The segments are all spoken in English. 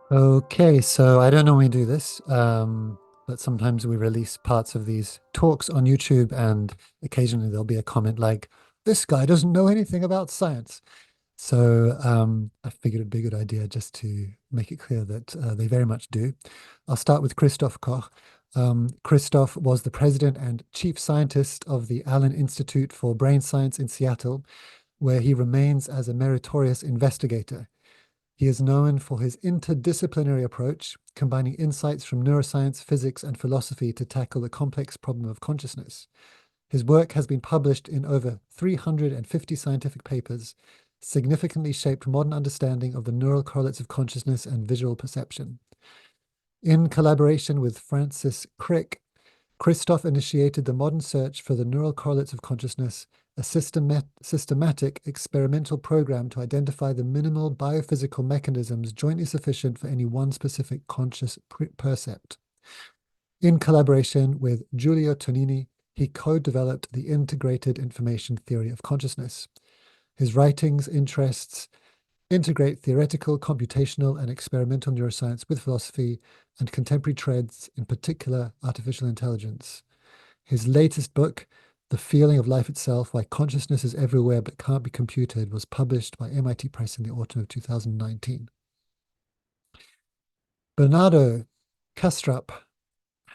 Okay, so I don't normally do this, but sometimes we release parts of these talks on YouTube, and occasionally there'll be a comment like, "This guy doesn't know anything about science." So I figured it'd be a good idea just to make it clear that they very much do. I'll start with Christof Koch. Christof was the president and chief scientist of the Allen Institute for Brain Science in Seattle, where he remains as a meritorious investigator. He is known for his interdisciplinary approach, combining insights from neuroscience, physics, and philosophy to tackle the complex problem of consciousness. His work has been published in over 350 scientific papers, significantly shaped modern understanding of the neural correlates of consciousness and visual perception. In collaboration with Francis Crick, Christof initiated the modern search for the neural correlates of consciousness, a systematic experimental program to identify the minimal biophysical mechanisms jointly sufficient for any one specific conscious percept. In collaboration with Giulio Tonini, he co-developed the integrated information theory of consciousness. His writings, interests integrate theoretical, computational, and experimental neuroscience with philosophy and contemporary trends, in particular artificial intelligence. His latest book, The Feeling of Life Itself, Why Consciousness is Everywhere But Can't Be Computed, was published by MIT Press in the autumn of 2019. Bernardo Kastrup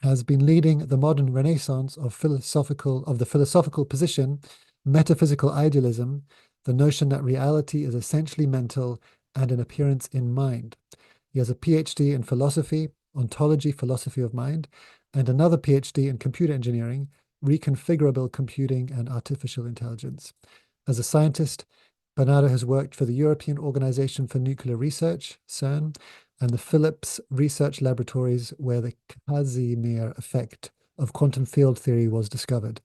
has been leading the modern renaissance of the philosophical position, metaphysical idealism, the notion that reality is essentially mental and an appearance in mind. He has a PhD in philosophy, ontology, philosophy of mind, and another PhD in computer engineering, reconfigurable computing, and artificial intelligence. As a scientist, Bernardo has worked for the European Organization for Nuclear Research, CERN, and the Philips Research Laboratories, where the Casimir effect of quantum field theory was discovered.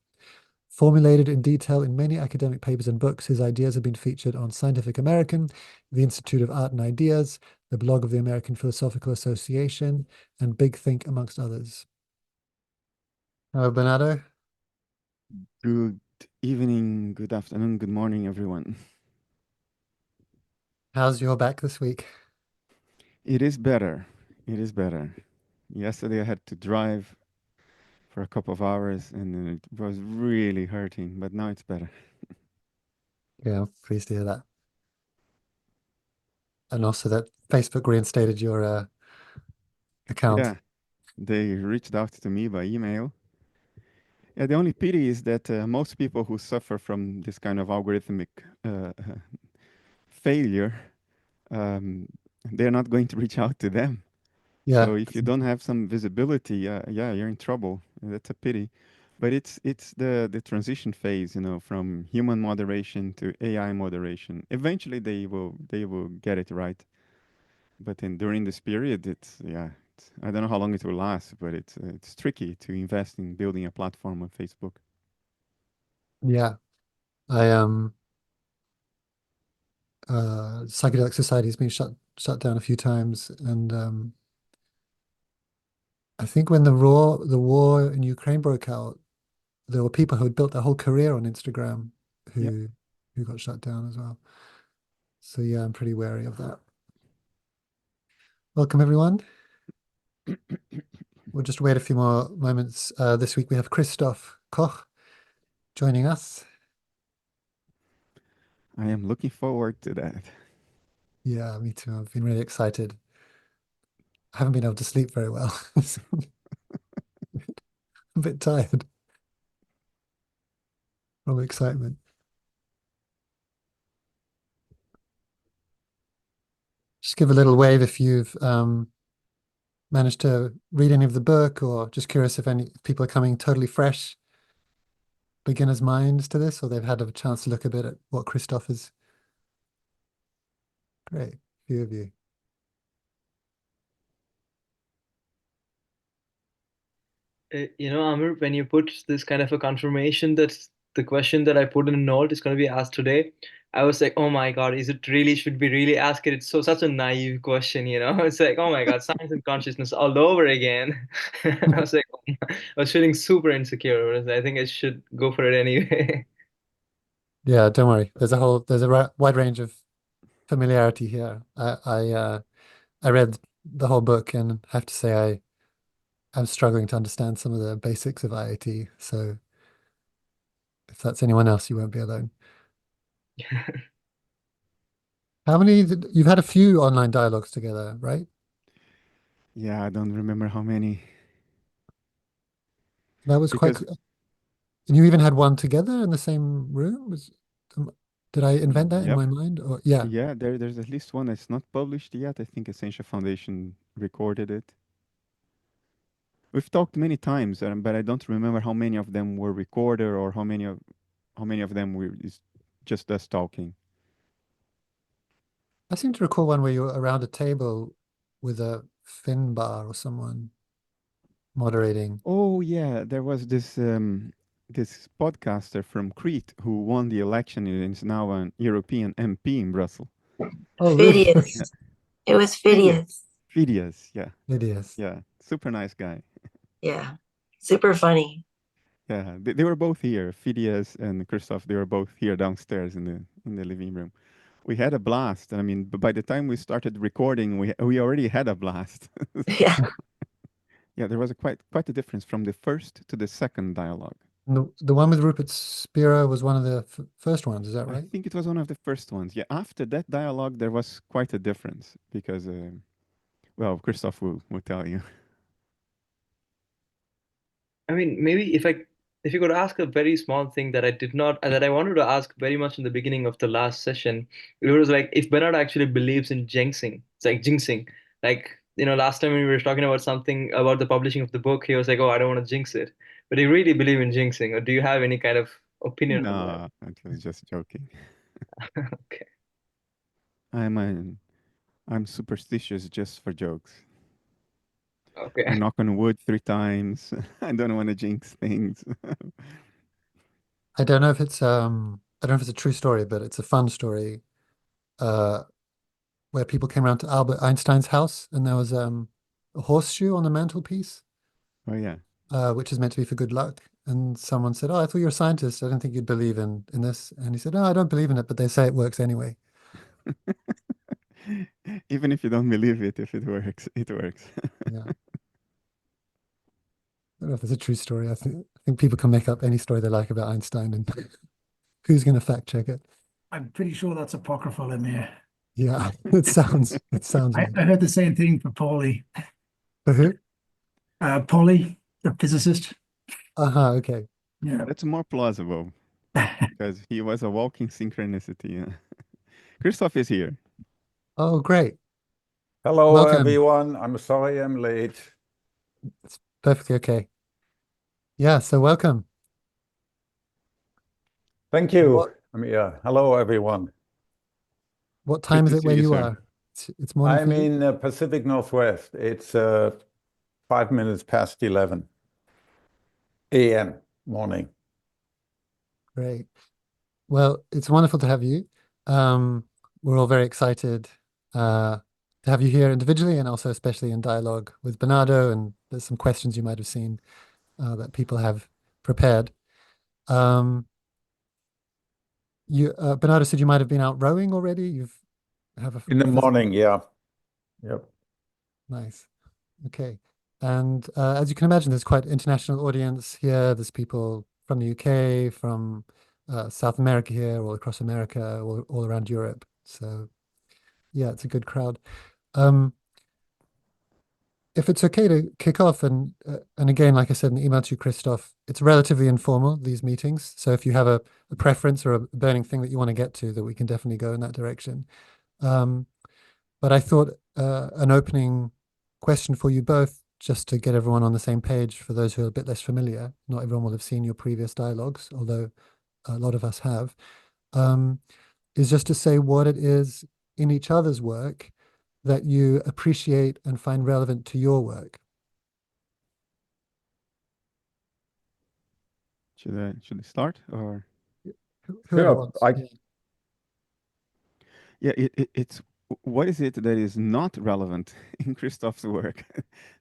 Formulated in detail in many academic papers and books, his ideas have been featured on Scientific American, the Institute of Art and Ideas, the blog of the American Philosophical Association, and Big Think, amongst others. Hello, Bernardo. Good evening, good afternoon, good morning, everyone. How's your back this week? It is better. It is better. Yesterday I had to drive for a couple of hours and it was really hurting, but now it's better. Yeah, I'm pleased to hear that. And also that Facebook reinstated your account. Yeah, they reached out to me by email. Yeah, the only pity is that most people who suffer from this kind of algorithmic uh, failure, um, they're not going to reach out to them. Yeah, So if you don't have some visibility, yeah, you're in trouble. That's a pity. But it's the transition phase, from human moderation to AI moderation. Eventually, they will get it right. But during this period, I don't know how long it will last, but it's tricky to invest in building a platform on Facebook. yeah. I Psychedelic Society has been shut down a few times, and I think when the war in Ukraine broke out, there were people who had built their whole career on Instagram Yeah. who got shut down as well. So yeah, I'm pretty wary of that. Welcome everyone. We'll just wait a few more moments. This week we have Christof Koch joining us. I am looking forward to that. Yeah, me too. I've been really excited. I haven't been able to sleep very well. So I'm a bit tired from excitement. Just give a little wave if you've managed to read any of the book, or just curious if any people are coming totally fresh, beginner's minds to this, or they've had a chance to look a bit at what Christoph is. Great, few of you. Amir, when you put this kind of a confirmation that the question that I put in a note is going to be asked today, I was like, oh my God, is it really, should we really ask it? It's such a naive question. It's like, oh my God, science and consciousness all over again. I was like, oh I was feeling super insecure. I think I should go for it anyway. Yeah, don't worry. There's a wide range of familiarity here. I read the whole book, and I have to say I'm struggling to understand some of the basics of IIT. So if that's anyone else, you won't be alone. How many you've had a few online dialogues together, right? Yeah, I don't remember how many That was quite, because and you even had one together in the same room? Um, did I invent that in yep, my mind? Or yeah, yeah, there's at least one that's not published yet. I think Essential Foundation recorded it. We've talked many times, but I don't remember how many of them were recorded or how many of them were is just us talking. I seem to recall one where you were around a table with a fin bar or someone moderating. Oh yeah, there was this podcaster from Crete who won the election and is now an European MP in Brussels. Oh, really? Yeah, Phidias. It was Phidias. Phidias. Phidias, yeah, It is. yeah, super nice guy. Yeah. Super funny. Yeah, they were both here. Phidias and Christoph, they were both here downstairs in the living room. We had a blast. I mean, by the time we started recording, we already had a blast. Yeah. Yeah, there was quite a difference from the first to the second dialogue. And the one with Rupert Spira was one of the f first ones, is that I right? think it was one of the first ones. Yeah, after that dialogue, there was quite a difference because, well, Christoph will tell you. I mean, maybe if you could ask a very small thing that I did not that I wanted to ask very much in the beginning of the last session, it was like if Bernard actually believes in jinxing. It's like jinxing. Like, last time when we were talking about something about the publishing of the book, he was like, "Oh, I don't want to jinx it." But do you really believe in jinxing, or do you have any kind of opinion on that? No, I was just joking. Okay. I'm an, I'm superstitious just for jokes. I Okay. knock on wood 3 times. I don't want to jinx things. I don't know if it's a true story, but it's a fun story uh where people came around to Albert Einstein's house and there was a horseshoe on the mantelpiece, Oh yeah. which is meant to be for good luck. And someone said, "Oh, I thought you were a scientist. I didn't think you'd believe in this." And he said, "No, I don't believe in it, but they say it works anyway." Even if you don't believe it, if it works, it works. Yeah. I don't know if it's a true story. I think people can make up any story they like about Einstein, and who's going to fact check it? I'm pretty sure that's apocryphal in there. Yeah, it sounds I, like I heard the same thing for Paulie. it. Paulie, the physicist. Uh-huh, okay. Yeah. That's more plausible because he was a walking synchronicity. Yeah. Christoph is here. Oh, great. Hello, Welcome. everyone. I'm sorry I'm late. It's perfectly okay. Yeah, so welcome. Thank you. What hello, everyone. what Good time is to it see where you, you sir. are? It's morning for I'm you? in Pacific Northwest. It's 5 minutes past 11 a.m. morning. Great. Well, it's wonderful to have you. We're all very excited to have you here individually and also especially in dialogue with Bernardo. And there's some questions you might have seen that people have prepared. Um, Bernardo said you might have been out rowing already. You've have a In the physical. morning, yeah. Yep. Nice. Okay. And as you can imagine, there's quite an international audience here. There's people from the UK, from South America here, all across America, all around Europe. So yeah, it's a good crowd. Um, if it's okay to kick off, and again, like I said in the email to you, Christoph, it's relatively informal, these meetings. So if you have a preference or a burning thing that you want to get to, that we can definitely go in that direction. Um, But I thought an opening question for you both, just to get everyone on the same page, for those who are a bit less familiar. Not everyone will have seen your previous dialogues, although a lot of us have, um, is just to say what it is in each other's work that you appreciate and find relevant to your work. Should I start or? Whoever Sure. wants. Yeah. Yeah, it's what is it that is not relevant in Christoph's work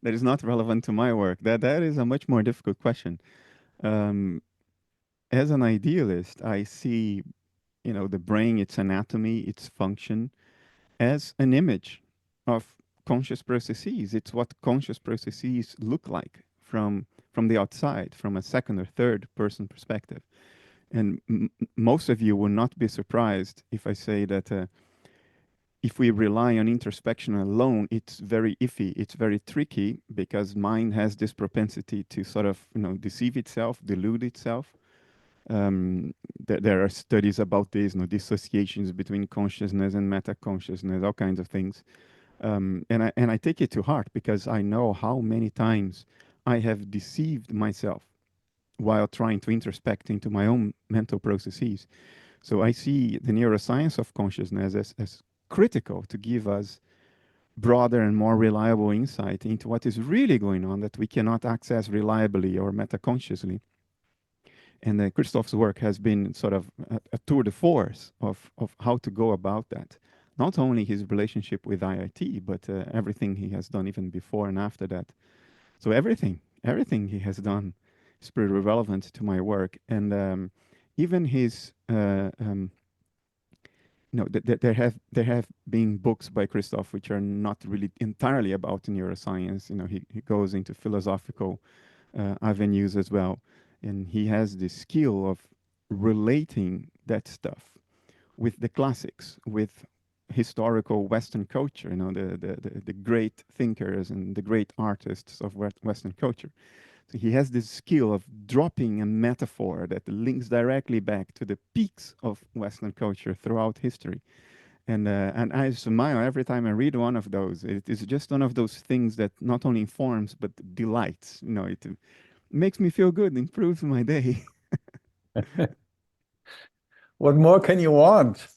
that is not relevant to my work? That is a much more difficult question. Um, as an idealist, I see, the brain, its anatomy, its function as an image of conscious processes. It's what conscious processes look like from the outside, from a second or third person perspective. And most of you will not be surprised if I say that if we rely on introspection alone, it's very iffy. It's very tricky because mind has this propensity to sort of, deceive itself, delude itself. There are studies about this, dissociations between consciousness and meta-consciousness, all kinds of things. And I take it to heart because I know how many times I have deceived myself while trying to introspect into my own mental processes. So I see the neuroscience of consciousness as critical to give us broader and more reliable insight into what is really going on that we cannot access reliably or meta-consciously. And Christof's work has been sort of a tour de force of how to go about that. Not only his relationship with IIT, but everything he has done even before and after that. So everything he has done is pretty relevant to my work. And even his, there have been books by Christof which are not really entirely about neuroscience. He goes into philosophical avenues as well. And he has the skill of relating that stuff with the classics, with historical Western culture, the great thinkers and the great artists of Western culture. So he has this skill of dropping a metaphor that links directly back to the peaks of Western culture throughout history. And I smile every time I read one of those. It is just one of those things that not only informs, but delights. It makes me feel good, improves my day. What more can you want?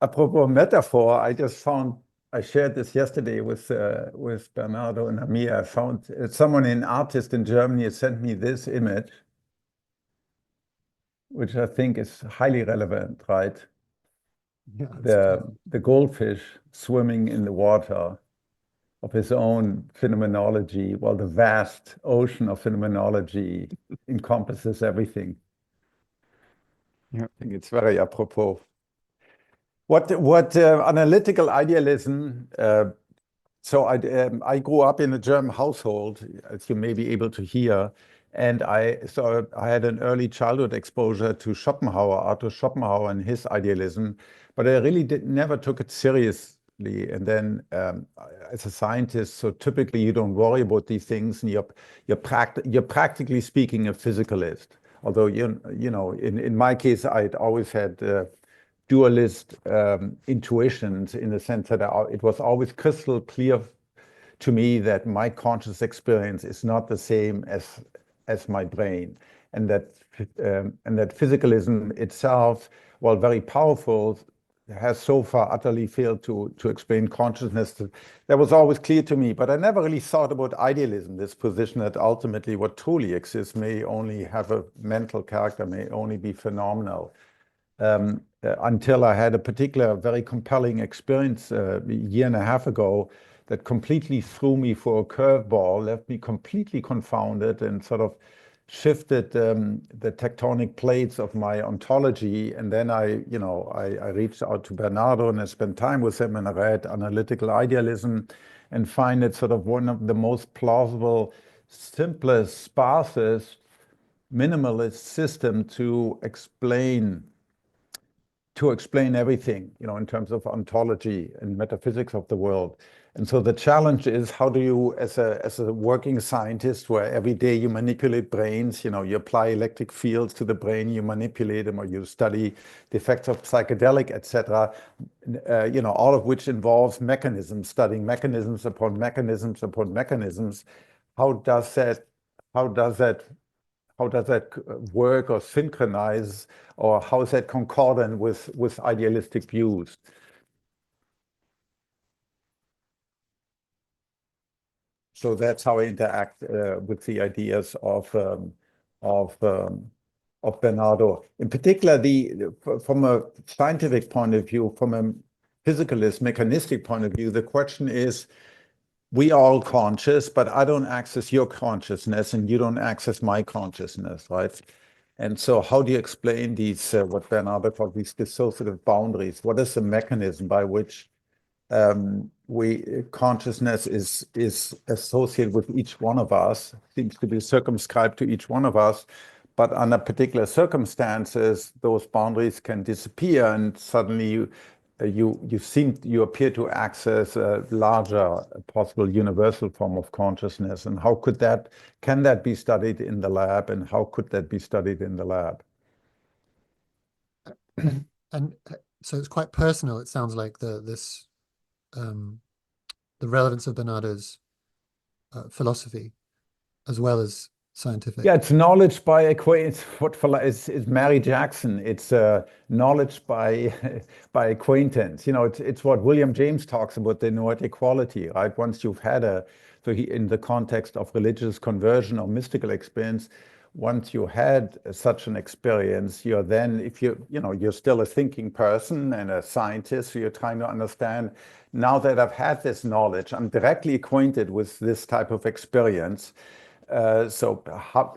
Apropos metaphor, I shared this yesterday with Bernardo and Amir. I found an artist in Germany sent me this image, which I think is highly relevant, right? Yeah, The goldfish swimming in the water of his own phenomenology, while the vast ocean of phenomenology encompasses everything. Yeah. I think it's very apropos. What analytical idealism? So I grew up in a German household, as you may be able to hear, and I had an early childhood exposure to Arthur Schopenhauer and his idealism, but I really never took it seriously. And then, as a scientist, so typically you don't worry about these things, and you're practically speaking a physicalist. Although in my case, I'd always had dualist intuitions, in the sense that it was always crystal clear to me that my conscious experience is not the same as my brain, and that physicalism itself, while very powerful, has so far utterly failed to explain consciousness. That was always clear to me, but I never really thought about idealism, this position that ultimately what truly exists may only have a mental character, may only be phenomenal. Until I had a particular very compelling experience a year and a half ago that completely threw me for a curveball, left me completely confounded, and sort of shifted the tectonic plates of my ontology. And then I reached out to Bernardo and I spent time with him, and I read Analytical Idealism and find it sort of one of the most plausible, simplest, sparsest, minimalist system to explain everything, in terms of ontology and metaphysics of the world. And so the challenge is, how do you, as a working scientist, where every day you manipulate brains, you apply electric fields to the brain, you manipulate them, or you study the effects of psychedelic, etc., all of which involves mechanisms, studying mechanisms upon mechanisms upon mechanisms. How does that work or synchronize, or how is that concordant with idealistic views? So that's how I interact with the ideas of Bernardo. In particular, from a scientific point of view, from a physicalist, mechanistic point of view, the question is, we are all conscious, but I don't access your consciousness and you don't access my consciousness, right? And so how do you explain these, what Bernardo called these dissociative boundaries? What is the mechanism by which consciousness is associated with each one of us, seems to be circumscribed to each one of us, but under particular circumstances, those boundaries can disappear, and suddenly you appear to access a larger possible universal form of consciousness. And how can that be studied in the lab, and how could that be studied in the lab? And so it's quite personal. It sounds like the relevance of Bernardo's philosophy as well as scientific. Yeah, it's knowledge by acquaintance. What is Mary Jackson? It's knowledge by acquaintance. It's what William James talks about, the noetic quality, right? Once you've had in the context of religious conversion or mystical experience, once you had such an experience, you're then, if you're still a thinking person and a scientist, so you're trying to understand, now that I've had this knowledge, I'm directly acquainted with this type of experience. So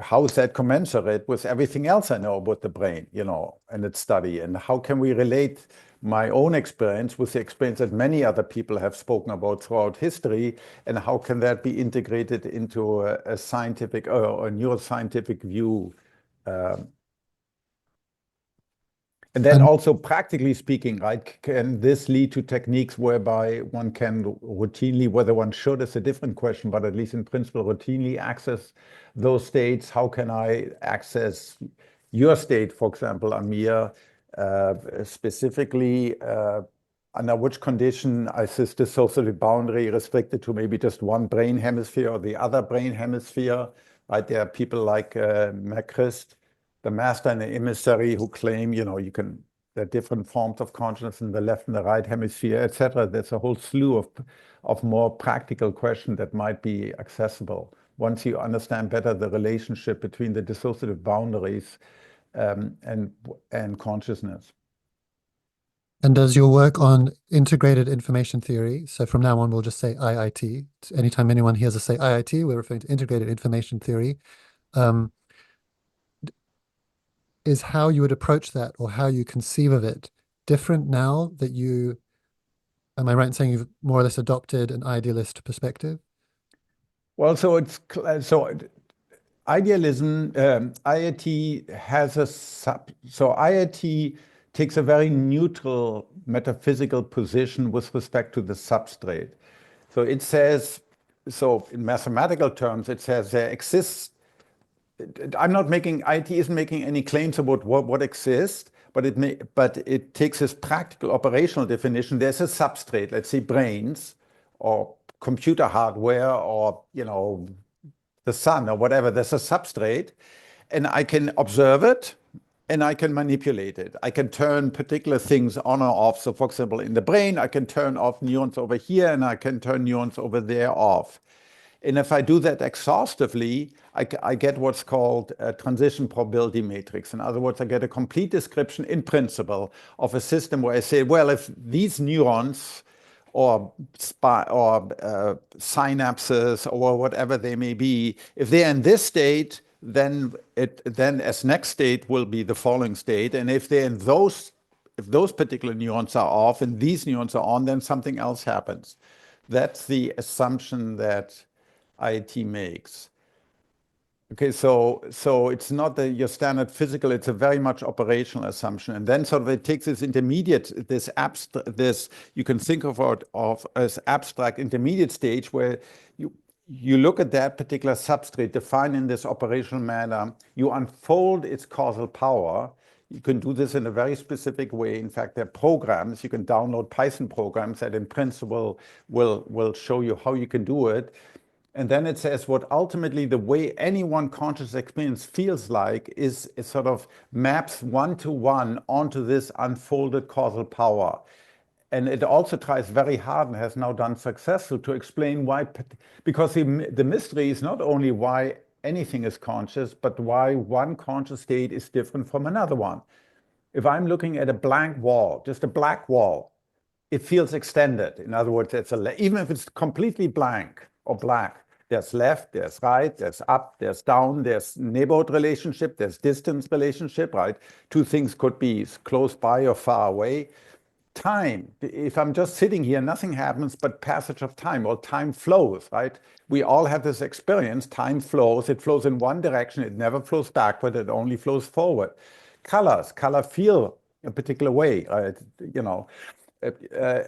how is that commensurate with everything else I know about the brain, and its study? And how can we relate my own experience with the experience that many other people have spoken about throughout history? And how can that be integrated into a scientific or a neuroscientific view? And then also, practically speaking, right, can this lead to techniques whereby one can routinely, whether one should is a different question, but at least in principle, routinely access those states? How can I access your state, for example, Amir, specifically, under which condition is this dissociative boundary restricted to maybe just one brain hemisphere or the other brain hemisphere? Right, there are people like Christ, the master and the emissary, who claim, there are different forms of consciousness in the left and the right hemisphere, etc. There's a whole slew of more practical questions that might be accessible once you understand better the relationship between the dissociative boundaries and consciousness. And does your work on integrated information theory, so from now on we'll just say IIT, anytime anyone hears us say IIT, we're referring to integrated information theory, is how you would approach that, or how you conceive of it, different now that am I right in saying you've more or less adopted an idealist perspective? Well, so idealism, IIT has IIT takes a very neutral metaphysical position with respect to the substrate. So it says, in mathematical terms, it says there exists. IIT isn't making any claims about what exists, but it takes this practical operational definition. There's a substrate, let's say brains or computer hardware or the sun or whatever. There's a substrate, and I can observe it and I can manipulate it. I can turn particular things on or off. So for example, in the brain, I can turn off neurons over here and I can turn neurons over there off. And if I do that exhaustively, I get what's called a transition probability matrix. In other words, I get a complete description in principle of a system where I say, well, if these neurons or synapses or whatever they may be, if they're in this state, then as next state will be the following state. And if they're in if those particular neurons are off and these neurons are on, then something else happens. That's the assumption that IIT makes. Okay, so it's not your standard physical, it's a very much operational assumption. And then sort of it takes this intermediate, this you can think of as abstract intermediate stage where you look at that particular substrate defined in this operational manner, you unfold its causal power. You can do this in a very specific way. In fact, there are programs, you can download Python programs that in principle will show you how you can do it. And then it says what ultimately the way any one conscious experience feels like is it sort of maps one-to-one onto this unfolded causal power. And it also tries very hard and has now done successful to explain why, because the mystery is not only why anything is conscious, but why one conscious state is different from another one. If I'm looking at a blank wall, just a black wall, it feels extended. In other words, even if it's completely blank or black, There's left, there's right, there's up, there's down, there's neighborhood relationship, there's distance relationship, right? Two things could be close by or far away. Time, if I'm just sitting here, nothing happens but passage of time. Well, time flows, right? We all have this experience. Time flows. It flows in one direction. It never flows backward. It only flows forward. Color feel a particular way, right? You know,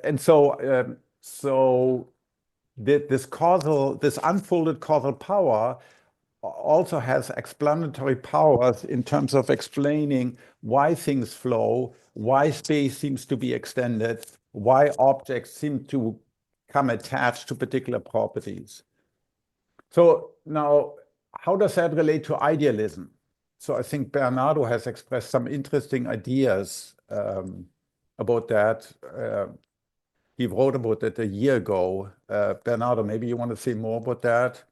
and so this unfolded causal power also has explanatory powers in terms of explaining why things flow, why space seems to be extended, why objects seem to come attached to particular properties. So now, how does that relate to idealism? So I think Bernardo has expressed some interesting ideas about that. He wrote about it a year ago. Bernardo, maybe you want to say more about that?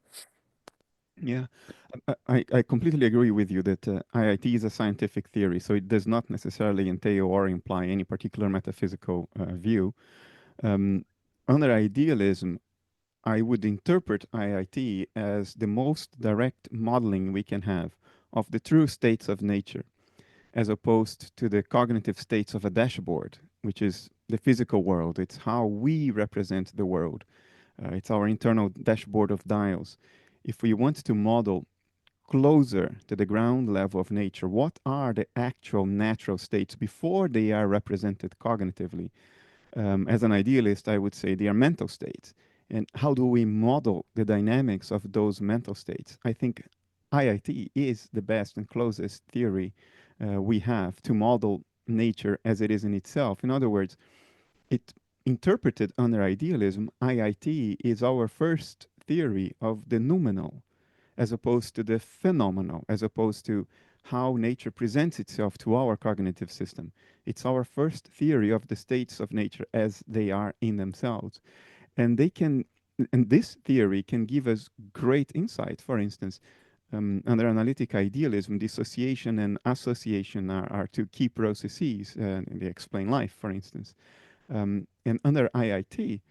Yeah, I completely agree with you that IIT is a scientific theory, so it does not necessarily entail or imply any particular metaphysical view. Under idealism, I would interpret IIT as the most direct modeling we can have of the true states of nature, as opposed to the cognitive states of a dashboard, which is the physical world. It's how we represent the world. It's our internal dashboard of dials. If we want to model closer to the ground level of nature, what are the actual natural states before they are represented cognitively? As an idealist, I would say they are mental states. And how do we model the dynamics of those mental states? I think IIT is the best and closest theory we have to model nature as it is in itself. In other words, it interpreted under idealism, IIT is our first theory of the noumenon, as opposed to the phenomenal, as opposed to how nature presents itself to our cognitive system. It's our first theory of the states of nature as they are in themselves. And this theory can give us great insight. For instance, under analytic idealism, dissociation and association are two key processes. They explain life, for instance. And under IIT,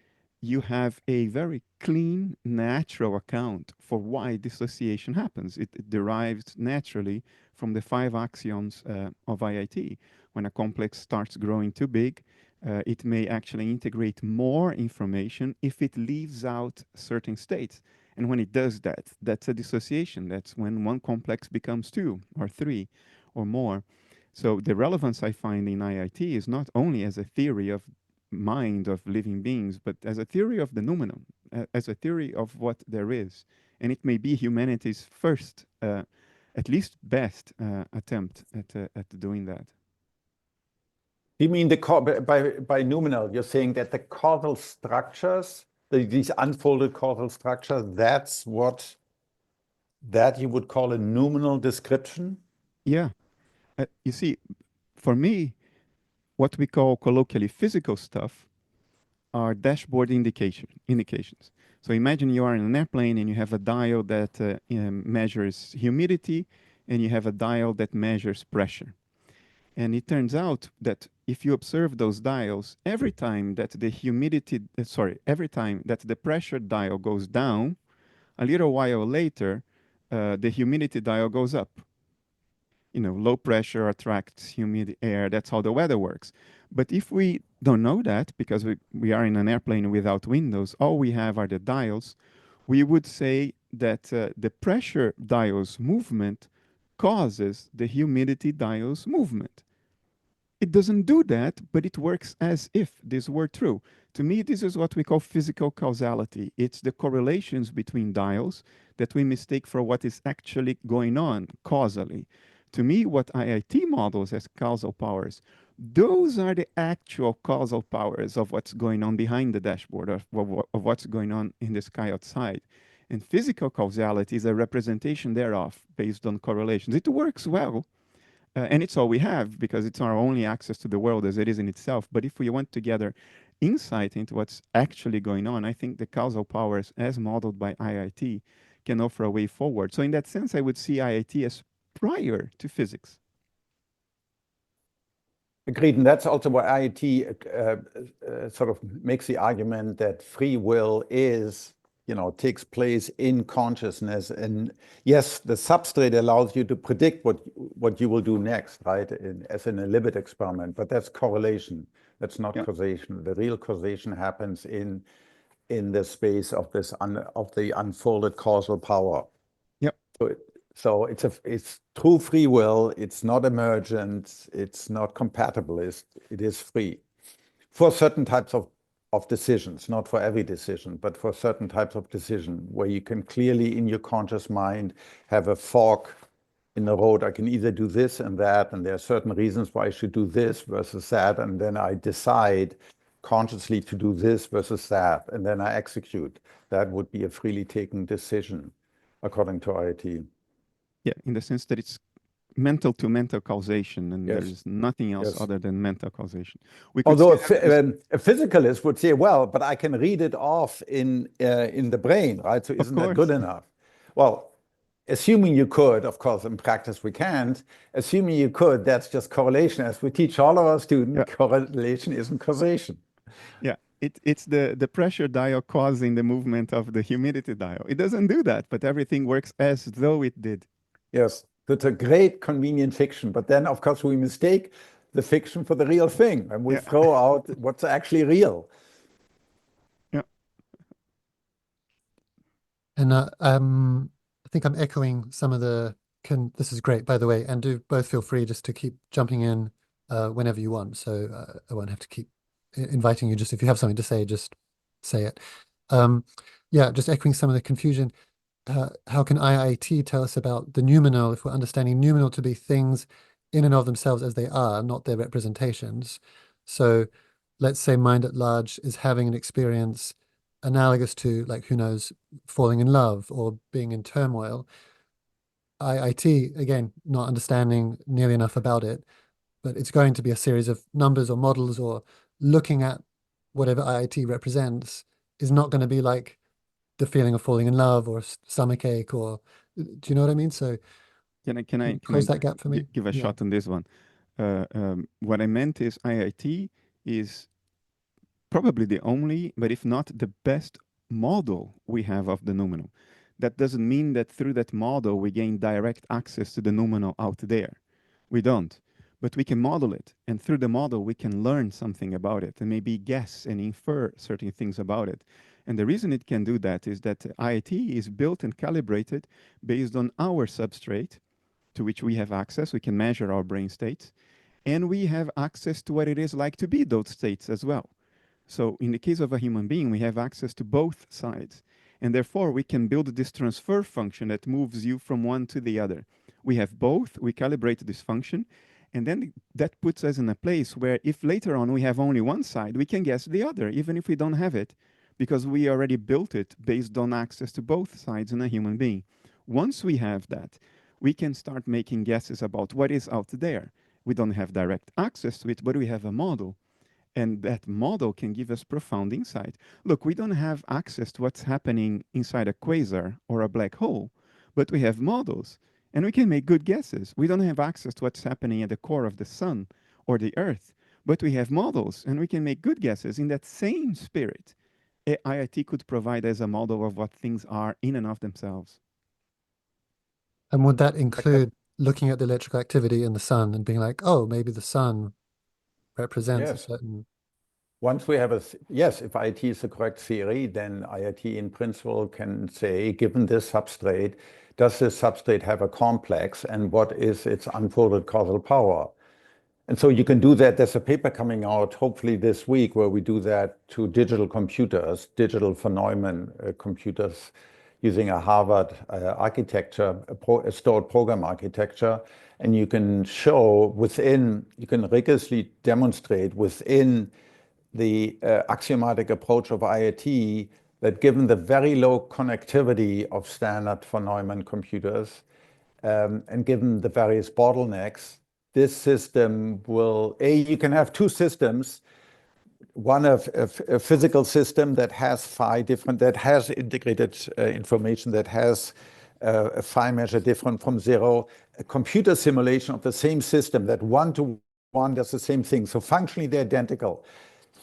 you have a very clean, natural account for why dissociation happens. It derives naturally from the 5 axioms of IIT. When a complex starts growing too big, it may actually integrate more information if it leaves out certain states. And when it does that, that's a dissociation. That's when one complex becomes 2 or 3 or more. So the relevance I find in IIT is not only as a theory of mind of living beings, but as a theory of the noumenon, as a theory of what there is. And it may be humanity's first, at least best attempt at doing that. You mean by noumenal, you're saying that the causal structures, these unfolded causal structures, that you would call a noumenal description? Yeah. You see, for me, what we call colloquially physical stuff are dashboard indications. So imagine you are in an airplane and you have a dial that measures humidity and you have a dial that measures pressure. And it turns out that if you observe those dials, every time that every time that the pressure dial goes down, a little while later, the humidity dial goes up. You know, low pressure attracts humid air. That's how the weather works. But if we don't know that, because we are in an airplane without windows, all we have are the dials, we would say that the pressure dial's movement causes the humidity dial's movement. It doesn't do that, but it works as if this were true. To me, this is what we call physical causality. It's the correlations between dials that we mistake for what is actually going on causally. To me, what IIT models as causal powers, those are the actual causal powers of what's going on behind the dashboard, of what's going on in the sky outside. And physical causality is a representation thereof based on correlations. It works well. And it's all we have because it's our only access to the world as it is in itself. But if we want to gather insight into what's actually going on, I think the causal powers as modeled by IIT can offer a way forward. So in that sense, I would see IIT as prior to physics. Agreed, and that's also why IIT sort of makes the argument that free will is takes place in consciousness. And yes, the substrate allows you to predict what you will do next, right? As in a Libet experiment, but that's correlation. That's not causation. The real causation happens in the space of the unfolded causal power. Yep. So it's true free will. It's not emergent. It's not compatibilist. It is free for certain types of decisions, not for every decision, but for certain types of decision where you can clearly in your conscious mind have a fork in the road. I can either do this and that, and there are certain reasons why I should do this versus that, and then I decide consciously to do this versus that, and then I execute. That would be a freely taken decision, according to IIT. Yeah, in the sense that it's mental to mental causation, and Yes. there is nothing else Yes. other than mental causation. We could Although still have this- a physicalist would say, well, but I can read it off in the brain, right? So isn't that course. good enough? Well, assuming you could, of course, in practice we can't. Assuming you could, that's just correlation. As we teach all of our students, correlation isn't causation. Yeah, it's the pressure dial causing the movement of the humidity dial. It doesn't do that, but everything works as though it did. Yes, it's a great convenient fiction, but then of course we mistake the fiction for the real thing, and we throw out what's actually real. Yeah. And I think I'm echoing some of the. This is great, by the way, and do both feel free just to keep jumping in whenever you want. So I won't have to keep inviting you. Just if you have something to say, just say it. Yeah, just echoing some of the confusion. How can IIT tell us about the noumenal if we're understanding noumenal to be things in and of themselves as they are, not their representations? So let's say mind at large is having an experience analogous to, like, who knows, falling in love or being in turmoil. IIT, again, not understanding nearly enough about it, but it's going to be a series of numbers or models, or looking at whatever IIT represents is not going to be like the feeling of falling in love or stomachache, or do you know what I mean? So Can I close that gap for me? give a shot on this one? What I meant is IIT is probably the only, but if not the best model we have of the noumenal. That doesn't mean that through that model we gain direct access to the noumenal out there. We don't. But we can model it, and through the model we can learn something about it and maybe guess and infer certain things about it. And the reason it can do that is that IIT is built and calibrated based on our substrate to which we have access. We can measure our brain states, and we have access to what it is like to be those states as well. So in the case of a human being, we have access to both sides. And therefore, we can build this transfer function that moves you from one to the other. We have both, we calibrate this function, and then that puts us in a place where if later on we have only one side, we can guess the other, even if we don't have it, because we already built it based on access to both sides in a human being. Once we have that, we can start making guesses about what is out there. We don't have direct access to it, but we have a model. And that model can give us profound insight. Look, we don't have access to what's happening inside a quasar or a black hole, but we have models, and we can make good guesses. We don't have access to what's happening at the core of the sun or the earth, but we have models, and we can make good guesses. In that same spirit, IIT could provide as a model of what things are in and of themselves. And would that include looking at the electrical activity in the sun and being like, oh, maybe the sun represents a certain... Once we have yes, if IIT is the correct theory, then IIT in principle can say, given this substrate, does this substrate have a complex, and what is its unfolded causal power? And so you can do that. There's a paper coming out, hopefully this week, where we do that to digital computers, digital for Neumann computers, using a Harvard architecture, a stored program architecture. And you can show you can rigorously demonstrate within the axiomatic approach of IIT that given the very low connectivity of standard von Neumann computers, and given the various bottlenecks, this system will, you can have two systems, one of a physical system that has that has integrated information, that has a phi measure different from zero, a computer simulation of the same system that one-to-one does the same thing. So functionally they're identical.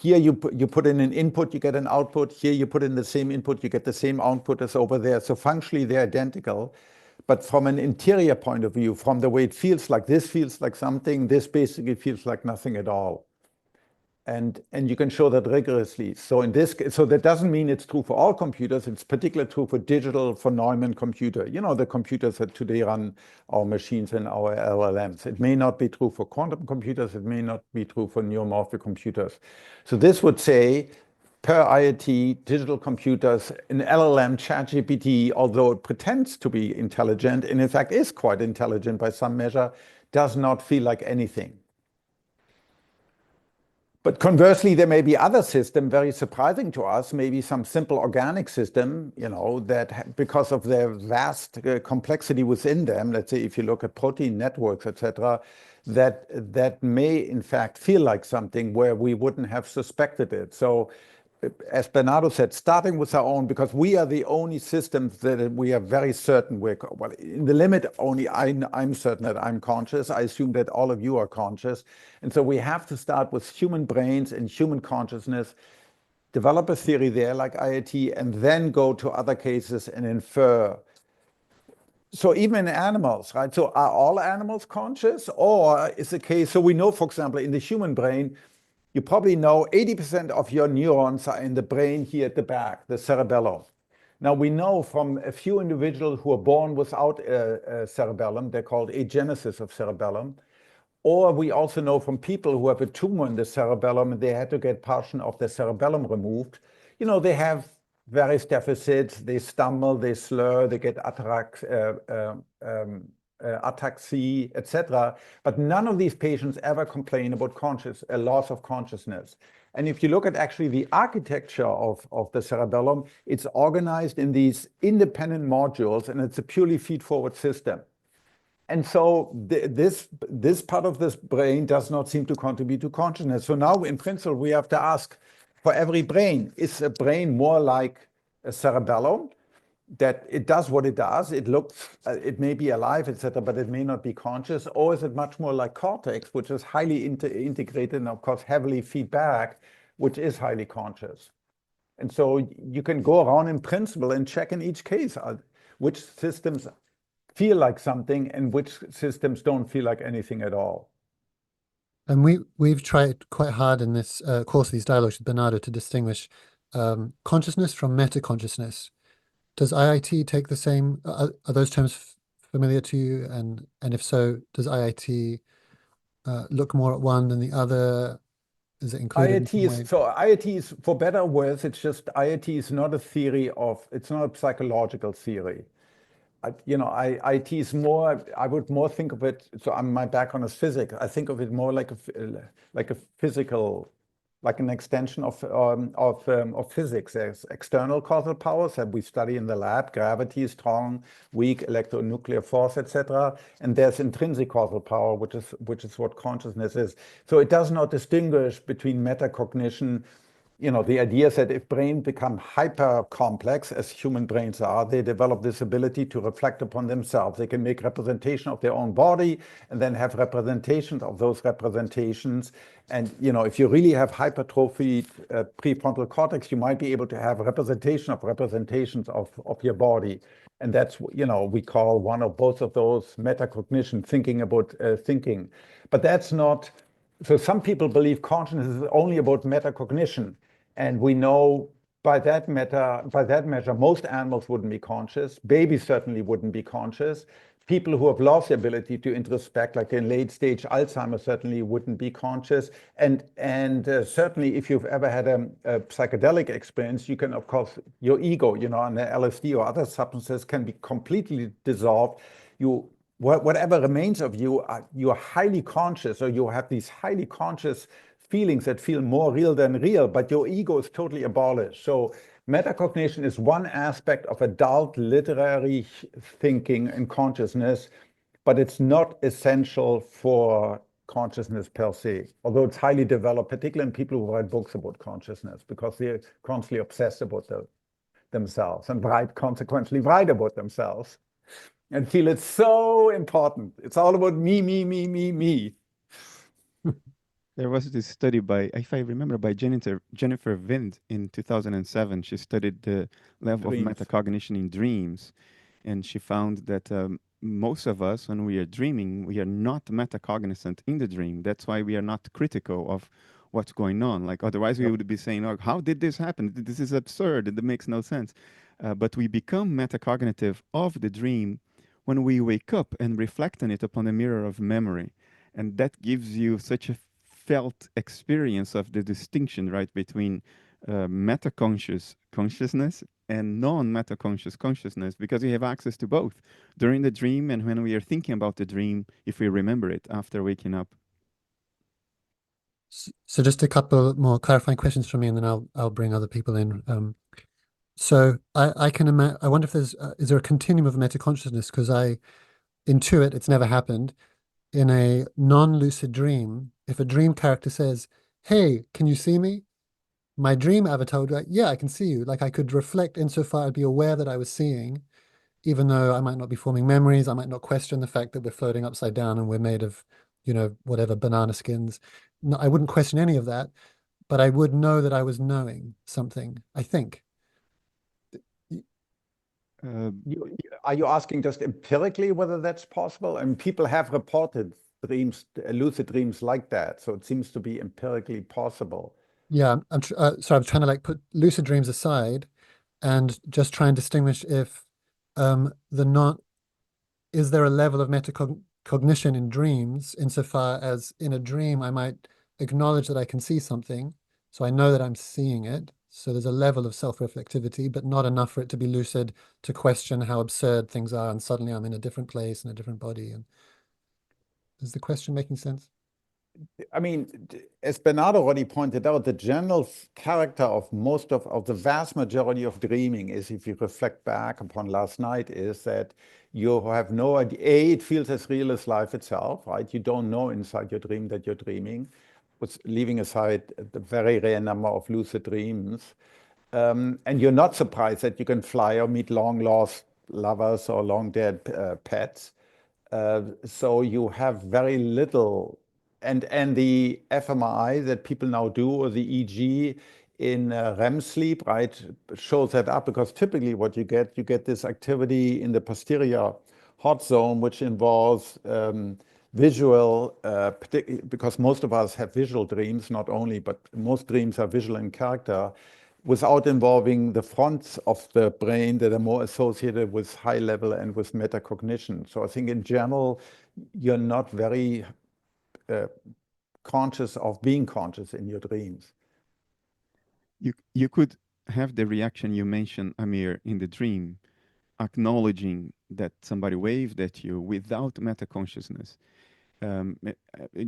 here you put in an input, you get an output. Here you put in the same input, you get the same output as over there. So functionally they're identical. But from an interior point of view, from the way it feels like, this feels like something, this basically feels like nothing at all. And you can show that rigorously. So so that doesn't mean it's true for all computers. It's particularly true for digital, for Neumann computer. You know, the computers that today run our machines and our LLMs. It may not be true for quantum computers. It may not be true for neuromorphic computers. So this would say, per IIT, digital computers, an LLM, ChatGPT, although it pretends to be intelligent, and in fact is quite intelligent by some measure, does not feel like anything. But conversely, there may be other system, very surprising to us, maybe some simple organic system, you know, that because of their vast complexity within them, let's say if you look at protein networks, etc., that may in fact feel like something where we wouldn't have suspected it. So as Bernardo said, starting with our own, because we are the only systems that we are very certain we're, well, in the limit, only I'm certain that I'm conscious. I assume that all of you are conscious. And so we have to start with human brains and human consciousness, develop a theory there like IIT, and then go to other cases and infer. So even in animals, right? So are all animals conscious? Or is the case, so we know, for example, in the human brain, you probably know 80% of your neurons are in the brain here at the back, the cerebellum. Now we know from a few individuals who are born without a cerebellum, they're called agenesis of cerebellum. Or we also know from people who have a tumor in the cerebellum and they had to get portion of the cerebellum removed. You know, they have various deficits, they stumble, they slur, they get ataxia, etc. But none of these patients ever complain about a loss of consciousness. And if you look at actually the architecture of the cerebellum, it's organized in these independent modules, and it's a purely feed-forward system. And so this part of this brain does not seem to contribute to consciousness. So now, in principle, we have to ask, for every brain, is a brain more like a cerebellum, that it does what it does, it looks, it may be alive, etc., but it may not be conscious, or is it much more like cortex, which is highly integrated and of course heavily feedback, which is highly conscious? And so you can go around in principle and check in each case which systems feel like something and which systems don't feel like anything at all. And we've tried quite hard in this course, these dialogues with Bernardo, to distinguish consciousness from meta-consciousness. Does IIT take the same? Are those terms familiar to you? And if so, does IIT look more at one than the other? Is it included in some way? So IIT is, for better or worse, it's just IIT is not a theory of, it's not a psychological theory. IIT is more, I would more think of it, so my background is physics. I think of it more like a physical, like an extension of physics. There's external causal powers that we study in the lab, gravity, strong, weak, electronuclear force, etc. And there's intrinsic causal power, which is what consciousness is. So it does not distinguish between metacognition. You know, the idea is that if brains become hyper complex, as human brains are, they develop this ability to reflect upon themselves. They can make representation of their own body and then have representations of those representations. And, you know, if you really have hypertrophied prefrontal cortex, you might be able to have representations of your body. And that's, you know, we call one or both of those metacognition, thinking about thinking. But that's not, so some people believe consciousness is only about metacognition. And we know by that measure, most animals wouldn't be conscious. Babies certainly wouldn't be conscious. People who have lost the ability to introspect, like in late stage Alzheimer's, certainly wouldn't be conscious. And certainly if you've ever had a psychedelic experience, you can, of course, your ego, you know, on the LSD or other substances can be completely dissolved. Whatever remains of you, you're highly conscious, or you have these highly conscious feelings that feel more real than real, but your ego is totally abolished. So metacognition is one aspect of adult literary thinking and consciousness, but it's not essential for consciousness per se, although it's highly developed, particularly in people who write books about consciousness, because they're constantly obsessed about themselves and consequently write about themselves and feel it's so important. It's all about me, me, me, me, me. There was this study by, if I remember, by Jennifer Vind in 2007. She studied the level of Dreams. metacognition in dreams, and she found that most of us, when we are dreaming, we are not metacognizant in the dream. That's why we are not critical of what's going on. Like otherwise, we Yep. would be saying, "Oh, how did this happen? This is absurd. It makes no sense." But we become metacognitive of the dream when we wake up and reflect on it upon a mirror of memory, and that gives you such a felt experience of the distinction, right, between metaconscious consciousness and non-metaconscious consciousness, because we have access to both during the dream and when we are thinking about the dream, if we remember it after waking up. So just a couple more clarifying questions from me, and then I'll bring other people in. So I can imagine. I wonder if there's is there a continuum of metaconsciousness? Because I intuit it's never happened in a non-lucid dream. If a dream character says, "Hey, can you see me?" My dream avatar would be like, "Yeah, I can see you." Like I could reflect insofar I'd be aware that I was seeing, even though I might not be forming memories. I might not question the fact that we're floating upside down and we're made of, whatever banana skins. No, I wouldn't question any of that, but I would know that I was knowing something, I think. Uh, Are you asking just empirically whether that's possible? And people have reported dreams, lucid dreams like that. So it seems to be empirically possible. Yeah, sorry, I'm trying to like put lucid dreams aside and just try and distinguish if the not is there a level of metacognition in dreams insofar as in a dream I might acknowledge that I can see something, so I know that I'm seeing it. So there's a level of self-reflectivity, but not enough for it to be lucid to question how absurd things are, and suddenly I'm in a different place in a different body. And is the question making sense? I mean, as Bernardo already pointed out, the general character of most of the vast majority of dreaming is, if you reflect back upon last night, is that you have no idea. A, it feels as real as life itself, right? You don't know inside your dream that you're dreaming, with leaving aside the very rare number of lucid dreams. And you're not surprised that you can fly or meet long lost lovers or long dead pets. So you have very little, and the fMRI that people now do, or the EEG in REM sleep, right, shows that up, because typically what you get this activity in the posterior hot zone, which involves visual, because most of us have visual dreams, not only, but most dreams are visual in character, without involving the fronts of the brain that are more associated with high level and with metacognition. So I think in general, you're not very conscious of being conscious in your dreams. you could have the reaction you mentioned, Amir, in the dream, acknowledging that somebody waved at you without metaconsciousness.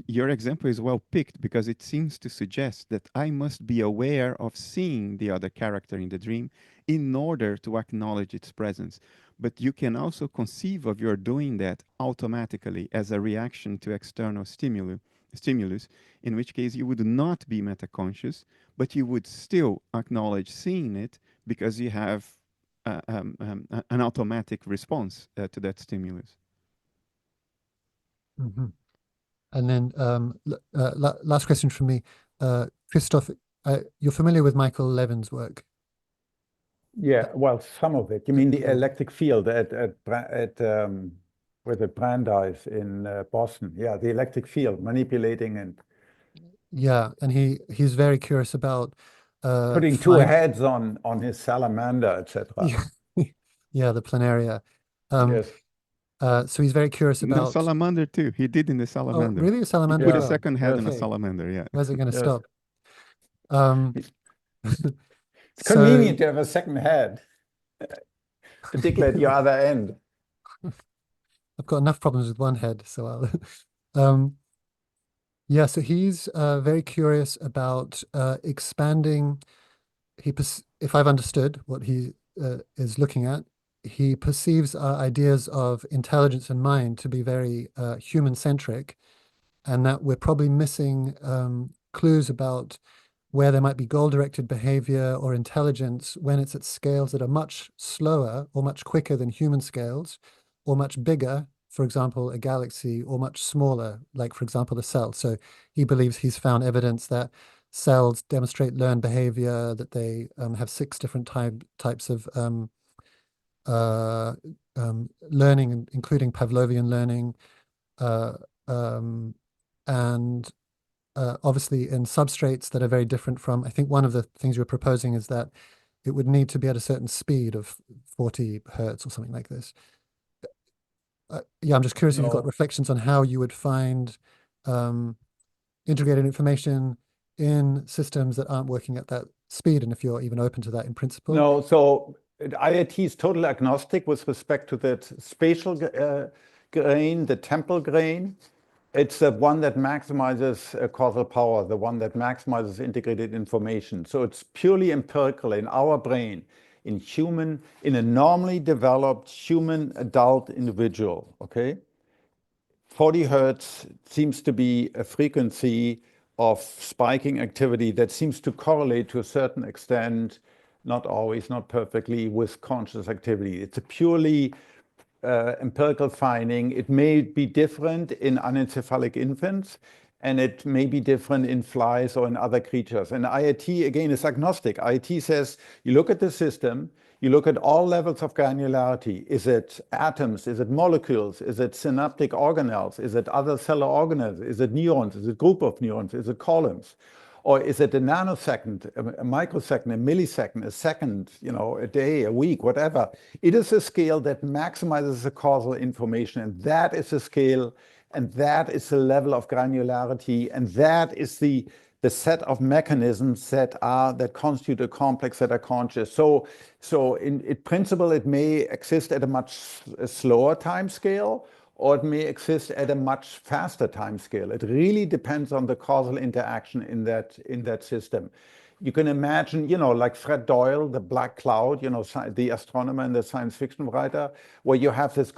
Your example is well picked because it seems to suggest that I must be aware of seeing the other character in the dream in order to acknowledge its presence. But you can also conceive of your doing that automatically as a reaction to external stimulus, in which case you would not be metaconscious, but you would still acknowledge seeing it because you have an automatic response to that stimulus. Mm-hmm. And then last question from me. Christoph, you're familiar with Michael Levin's work? Yeah, well, some of it. You mean the electric field at where the Brandeis in Boston? Yeah, the electric field, manipulating and Yeah, and he's very curious about putting two heads on his salamander, etc. Yeah, the planaria. Yes. So he's very curious No, about salamander too. He did in the oh, salamander. really? A He salamander put as a well? second head in a Okay. salamander, yeah. Where's it going to Yes. stop? It's convenient to have a second head, particularly at your other end. I've got enough problems with one head, so I'll yeah, so he's very curious about expanding. If I've understood what he is looking at, he perceives our ideas of intelligence and mind to be very human-centric, and that we're probably missing clues about where there might be goal-directed behavior or intelligence when it's at scales that are much slower or much quicker than human scales, or much bigger for example, a galaxy or much smaller, like, for example, a cell. So he believes he's found evidence that cells demonstrate learned behavior, that they have 6 different types of learning, including Pavlovian learning, uh, um, and obviously in substrates that are very different from, I think one of the things you're proposing is that it would need to be at a certain speed of 40 hertz or something like this. Yeah, I'm just curious if you've got No. reflections on how you would find integrated information in systems that aren't working at that speed, and if you're even open to that in principle. No, so IIT is totally agnostic with respect to that spatial grain, the temporal grain. It's the one that maximizes causal power, the one that maximizes integrated information. So it's purely empirical in our brain, in a normally developed human adult individual, okay? 40 hertz seems to be a frequency of spiking activity that seems to correlate to a certain extent, not always, not perfectly, with conscious activity. It's a purely empirical finding. It may be different in anencephalic infants, and it may be different in flies or in other creatures. And IIT, again, is agnostic. IIT says you look at the system, you look at all levels of granularity. Is it atoms? Is it molecules? Is it synaptic organelles? Is it other cellular organelles? Is it neurons? Is it a group of neurons? Is it columns? Or is it a nanosecond, a microsecond, a millisecond, a second, a day, a week, whatever? It is a scale that maximizes the causal information, and that is a scale, and that is the level of granularity, and that is the set of mechanisms that constitute a complex that are conscious. So in principle, it may exist at a much slower time scale, or it may exist at a much faster time scale. It really depends on the causal interaction in that system. You can imagine, like Fred Doyle, the black cloud, the astronomer and the science fiction writer, where you have this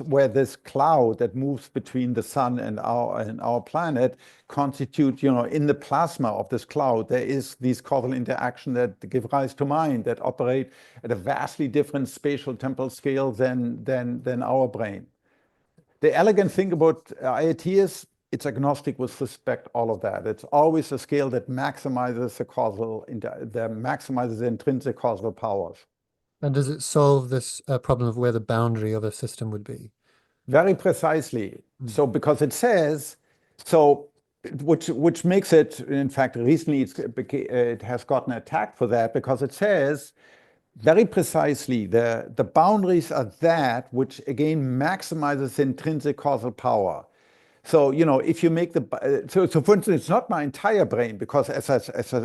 where this cloud that moves between the sun and our planet constitute, in the plasma of this cloud, there is these causal interaction that give rise to mind, that operate at a vastly different spatial temporal scale than our brain. The elegant thing about IIT is it's agnostic with respect to all of that. It's always a scale that maximizes the intrinsic causal powers. And does it solve this problem of where the boundary of a system would be? Very precisely. So because it says, which makes it, in fact, recently it has gotten attacked for that, because it says very precisely the boundaries are that which again maximizes intrinsic causal power. So, if you make so for instance, it's not my entire brain, because as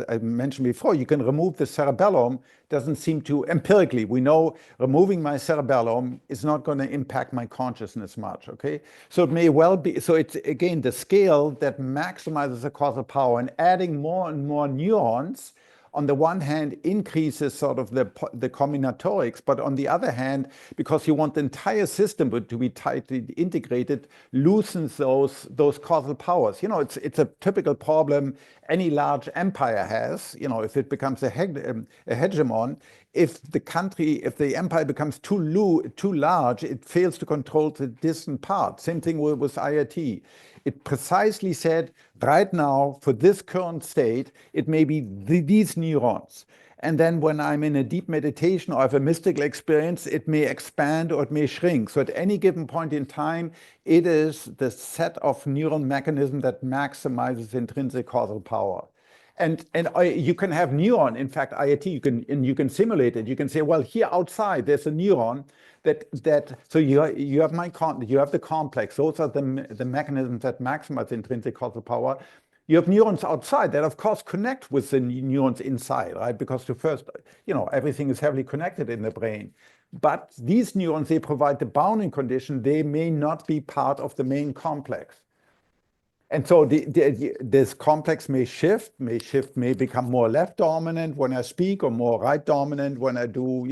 I mentioned before, you can remove the cerebellum, doesn't seem to, empirically, we know removing my cerebellum is not going to impact my consciousness much, okay? So it may well be, so it's again the scale that maximizes the causal power, and adding more and more neurons on the one hand increases sort of the combinatorics, but on the other hand, because you want the entire system to be tightly integrated, loosens those causal powers. It's a typical problem any large empire has. If it becomes a hegemon, if the empire becomes too large, it fails to control the distant part. Same thing with IIT. It precisely said, right now, for this current state, it may be these neurons. And then when I'm in a deep meditation or have a mystical experience, it may expand or it may shrink. So at any given point in time, it is the set of neural mechanisms that maximizes intrinsic causal power. And you can have neuron. In fact, IIT, you can simulate it. You can say, well, here outside, there's a neuron so you have the complex. Those are the mechanisms that maximize intrinsic causal power. You have neurons outside that, of course, connect with the neurons inside, right? Because everything is heavily connected in the brain. But these neurons, they provide the bounding condition. They may not be part of the main complex. And so this complex may become more left dominant when I speak, or more right dominant when I do,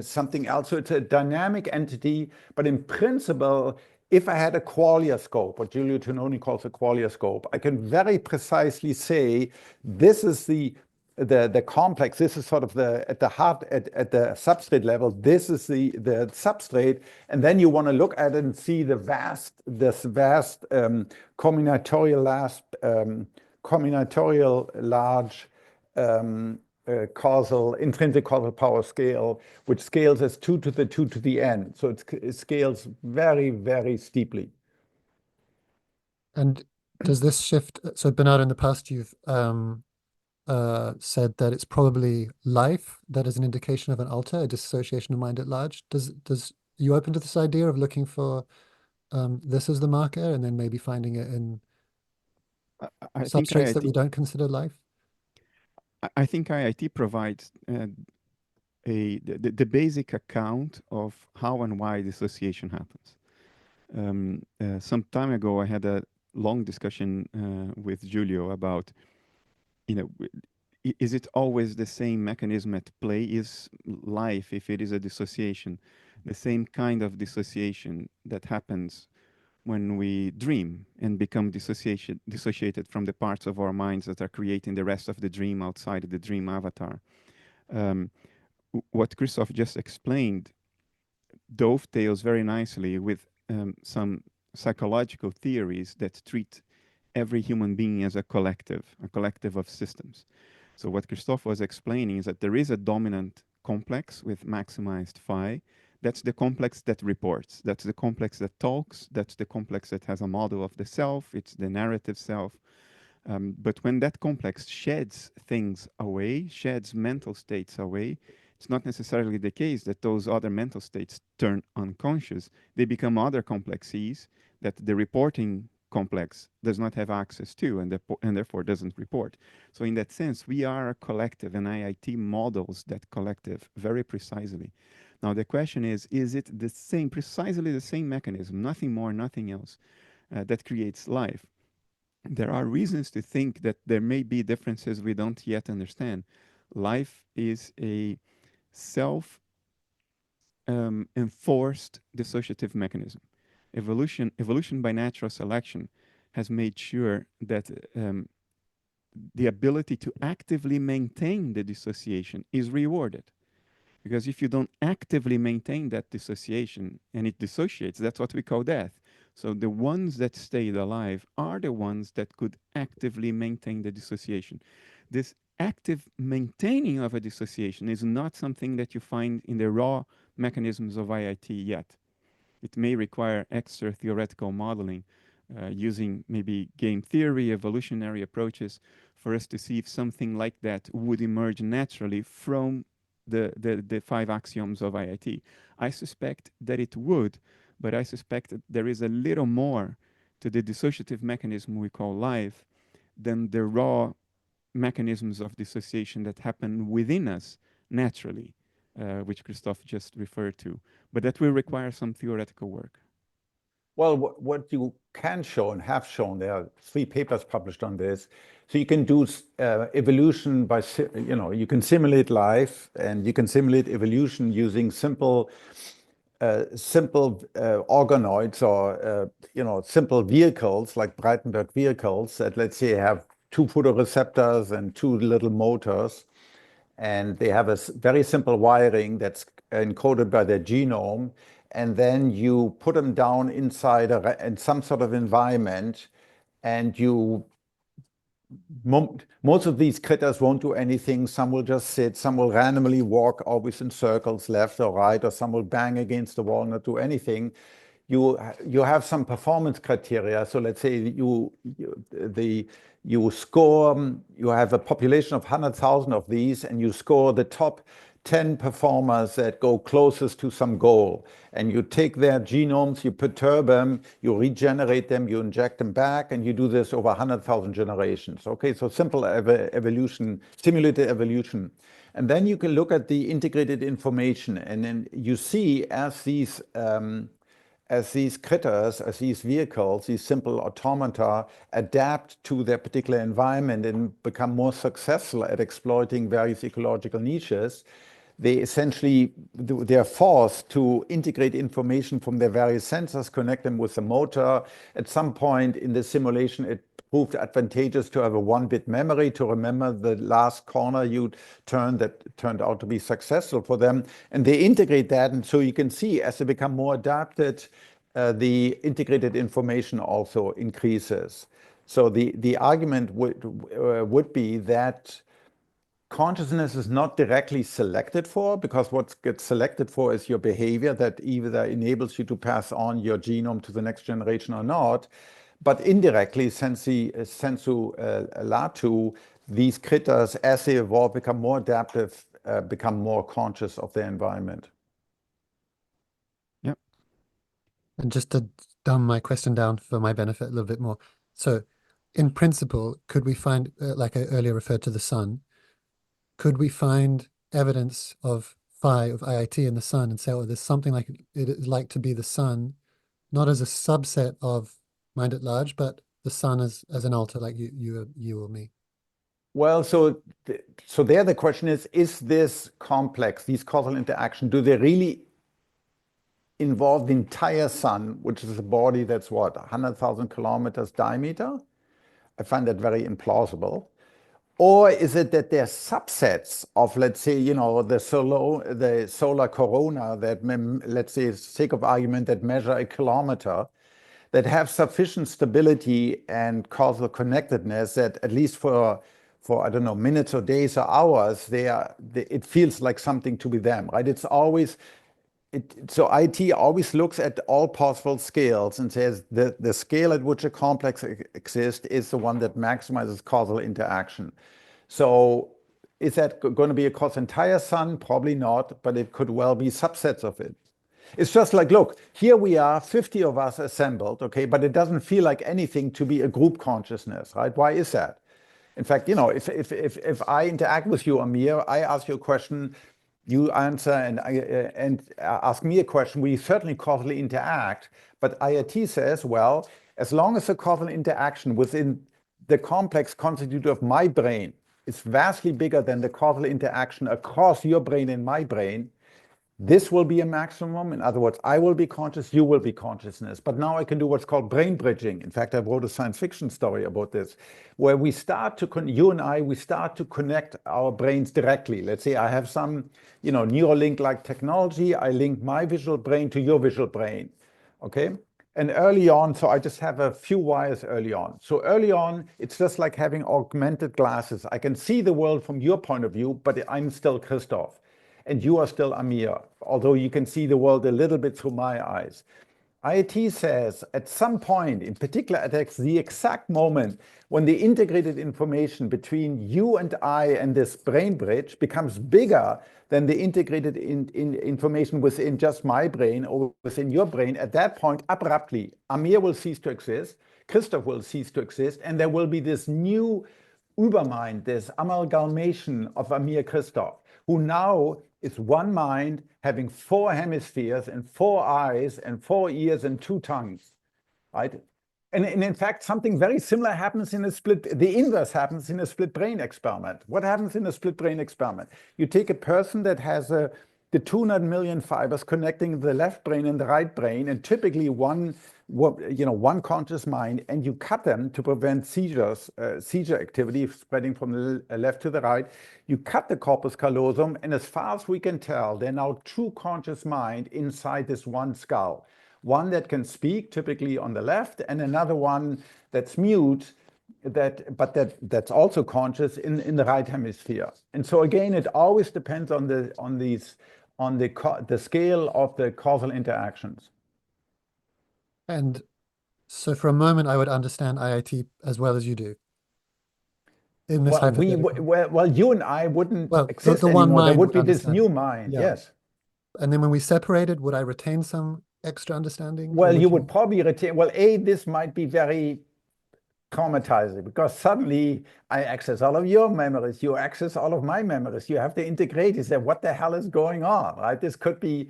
something else. So it's a dynamic entity, but in principle, if I had a qualia scope, what Giulio Tononi calls a qualia scope, I can very precisely say this is the the complex. This is sort of at the heart, at the substrate level. This is the substrate, and then you want to look at it and see this vast combinatorial large intrinsic causal power scale, which scales as 2 to the 2 to the n. So it scales very, very steeply. And does this shift? So Bernard, in the past, you've said that it's probably life that is an indication of an alter, a dissociation of mind at large. Does you open to this idea of looking for this as the marker, and then maybe finding it in I think substrates that IIT we don't consider life? I think IIT provides the basic account of how and why dissociation happens. Some time ago, I had a long discussion with Giulio about, is it always the same mechanism at play? Is life, if it is a dissociation, the same kind of dissociation that happens when we dream and become dissociated from the parts of our minds that are creating the rest of the dream outside of the dream avatar? What Christof just explained dovetails very nicely with some psychological theories that treat every human being as a collective of systems. So what Christof was explaining is that there is a dominant complex with maximized phi. That's the complex that reports. That's the complex that talks. That's the complex that has a model of the self. It's the narrative self. But when that complex sheds things away, sheds mental states away, it's not necessarily the case that those other mental states turn unconscious. They become other complexes that the reporting complex does not have access to, and therefore doesn't report. So in that sense, we are a collective, and IIT models that collective very precisely. Now the question is it the same, precisely the same mechanism, nothing more, nothing else, that creates life? There are reasons to think that there may be differences we don't yet understand. Life is a self-enforced dissociative mechanism. Evolution by natural selection has made sure that the ability to actively maintain the dissociation is rewarded. Because if you don't actively maintain that dissociation and it dissociates, that's what we call death. So the ones that stayed alive are the ones that could actively maintain the dissociation. This active maintaining of a dissociation is not something that you find in the raw mechanisms of IIT yet. It may require extra theoretical modeling using maybe game theory, evolutionary approaches for us to see if something like that would emerge naturally from the 5 axioms of IIT. I suspect that it would, but I suspect that there is a little more to the dissociative mechanism we call life than the raw mechanisms of dissociation that happen within us naturally, which Christof just referred to, but that will require some theoretical work. Well, what you can show and have shown, there are 3 papers published on this. So you can do evolution by, you can simulate life, and you can simulate evolution using simple organoids or simple vehicles like Breitenberg vehicles that, let's say, have 2 photoreceptors and 2 little motors, and they have a very simple wiring that's encoded by their genome. And then you put them down inside in some sort of environment, and most of these critters won't do anything. Some will just sit, some will randomly walk always in circles, left or right, or some will bang against the wall and not do anything. You have some performance criteria. So let's say you have a population of 100,000 of these, and you score the top 10 performers that go closest to some goal. And you take their genomes, you perturb them, you regenerate them, you inject them back, and you do this over 100,000 generations. Okay, so simple evolution, simulated evolution. And then you can look at the integrated information, and then you see as these critters, as these vehicles, these simple automata adapt to their particular environment and become more successful at exploiting various ecological niches, they are forced to integrate information from their various sensors, connect them with the motor. At some point in the simulation, proved advantageous to have a 1-bit memory to remember the last corner you turned that turned out to be successful for them. And they integrate that. And so you can see as they become more adapted, the integrated information also increases. So the argument would be that consciousness is not directly selected for, because what gets selected for is your behavior that either enables you to pass on your genome to the next generation or not. But indirectly, sensu lato, these critters, as they evolve, become more adaptive, become more conscious of their environment. Yep. And just to dumb my question down for my benefit a little bit more. So in principle, could we find, like I earlier referred to the sun, could we find evidence of phi, of IIT in the sun and say, oh, there's something like it is like to be the sun, not as a subset of mind at large, but the sun as an alter, like you or me? Well, so there the question is this complex, these causal interaction, do they really involve the entire sun, which is a body that's what, 100,000 kilometers diameter? I find that very implausible. Or is it that they're subsets of, let's say, the solar corona that, let's say, sake of argument, that measure a kilometer, that have sufficient stability and causal connectedness that at least for I don't know, minutes or days or hours, it feels like something to be them, right? It's always, so IT always looks at all possible scales and says the scale at which a complex exists is the one that maximizes causal interaction. So is that going to be across the entire sun? Probably not, but it could well be subsets of it. It's just like, look, here we are, 50 of us assembled, okay, but it doesn't feel like anything to be a group consciousness, right? Why is that? In fact, if I interact with you, Amir, I ask you a question, you answer and ask me a question, we certainly causally interact, but IIT says, well, as long as the causal interaction within the complex constitute of my brain is vastly bigger than the causal interaction across your brain and my brain, this will be a maximum. In other words, I will be conscious, you will be consciousness. But now I can do what's called brain bridging. In fact, I wrote a science fiction story about this, where we start to, you and I, we start to connect our brains directly. Let's say I have some, Neuralink-like technology. I link my visual brain to your visual brain, okay? And early on, so I just have a few wires early on. So early on, it's just like having augmented glasses. I can see the world from your point of view, but I'm still Christof. And you are still Amir, although you can see the world a little bit through my eyes. IIT says at some point, in particular at the exact moment when the integrated information between you and I and this brain bridge becomes bigger than the integrated information within just my brain or within your brain, at that point, abruptly, Amir will cease to exist, Christoph will cease to exist, and there will be this new Übermind, this amalgamation of Amir Christoph, who now is one mind having 4 hemispheres and 4 eyes and 4 ears and 2 tongues, right? And in fact, something very similar happens in the inverse happens in a split brain experiment. What happens in a split brain experiment? You take a person that has the 200 million fibers connecting the left brain and the right brain, and typically one conscious mind, and you cut them to prevent seizures, seizure activity spreading from the left to the right. You cut the corpus callosum, and as far as we can tell, they're now 2 conscious mind inside this one skull. One that can speak, typically on the left, and another one that's mute, that's also conscious in the right hemisphere. And so again, it always depends on the scale of the causal interactions. And so for a moment, I would understand IIT as well as you do. In this hypothetical. Well, you and I wouldn't exist the one anymore. There mind would be this understand. new mind, Yeah. yes. And then when we separated, would I retain some extra understanding? Well, you would probably retain, well, this might be very traumatizing because suddenly I access all of your memories, you access all of my memories. You have to integrate. You say, what the hell is going on, right? This could be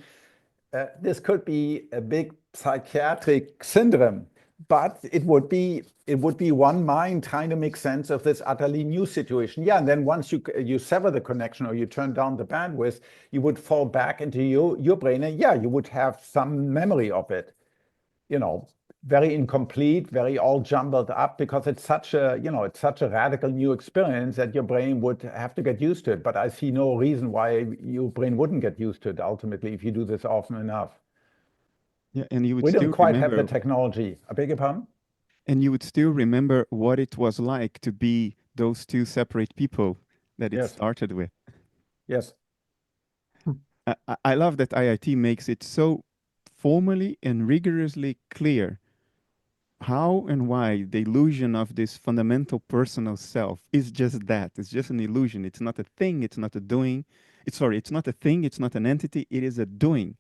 a big psychiatric syndrome, but it would be one mind trying to make sense of this utterly new situation. Yeah, and then once you sever the connection or you turn down the bandwidth, you would fall back into your brain, and yeah, you would have some memory of it. very incomplete, very all jumbled up, because it's such a, it's such a radical new experience that your brain would have to get used to it. But I see no reason why your brain wouldn't get used to it ultimately if you do this often enough. Yeah, and you would We don't still quite have the remember, technology. I beg your pardon? and you would still remember what it was like to be those two separate people that it Yes. started with. Yes. I love that IIT makes it so formally and rigorously clear how and why the illusion of this fundamental personal self is just that. It's just an illusion. It's not a thing. It's not a doing. It's not a thing. It's not an entity. It is a doing.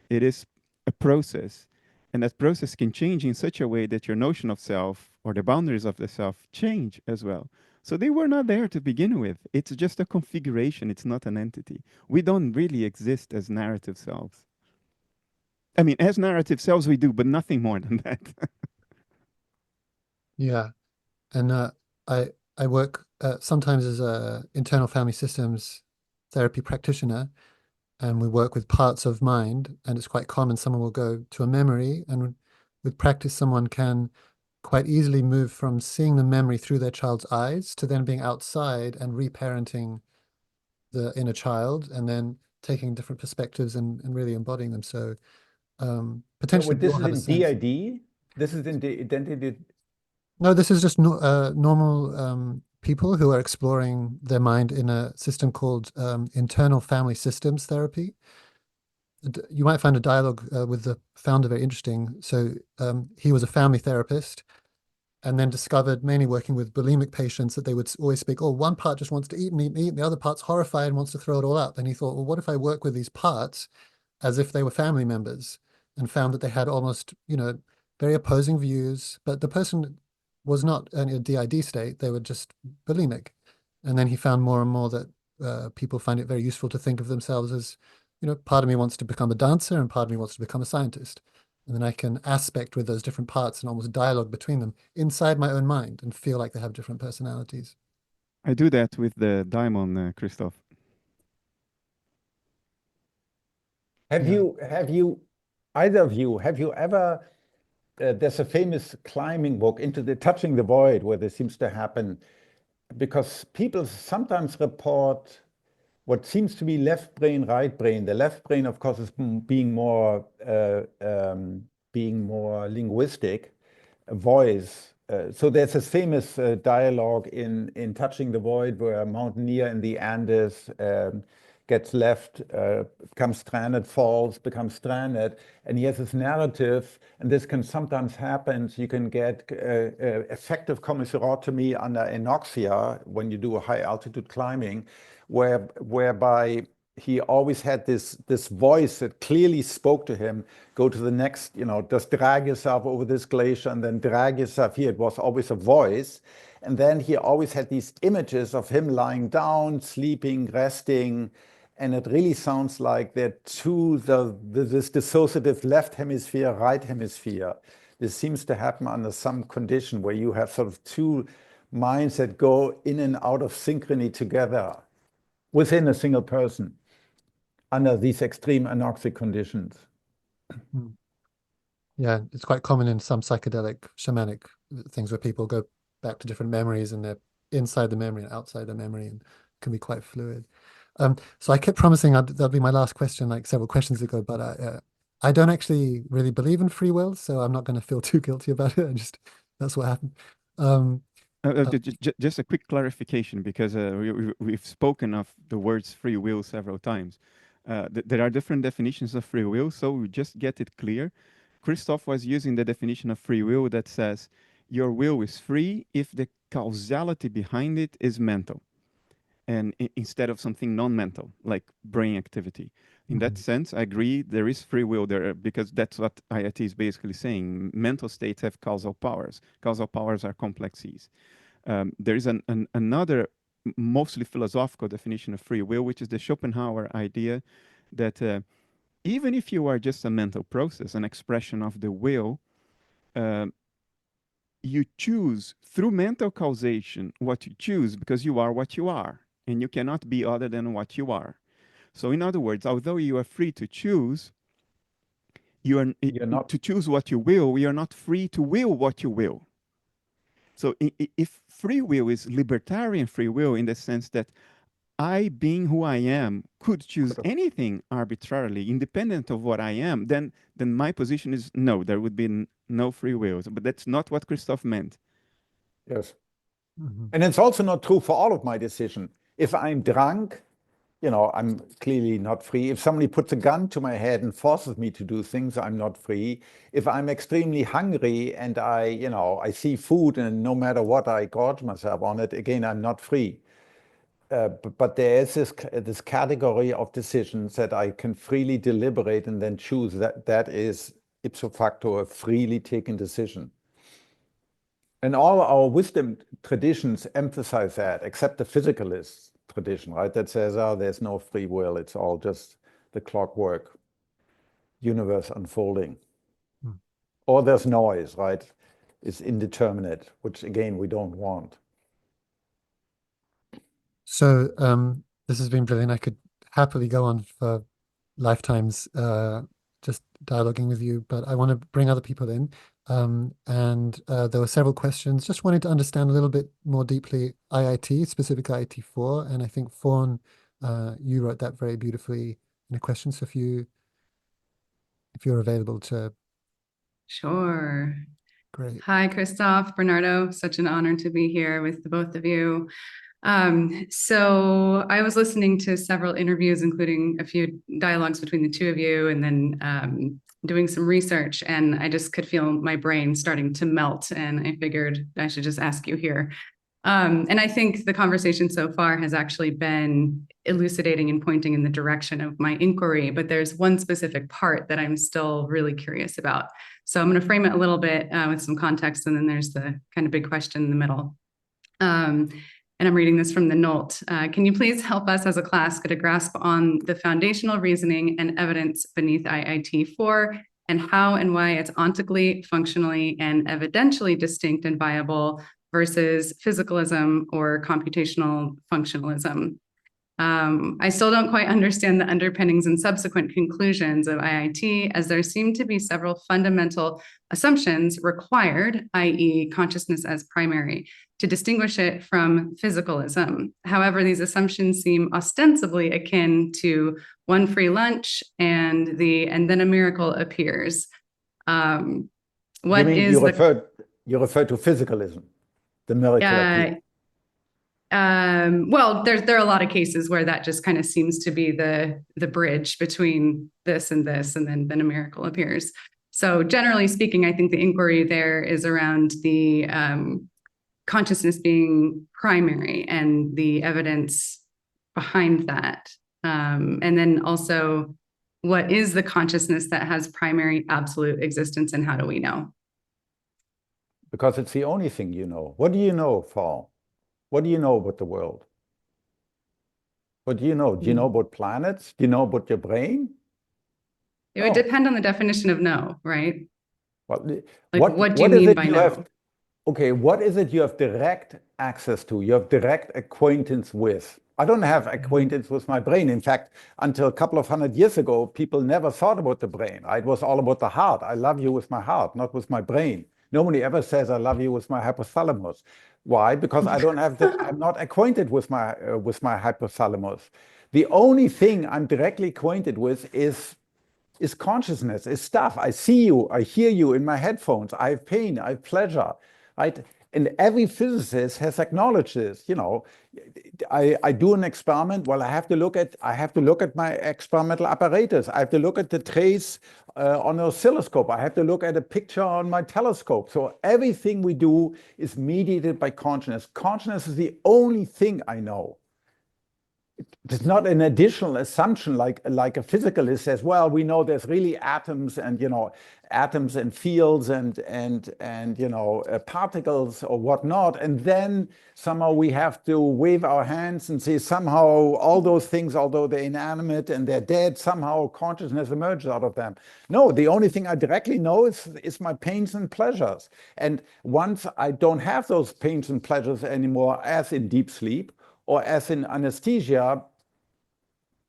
It is a process. And that process can change in such a way that your notion of self or the boundaries of the self change as well. So they were not there to begin with. It's just a configuration. It's not an entity. We don't really exist as narrative selves. I mean, as narrative selves, we do, but nothing more than that. Yeah. And I work sometimes as a internal family systems therapy practitioner, and we work with parts of mind, and it's quite common someone will go to a memory, and with practice someone can quite easily move from seeing the memory through their child's eyes to then being outside and reparenting the inner child, and then taking different perspectives and really embodying them. So potentially we This all is have a in sense. DID? This is in the identity. No, this is just normal people who are exploring their mind in a system called internal family systems therapy. You might find a dialogue with the founder very interesting. So he was a family therapist and then discovered, mainly working with bulimic patients, that they would always speak, oh, one part just wants to eat and eat and eat, and the other part's horrified and wants to throw it all up. And he thought, well, what if I work with these parts as if they were family members, and found that they had almost, very opposing views, but the person was not in a DID state, they were just bulimic. And then he found more and more that people find it very useful to think of themselves as, part of me wants to become a dancer and part of me wants to become a scientist. And then I can aspect with those different parts and almost dialogue between them inside my own mind and feel like they have different personalities. I do that with the daimon, Christof. Have Yeah. either of you, have you ever, there's a famous climbing book, Into the Touching the Void, where this seems to happen, because people sometimes report what seems to be left brain, right brain. The left brain, of course, is being more linguistic, voice. So there's a famous dialogue in Touching the Void where a mountaineer in the Andes gets left, becomes stranded, falls, becomes stranded, and he has this narrative, and this can sometimes happen. So you can get effective commissurotomy under anoxia when you do a high altitude climbing, whereby he always had this voice that clearly spoke to him, go to the next, just drag yourself over this glacier and then drag yourself here. It was always a voice. And then he always had these images of him lying down, sleeping, resting. And it really sounds like they're this dissociative left hemisphere, right hemisphere. This seems to happen under some condition where you have sort of two minds that go in and out of synchrony together within a single person under these extreme anoxic conditions. Yeah, it's quite common in some psychedelic shamanic things where people go back to different memories and they're inside the memory and outside the memory, and can be quite fluid. So I kept promising that'll be my last question, like several questions ago, but I don't actually really believe in free will, so I'm not going to feel too guilty about it. That's what happened. Just a quick clarification, because we've spoken of the words free will several times. There are different definitions of free will, so we just get it clear. Christof was using the definition of free will that says your will is free if the causality behind it is mental, and instead of something non-mental like brain activity. In that sense, I agree there is free will there, because that's what IIT is basically saying. Mental states have causal powers. Causal powers are complexes. There is another mostly philosophical definition of free will, which is the Schopenhauer idea that even if you are just a mental process, an expression of the will, you choose through mental causation what you choose, because you are what you are, and you cannot be other than what you are. So in other words, although you are free to choose, You're not to choose what you will. You are not free to will what you will. So if free will is libertarian free will in the sense that I, being who I am, could choose anything arbitrarily, independent of what I am, then my position is no, there would be no free will. But that's not what Christof meant. Yes. And it's also not true for all of my decisions. If I'm drunk, I'm clearly not free. If somebody puts a gun to my head and forces me to do things, I'm not free. If I'm extremely hungry and I see food and no matter what, I gorge myself on it, again, I'm not free. But there is this category of decisions that I can freely deliberate and then choose. That is ipso facto a freely taken decision. And all our wisdom traditions emphasize that, except the physicalist tradition, right? That says, oh, there's no free will. It's all just the clockwork universe unfolding. Or there's noise, right? It's indeterminate, which again, we don't want. So this has been brilliant. I could happily go on for lifetimes just dialoguing with you, but I want to bring other people in. And there were several questions. Just wanted to understand a little bit more deeply IIT, specific IIT 4. And I think Fawn, you wrote that very beautifully in a question. So if you're available to. Sure. Great. Hi, Christof, Bernardo. Such an honor to be here with the both of you. So I was listening to several interviews, including a few dialogues between the two of you, and then doing some research, and I just could feel my brain starting to melt, and I figured I should just ask you here. And I think the conversation so far has actually been elucidating and pointing in the direction of my inquiry, but there's one specific part that I'm still really curious about. So I'm going to frame it a little bit with some context, and then there's the kind of big question in the middle. And I'm reading this from the note. Can you please help us as a class get a grasp on the foundational reasoning and evidence beneath IIT4 and how and why it's ontically, functionally, and evidentially distinct and viable versus physicalism or computational functionalism? I still don't quite understand the underpinnings and subsequent conclusions of IIT, as there seem to be several fundamental assumptions required, i.e. consciousness as primary, to distinguish it from physicalism. However, these assumptions seem ostensibly akin to one free lunch and then a miracle appears. You refer to physicalism, the miracle appears. Well, there are a lot of cases where that just kind of seems to be the bridge between this, and then a miracle appears. So generally speaking, I think the inquiry there is around the consciousness being primary and the evidence behind that. And then also, what is the consciousness that has primary absolute existence, and how do we know? Because it's the only thing you know. What do you know, Paul? What do you know about the world? What do you know? Do you know about planets? Do you know about your brain? It would depend on the definition of know, right? Well, what do you mean by know? Okay, what is it you have direct access to? You have direct acquaintance with. I don't have acquaintance with my brain. In fact, until a couple of 100 years ago, people never thought about the brain. It was all about the heart. I love you with my heart, not with my brain. Nobody ever says I love you with my hypothalamus. Why? Because I don't have I'm not acquainted with my hypothalamus. The only thing I'm directly acquainted with is consciousness, is stuff. I see you, I hear you in my headphones. I have pain, I have pleasure, right? And every physicist has acknowledged this. I do an experiment. Well, I have to look at my experimental apparatus. I have to look at the trace on an oscilloscope. I have to look at a picture on my telescope. So everything we do is mediated by consciousness. Consciousness is the only thing I know. It's not an additional assumption like a physicalist says, well, we know there's really atoms and fields and particles or whatnot, and then somehow we have to wave our hands and say somehow all those things, although they're inanimate and they're dead, somehow consciousness emerges out of them. No, the only thing I directly know is my pains and pleasures. And once I don't have those pains and pleasures anymore, as in deep sleep or as in anesthesia,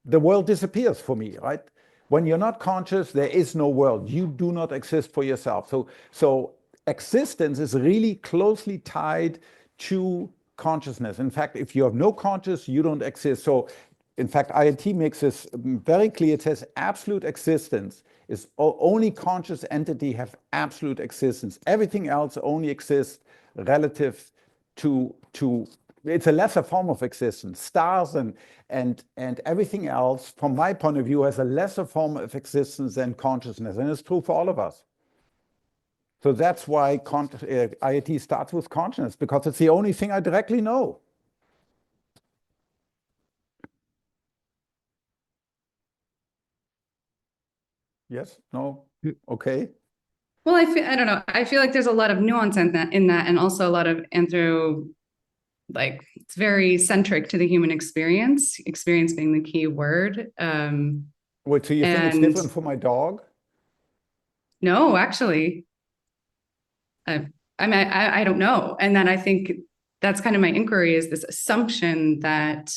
the world disappears for me, right? When you're not conscious, there is no world. You do not exist for yourself. So existence is really closely tied to consciousness. In fact, if you have no conscious, you don't exist. So in fact, IIT makes this very clear. It says absolute existence is only conscious entity have absolute existence. Everything else only exists relative to it's a lesser form of existence. Stars and everything else, from my point of view, has a lesser form of existence than consciousness, and it's true for all of us. So that's why IIT starts with consciousness, because it's the only thing I directly know. Yes? No? Okay. Well, I don't know. I feel like there's a lot of nuance in that, and also a lot of it's very centric to the human experience being the key word. Wait, so you think it's different for my dog? No, actually, I don't know. And then I think that's kind of my inquiry, is this assumption that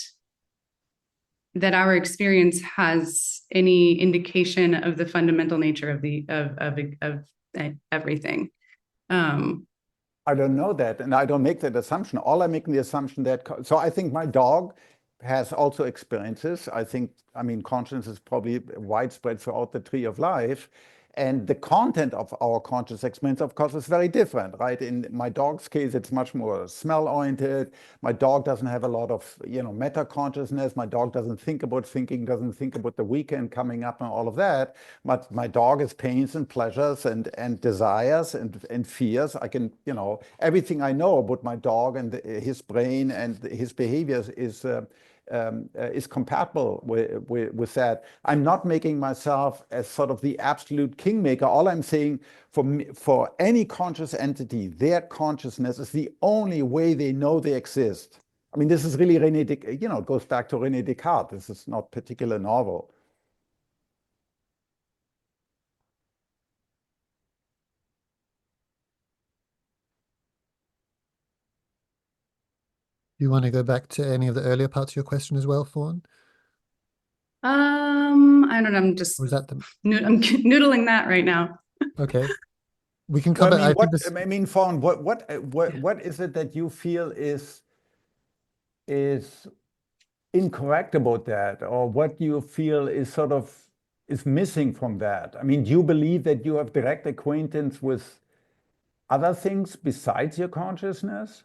our experience has any indication of the fundamental nature of everything. I don't know that, and I don't make that assumption. All I'm making the assumption that, so I think my dog has also experiences. I mean, consciousness is probably widespread throughout the tree of life. And the content of our conscious experience, of course, is very different, right? In my dog's case, it's much more smell-oriented. My dog doesn't have a lot of, meta-consciousness. My dog doesn't think about thinking, doesn't think about the weekend coming up and all of that. But my dog has pains and pleasures and desires and fears. I can, everything I know about my dog and his brain and his behaviors is compatible with that. I'm not making myself as sort of the absolute kingmaker. All I'm saying, for any conscious entity, their consciousness is the only way they know they exist. I mean, this is really it goes back to René Descartes. This is not particularly novel. You want to go back to any of the earlier parts of your question as well, Fawn? I don't know. I'm just Was that I'm noodling that right now. Okay. We can cover. I mean, Fawn, what is it that you feel is incorrect about that, or what do you feel is missing from that? I mean, do you believe that you have direct acquaintance with other things besides your consciousness?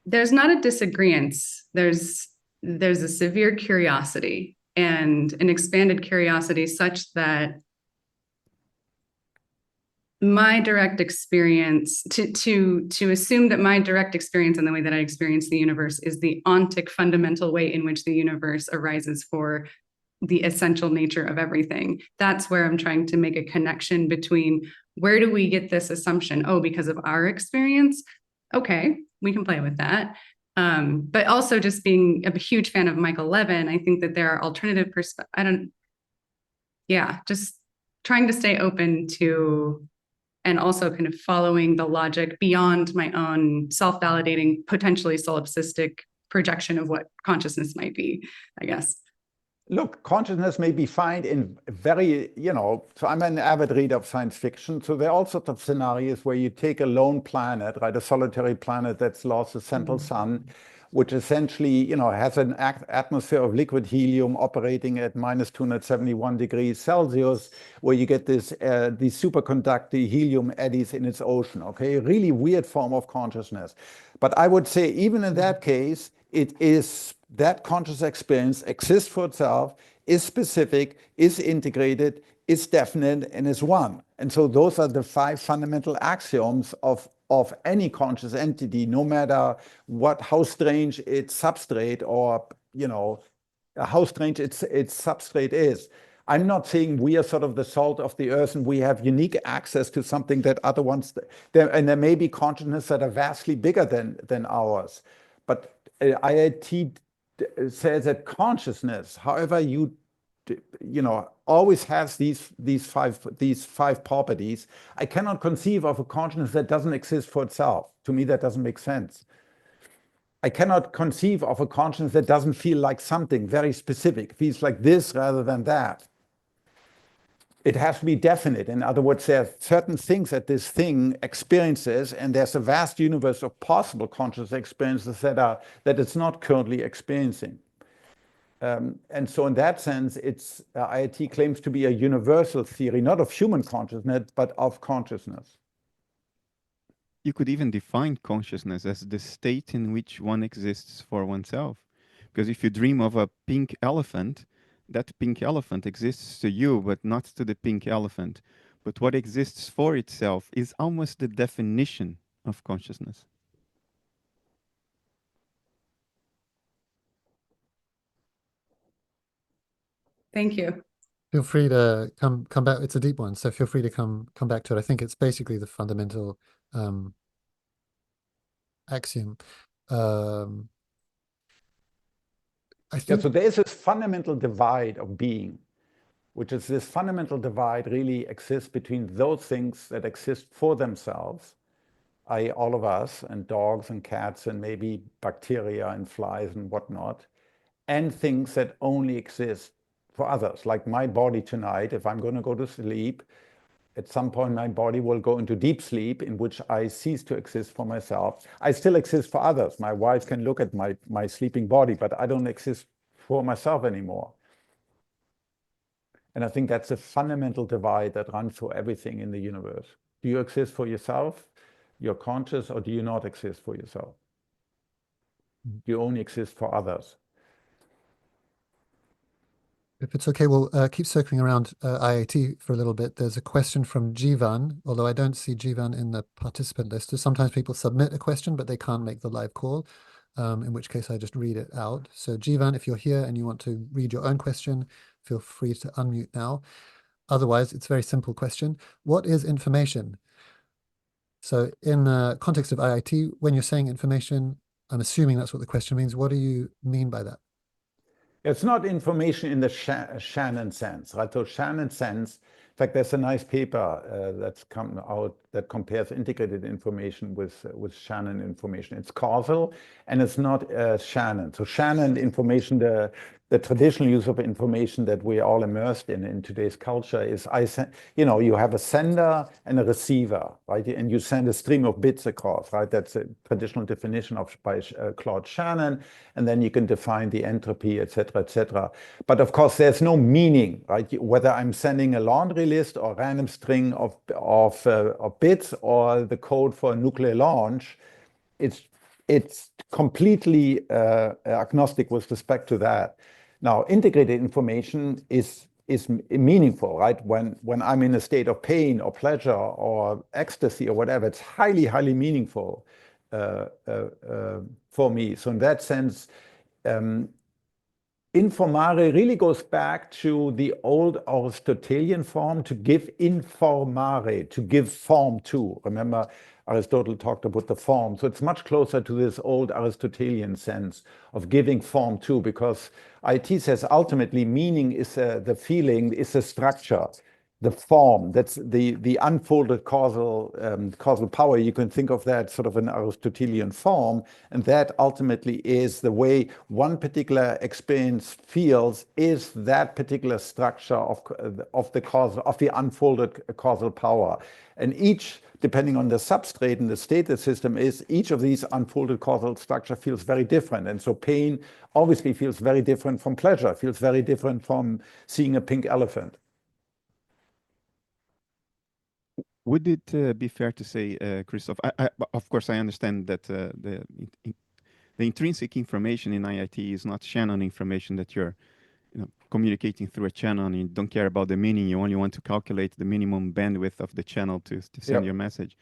There's not a disagreement. There's a severe curiosity and an expanded curiosity, such that my direct experience, to assume that my direct experience and the way that I experience the universe is the ontic fundamental way in which the universe arises for the essential nature of everything. That's where I'm trying to make a connection between, where do we get this assumption? Oh, because of our experience? Okay, we can play with that. But also, just being a huge fan of Michael Levin, I think that there are alternative perspectives. Just trying to stay open to, and also kind of following the logic beyond my own self-validating, potentially solipsistic projection of what consciousness might be, I guess. Look, consciousness may be found in very, so I'm an avid reader of science fiction. So there are all sorts of scenarios where you take a lone planet, right, a solitary planet that's lost its central sun, which essentially, has an atmosphere of liquid helium operating at minus 271 degrees Celsius, where you get these superconducting helium eddies in its ocean, okay? A really weird form of consciousness. But I would say, even in that case, it is that conscious experience exists for itself, is specific, is integrated, is definite, and is one. And so those are the 5 fundamental axioms of any conscious entity, no matter how strange its substrate, or how strange its substrate is. I'm not saying we are sort of the salt of the earth and we have unique access to something that other ones, and there may be consciousness that are vastly bigger than ours. But IIT says that consciousness, however always has these five properties. I cannot conceive of a consciousness that doesn't exist for itself. To me, that doesn't make sense. I cannot conceive of a consciousness that doesn't feel like something very specific, feels like this rather than that. It has to be definite. In other words, there are certain things that this thing experiences, and there's a vast universe of possible conscious experiences that it's not currently experiencing. And so in that sense, IIT claims to be a universal theory, not of human consciousness, but of consciousness. You could even define consciousness as the state in which one exists for oneself. Because if you dream of a pink elephant, that pink elephant exists to you, but not to the pink elephant. But what exists for itself is almost the definition of consciousness. Thank you. Feel free to come back. It's a deep one, so feel free to come back to it. I think it's basically the fundamental axiom. I think so there is this fundamental divide of being, which is this fundamental divide really exists between those things that exist for themselves, i.e. all of us and dogs and cats and maybe bacteria and flies and whatnot, and things that only exist for others. Like my body tonight, if I'm going to go to sleep, at some point my body will go into deep sleep in which I cease to exist for myself. I still exist for others. My wife can look at my sleeping body, but I don't exist for myself anymore. And I think that's a fundamental divide that runs through everything in the universe. Do you exist for yourself, you're conscious, or do you not exist for yourself? Do you only exist for others? if it's okay, we'll keep circling around IIT for a little bit. There's a question from Jivan, although I don't see Jivan in the participant list. So sometimes people submit a question, but they can't make the live call, in which case I just read it out. So Jivan, if you're here and you want to read your own question, feel free to unmute now. Otherwise, it's a very simple question. What is information? So in the context of IIT, when you're saying information, I'm assuming that's what the question means. What do you mean by that? It's not information in the Shannon sense, right? So Shannon sense, in fact, there's a nice paper that's come out that compares integrated information with Shannon information. It's causal and it's not Shannon. So Shannon information, the traditional use of information that we're all immersed in today's culture is, you have a sender and a receiver, right? And you send a stream of bits across, right? That's a traditional definition by Claude Shannon. And then you can define the entropy, et cetera, et cetera. But of course, there's no meaning, right? Whether I'm sending a laundry list or a random string of bits or the code for a nuclear launch, it's completely agnostic with respect to that. Now, integrated information is meaningful, right? When I'm in a state of pain or pleasure or ecstasy or whatever, it's highly, highly meaningful for me. So in that sense, informare really goes back to the old Aristotelian form, to give informare, to give form to. Remember, Aristotle talked about the form. So it's much closer to this old Aristotelian sense of giving form to, because IT says ultimately meaning is the feeling, is the structure, the form. That's the unfolded causal power. You can think of that sort of an Aristotelian form, and that ultimately is the way one particular experience feels, is that particular structure of the unfolded causal power. And each, depending on the substrate and the state the system is, each of these unfolded causal structure feels very different. And so pain obviously feels very different from pleasure, feels very different from seeing a pink elephant. Would it be fair to say, Christof, of course, I understand that the intrinsic information in IIT is not Shannon information that you're communicating through a channel and you don't care about the meaning. You only want to calculate the minimum bandwidth of the channel to send your message.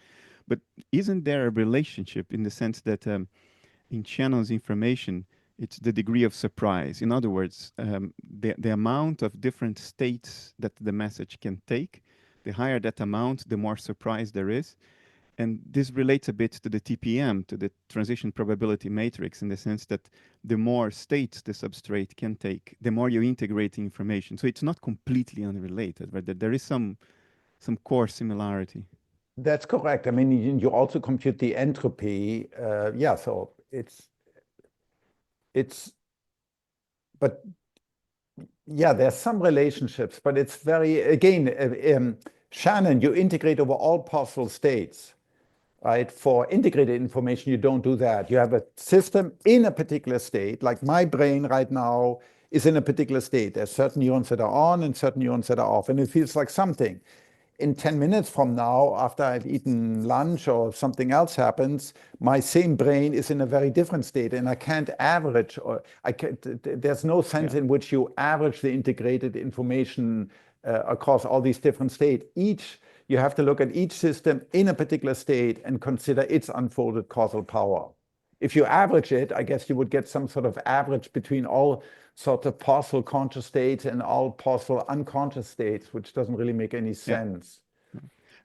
But isn't there a relationship in the sense that in channels information, it's the degree of surprise? In other words, the amount of different states that the message can take, the higher that amount, the more surprise there is. And this relates a bit to the TPM, to the transition probability matrix, in the sense that the more states the substrate can take, the more you integrate the information. So it's not completely unrelated, right? That there is some core similarity. That's correct. I mean, you also compute the entropy. So but yeah, there's some relationships, but it's very, again, Shannon, you integrate over all possible states, right? For integrated information, you don't do that. You have a system in a particular state, like my brain right now is in a particular state. There's certain neurons that are on and certain neurons that are off, and it feels like something. In 10 minutes from now, after I've eaten lunch or something else happens, my same brain is in a very different state, and I can't average, or there's no sense in which you average the integrated information across all these different states. You have to look at each system in a particular state and consider its unfolded causal power. If you average it, I guess you would get some sort of average between all sorts of possible conscious states and all possible unconscious states, which doesn't really make any sense.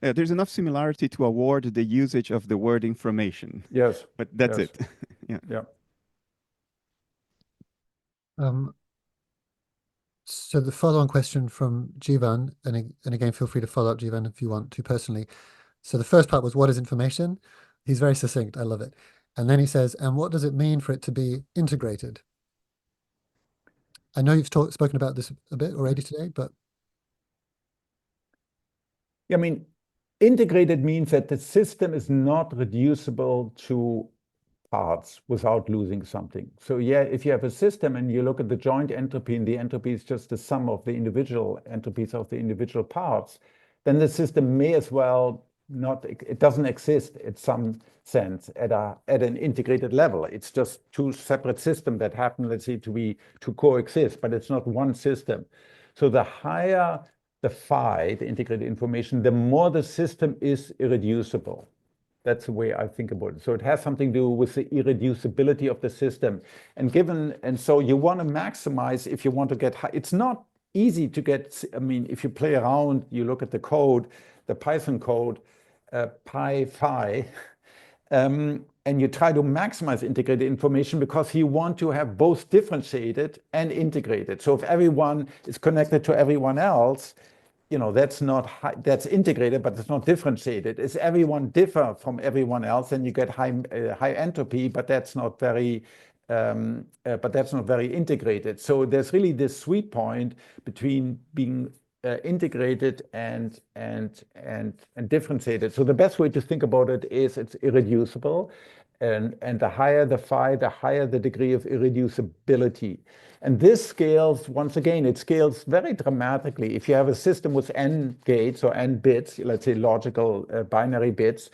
There's enough similarity to award the usage of the word information. Yes. But that's it. Yeah. So the follow-on question from Jivan, and again, feel free to follow up, Jivan, if you want to personally. So the first part was, what is information? He's very succinct. I love it. And then he says, and what does it mean for it to be integrated? I know you've spoken about this a bit already today, but. I mean, integrated means that the system is not reducible to parts without losing something. So yeah, if you have a system and you look at the joint entropy, and the entropy is just the sum of the individual entropies of the individual parts, then the system may as well it doesn't exist in some sense at an integrated level. It's just two separate systems that happen, let's say, to coexist, but it's not one system. So the higher the phi, the integrated information, the more the system is irreducible. That's the way I think about it. So it has something to do with the irreducibility of the system. And so you want to maximize if you want to get high. It's not easy to get, I mean, if you play around, you look at the code, the Python code, phi, and you try to maximize integrated information because you want to have both differentiated and integrated. So if everyone is connected to everyone else, that's not that's integrated, but it's not differentiated. If everyone differ from everyone else, then you get high entropy, but that's not very integrated. So there's really this sweet point between being integrated and differentiated. So the best way to think about it is it's irreducible, and the higher the phi, the higher the degree of irreducibility. And this scales, once again, it scales very dramatically. If you have a system with n gates or n bits, let's say logical binary bits,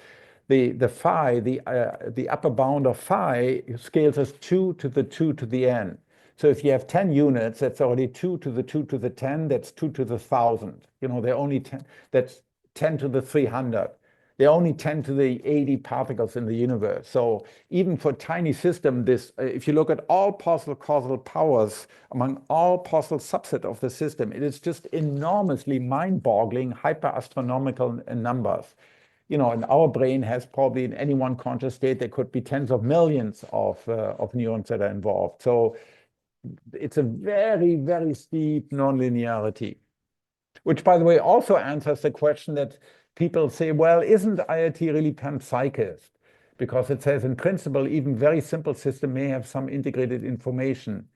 the phi, the upper bound of phi scales as 2 to the 2 to the n. So if you have 10 units, that's already 2 to the 2 to the 10, that's 2 to the 1,000. They're only 10, that's 10 to the 300. There are only 10 to the 80 particles in the universe. So even for a tiny system, if you look at all possible causal powers among all possible subset of the system, it is just enormously mind-boggling, hyper-astronomical numbers. And our brain has probably, in any one conscious state, there could be tens of millions of neurons that are involved. So it's a very, very steep nonlinearity, which, by the way, also answers the question that people say, well, isn't IIT really panpsychist? Because it says, in principle, even very simple system may have some integrated information.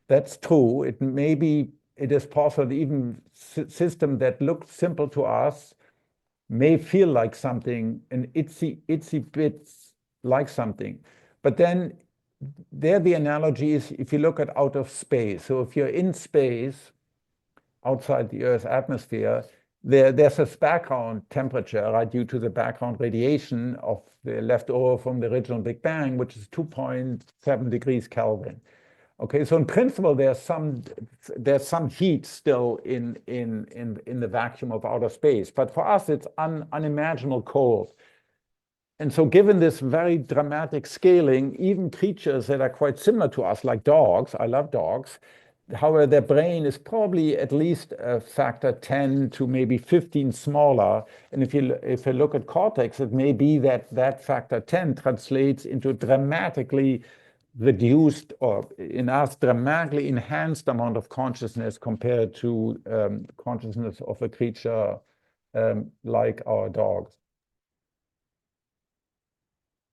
That's true. It is possible that even system that looks simple to us may feel like something, and itsy bits like something. But then there the analogy is, if you look at outer space, so if you're in space, outside the Earth's atmosphere, there's this background temperature, right, due to the background radiation of the leftover from the original Big Bang, which is 2.7 degrees Kelvin. Okay, so in principle, there's some heat still in the vacuum of outer space, but for us, it's unimaginable cold. And so given this very dramatic scaling, even creatures that are quite similar to us, like dogs, I love dogs, however, their brain is probably at least a factor 10 to maybe 15 smaller. And if you look at cortex, it may be that factor 10 translates into dramatically reduced, or in us, dramatically enhanced amount of consciousness compared to consciousness of a creature like our dogs.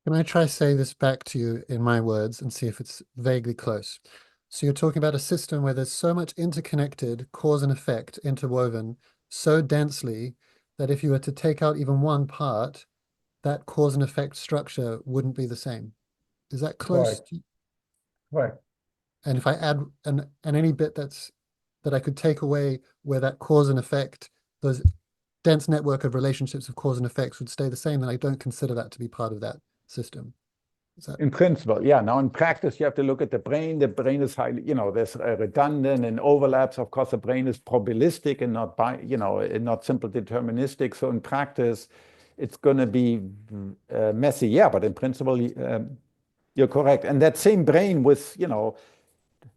Can I try say this back to you in my words and see if it's vaguely close? So you're talking about a system where there's so much interconnected cause and effect interwoven so densely that if you were to take out even one part, that cause and effect structure wouldn't be the same. Is that close? Correct. Correct. And if I add and any bit that I could take away where that cause and effect, those dense network of relationships of cause and effects would stay the same, then I don't consider that to be part of that system. Is that In principle, yeah. Now, in practice, you have to look at the brain. The brain is highly, there's redundant and overlaps. Of course, the brain is probabilistic and not and not simple deterministic. So in practice, it's going to be messy. Yeah, but in principle, you're correct. And that same brain with,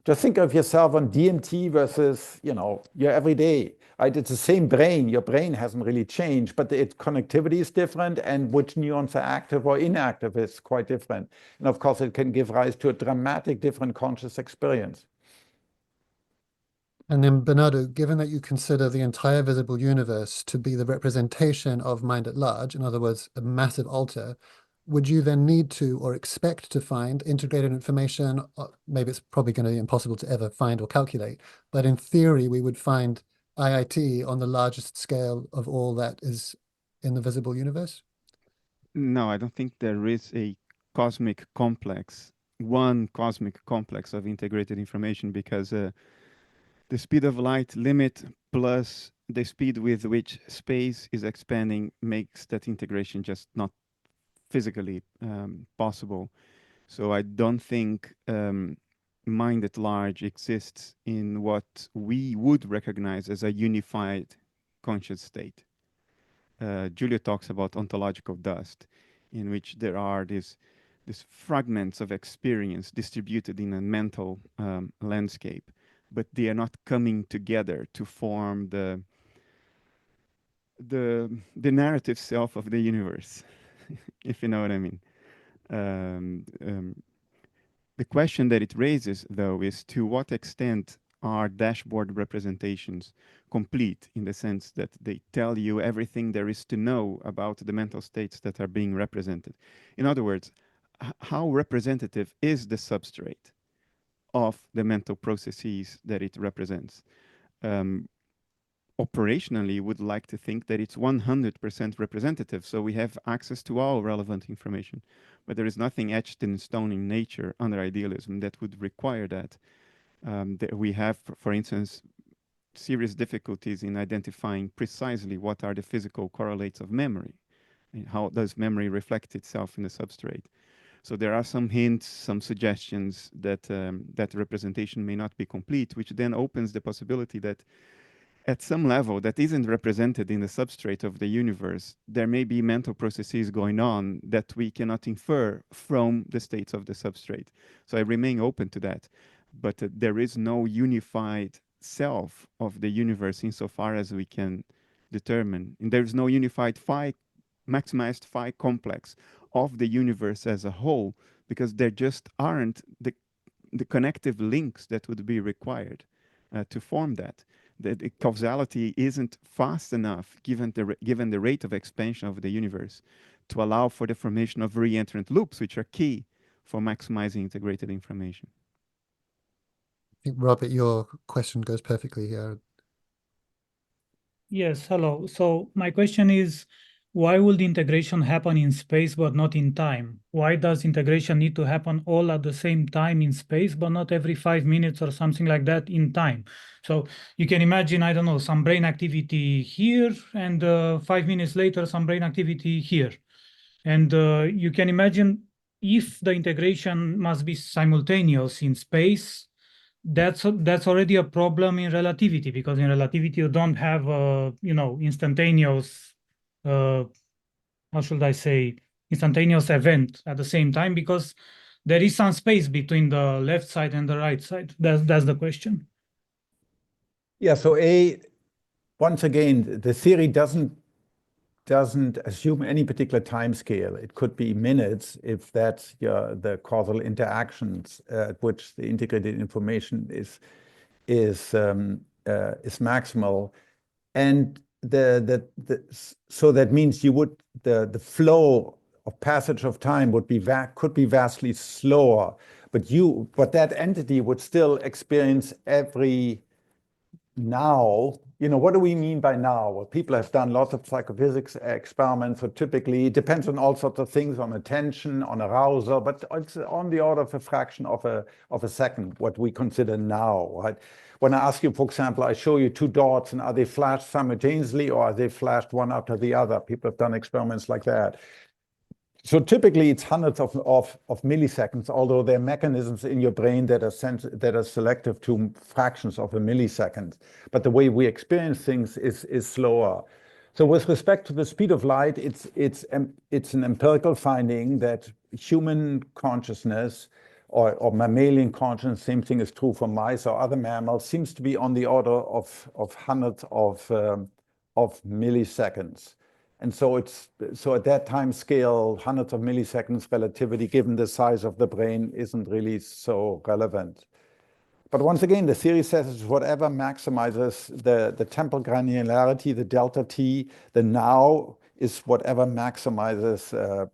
just think of yourself on DMT versus, your everyday. Right? It's the same brain. Your brain hasn't really changed, but its connectivity is different, and which neurons are active or inactive is quite different. And of course, it can give rise to a dramatic different conscious experience. And then, Bernardo, given that you consider the entire visible universe to be the representation of mind at large, in other words, a massive alter, would you then need to or expect to find integrated information? Maybe it's probably going to be impossible to ever find or calculate, but in theory, we would find IIT on the largest scale of all that is in the visible universe? No, I don't think there is a cosmic complex, one cosmic complex of integrated information, because the speed of light limit plus the speed with which space is expanding makes that integration just not physically possible. So I don't think mind at large exists in what we would recognize as a unified conscious state. Julia talks about ontological dust, in which there are these fragments of experience distributed in a mental landscape, but they are not coming together to form the narrative self of the universe, if you know what I mean. The question that it raises, though, is to what extent are dashboard representations complete, in the sense that they tell you everything there is to know about the mental states that are being represented. In other words, how representative is the substrate of the mental processes that it represents? Operationally, would like to think that it's 100% representative, so we have access to all relevant information. But there is nothing etched in stone in nature under idealism that would require that. That we have, for instance, serious difficulties in identifying precisely what are the physical correlates of memory, and how does memory reflect itself in the substrate. So there are some hints, some suggestions that that representation may not be complete, which then opens the possibility that at some level that isn't represented in the substrate of the universe, there may be mental processes going on that we cannot infer from the states of the substrate. So I remain open to that. But there is no unified self of the universe insofar as we can determine. And there's no unified maximized phi complex of the universe as a whole, because there just aren't the connective links that would be required to form that. The causality isn't fast enough, given the rate of expansion of the universe, to allow for the formation of reentrant loops, which are key for maximizing integrated information. I think, Robert, your question goes perfectly here. Yes, hello. So my question is, why will the integration happen in space but not in time? Why does integration need to happen all at the same time in space, but not every 5 minutes or something like that in time? So you can imagine, I don't know, some brain activity here, and 5 minutes later, some brain activity here. And you can imagine if the integration must be simultaneous in space, that's already a problem in relativity, because in relativity you don't have instantaneous how should I say, instantaneous event at the same time, because there is some space between the left side and the right side. That's the question. Yeah, so once again, the theory doesn't assume any particular time scale. It could be minutes if that's the causal interactions at which the integrated information is maximal, and so that means the flow passage of time would be could be vastly slower, but that entity would still experience every now. What do we mean by now? Well, people have done lots of psychophysics experiments, so typically it depends on all sorts of things, on attention, on arousal, but it's on the order of a fraction of a second, what we consider now, right? When I ask you, for example, I show you two dots, and are they flashed simultaneously or are they flashed one after the other? People have done experiments like that. So typically it's hundreds of milliseconds, although there are mechanisms in your brain that are selective to fractions of a millisecond. But the way we experience things is slower. So with respect to the speed of light, it's an empirical finding that human consciousness or mammalian consciousness, same thing is true for mice or other mammals, seems to be on the order of hundreds of milliseconds. And so at that time scale, hundreds of milliseconds relativity, given the size of the brain, isn't really so relevant. But once again, the theory says it's whatever maximizes the temporal granularity, the delta t, the now is whatever maximizes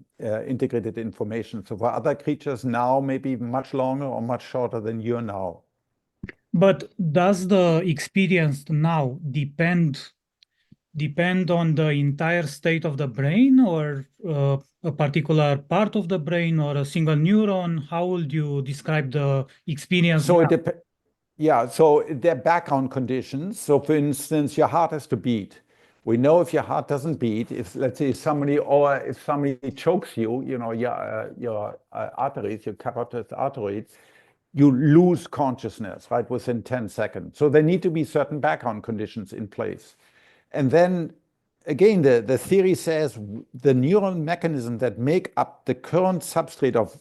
integrated information. So for other creatures, now may be much longer or much shorter than your now. But does the experience now depend on the entire state of the brain, or a particular part of the brain, or a single neuron? How would you describe the experience? So so there are background conditions. So for instance, your heart has to beat. We know if your heart doesn't beat, let's say somebody chokes you, your arteries, your carotid arteries, you lose consciousness, right, within 10 seconds. So there need to be certain background conditions in place. And then again, the theory says the neural mechanism that make up the current substrate of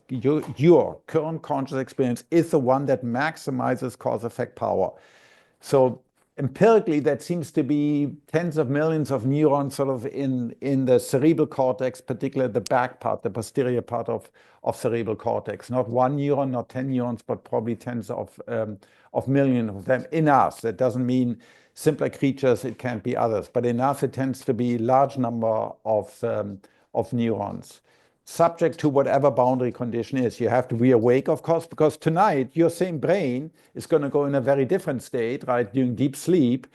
your current conscious experience is the one that maximizes cause-effect power. So empirically, that seems to be tens of millions of neurons sort of in the cerebral cortex, particularly the back part, the posterior part of cerebral cortex. Not one neuron, not 10 neurons, but probably tens of millions of them in us. That doesn't mean simpler creatures, it can't be others. But in us, it tends to be a large number of neurons, subject to whatever boundary condition is. You have to be awake, of course, because tonight your same brain is going to go in a very different state, right? During deep sleep,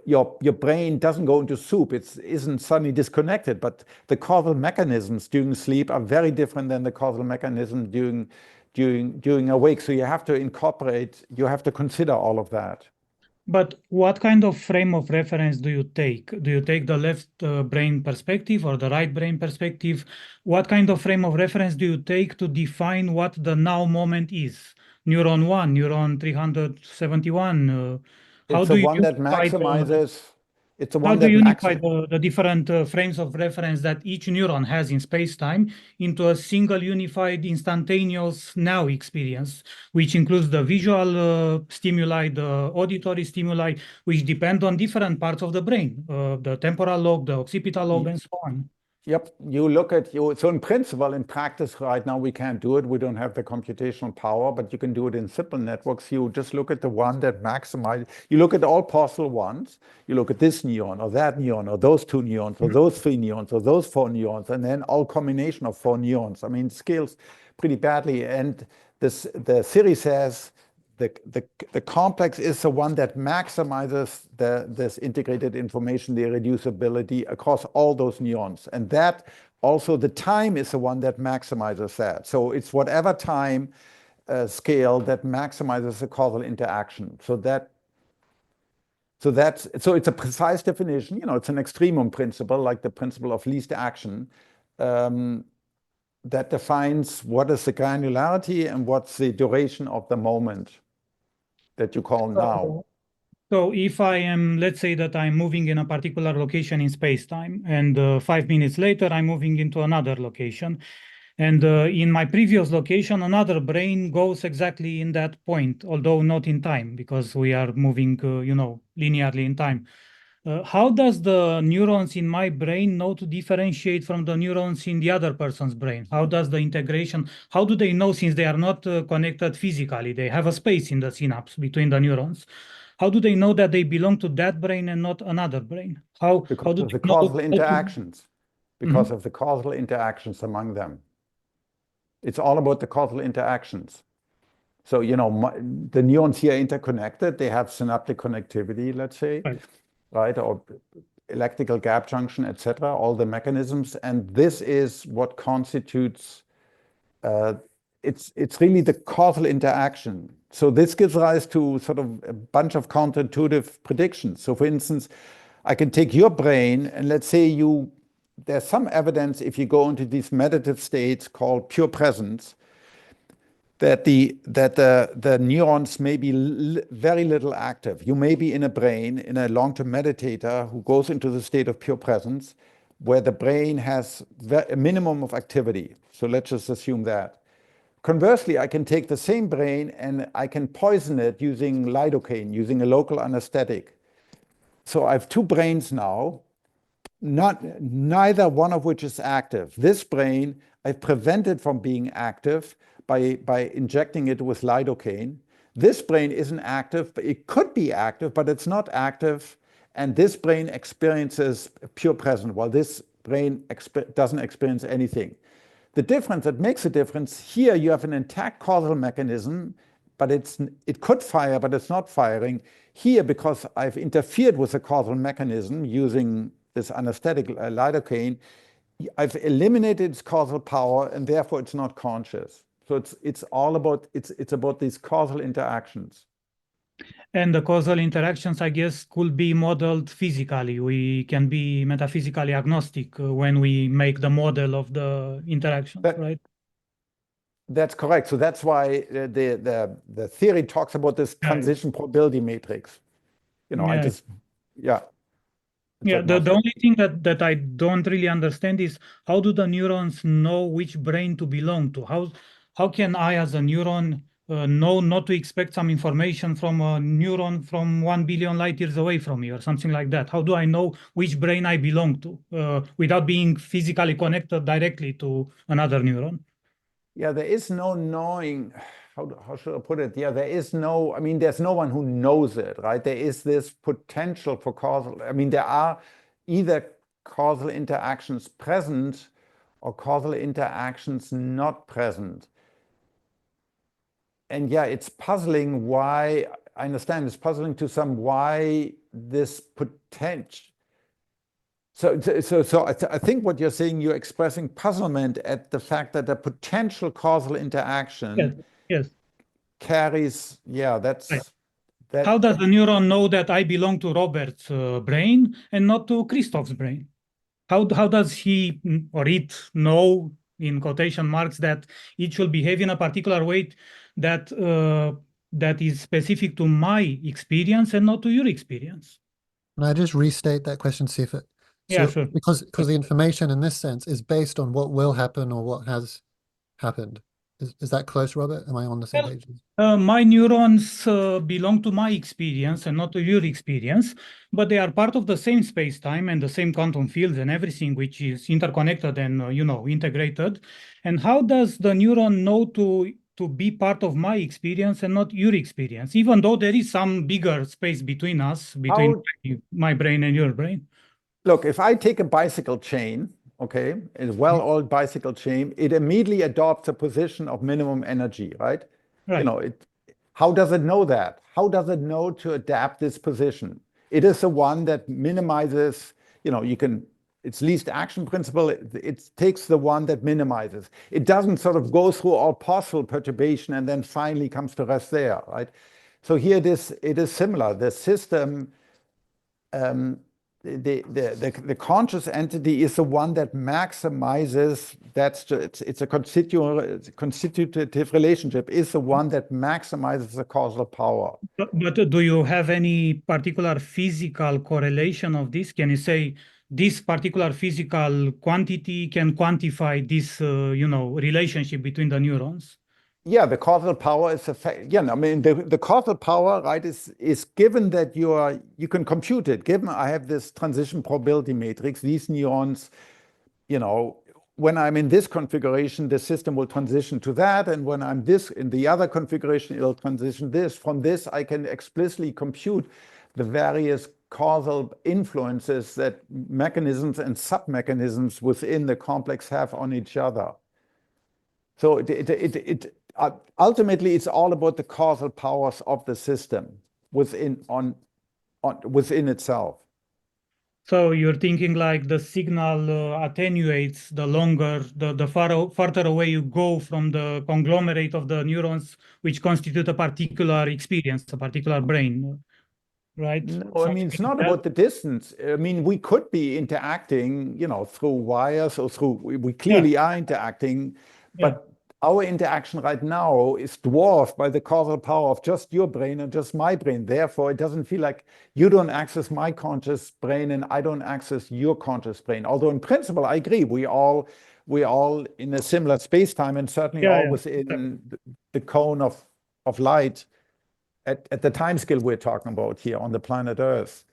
your brain doesn't go into soup. It isn't suddenly disconnected, but the causal mechanisms during sleep are very different than the causal mechanism during awake. So you have to consider all of that. But what kind of frame of reference do you take? Do you take the left brain perspective or the right brain perspective? What kind of frame of reference do you take to define what the now moment is? Neuron 1, neuron 371. It's the one that maximizes. It's the one How do that you unify the different frames of reference that each neuron has in space-time into a single unified instantaneous now experience, which includes the visual stimuli, the auditory stimuli, which depend on different parts of the brain, the temporal lobe, the occipital lobe, and so on? Yep, so in principle, in practice right now, we can't do it. We don't have the computational power, but you can do it in simple networks. You just look at the one that maximizes, you look at all possible ones, you look at this neuron or that neuron or those two neurons or those three neurons or those four neurons, and then all combination of four neurons. I mean, it scales pretty badly. And the theory says the complex is the one that maximizes this integrated information, the reducibility across all those neurons. And that also, the time is the one that maximizes that. So it's whatever time scale that maximizes the causal interaction. So it's a precise definition. It's an extremum principle, like the principle of least action, that defines what is the granularity and what's the duration of the moment that you call now. So if I am, let's say that I'm moving in a particular location in space-time, and 5 minutes later, I'm moving into another location. And in my previous location, another brain goes exactly in that point, although not in time, because we are moving, linearly in time. How does the neurons in my brain know to differentiate from the neurons in the other person's brain? How does the integration, how do they know, since they are not connected physically, they have a space in the synapse between the neurons? How do they know that they belong to that brain and not another brain? Because of the causal interactions. because of the causal interactions among them. It's all about the causal interactions. So, you know, the neurons here are interconnected. They have synaptic connectivity, let's say, right? Or electrical gap junction, etc., all the mechanisms. And this is what constitutes, it's really the causal interaction. So this gives rise to sort of a bunch of counterintuitive predictions. So for instance, I can take your brain and let's say there's some evidence if you go into these meditative states called pure presence, that the neurons may be very little active. You may be in a brain, in a long-term meditator who goes into the state of pure presence, where the brain has a minimum of activity. So let's just assume that. Conversely, I can take the same brain and I can poison it using lidocaine, using a local anesthetic. So I have two brains now, neither one of which is active. This brain I've prevented from being active by injecting it with lidocaine. This brain isn't active, but it could be active, but it's not active. And this brain experiences pure presence, while this brain doesn't experience anything. The difference that makes a difference, here you have an intact causal mechanism, but it could fire, but it's not firing. Here, because I've interfered with the causal mechanism using this anesthetic lidocaine, I've eliminated its causal power, and therefore it's not conscious. So it's all about it's about these causal interactions. And the causal interactions, I guess, could be modeled physically. We can be metaphysically agnostic when we make the model of the interactions, right? That's correct. So that's why the theory talks about this transition probability matrix. You know, the only thing that I don't really understand is how do the neurons know which brain to belong to? How can I, as a neuron, know not to expect some information from a neuron from 1 billion light years away from me or something like that? How do I know which brain I belong to without being physically connected directly to another neuron? Yeah, there is no knowing. How should I put it? Yeah, there is no, I mean, there's no one who knows it, right? There is this potential for causal, I mean, there are either causal interactions present or causal interactions not present. And yeah, it's puzzling why, I understand it's puzzling to some why this potential. So I think what you're saying, you're expressing puzzlement at the fact that the potential causal interaction carries, that's... Right. How does the neuron know that I belong to Robert's brain and not to Christoph's brain? How does he or it know, in quotation marks, that it should behave in a particular way that is specific to my experience and not to your experience? Can I just restate that question, see if it... Yeah, sure. Because the information in this sense is based on what will happen or what has happened. Is that close, Robert? Am I on the same page? My neurons belong to my experience and not to your experience, but they are part of the same space-time and the same quantum fields and everything, which is interconnected and integrated. And how does the neuron know to be part of my experience and not your experience, even though there is some bigger space between us, between my brain and your brain? Look, if I take a bicycle chain, okay, a well-oiled bicycle chain, it immediately adopts a position of minimum energy, right? You know, how does it know that? How does it know to adapt this position? It is the one that minimizes, it's least action principle. It takes the one that minimizes. It doesn't sort of go through all possible perturbation and then finally comes to rest there, right? So here it is similar. The system, the conscious entity is the one that maximizes, it's a constitutive relationship, is the one that maximizes the causal power. But do you have any particular physical correlation of this? Can you say this particular physical quantity can quantify this, relationship between the neurons? Yeah, the causal power is the causal power, right, is given that you can compute it. Given I have this transition probability matrix, these neurons, when I'm in this configuration, the system will transition to that, and when I'm in the other configuration, it'll transition this. From this, I can explicitly compute the various causal influences that mechanisms and sub-mechanisms within the complex have on each other. So ultimately, it's all about the causal powers of the system within itself. So you're thinking like the signal attenuates the longer, the farther away you go from the conglomerate of the neurons, which constitute a particular experience, a particular brain, right? No, I mean, it's not about the distance. I mean, we could be interacting, through wires or we clearly are interacting, but our interaction right now is dwarfed by the causal power of just your brain and just my brain. Therefore, it doesn't feel like you don't access my conscious brain and I don't access your conscious brain. Although in principle, I agree, we all in a similar space-time and certainly all within the cone of light at the time scale we're talking about here on the planet Earth.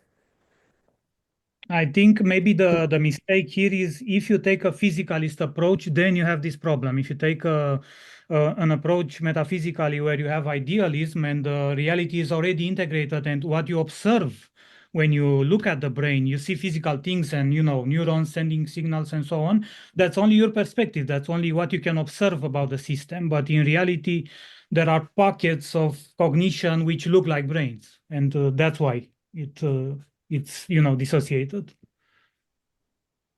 I think maybe the mistake here is if you take a physicalist approach, then you have this problem. If you take an approach metaphysically where you have idealism and the reality is already integrated, and what you observe when you look at the brain, you see physical things and neurons sending signals and so on. That's only your perspective. That's only what you can observe about the system. But in reality, there are pockets of cognition which look like brains, and that's why it's dissociated.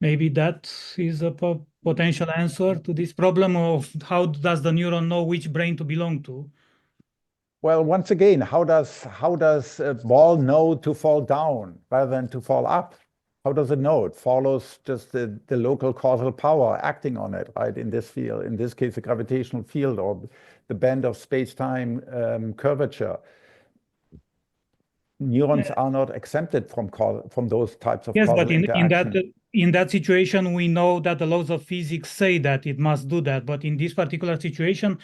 Maybe that is a potential answer to this problem of how does the neuron know which brain to belong to? Well, once again, how does a ball know to fall down rather than to fall up? How does it know? It follows just the local causal power acting on it, right? In this field, in this case, the gravitational field or the band of space-time curvature. Neurons are not exempted from those types of causal interaction. But in that situation, we know that the laws of physics say that it must do that. But in this particular situation,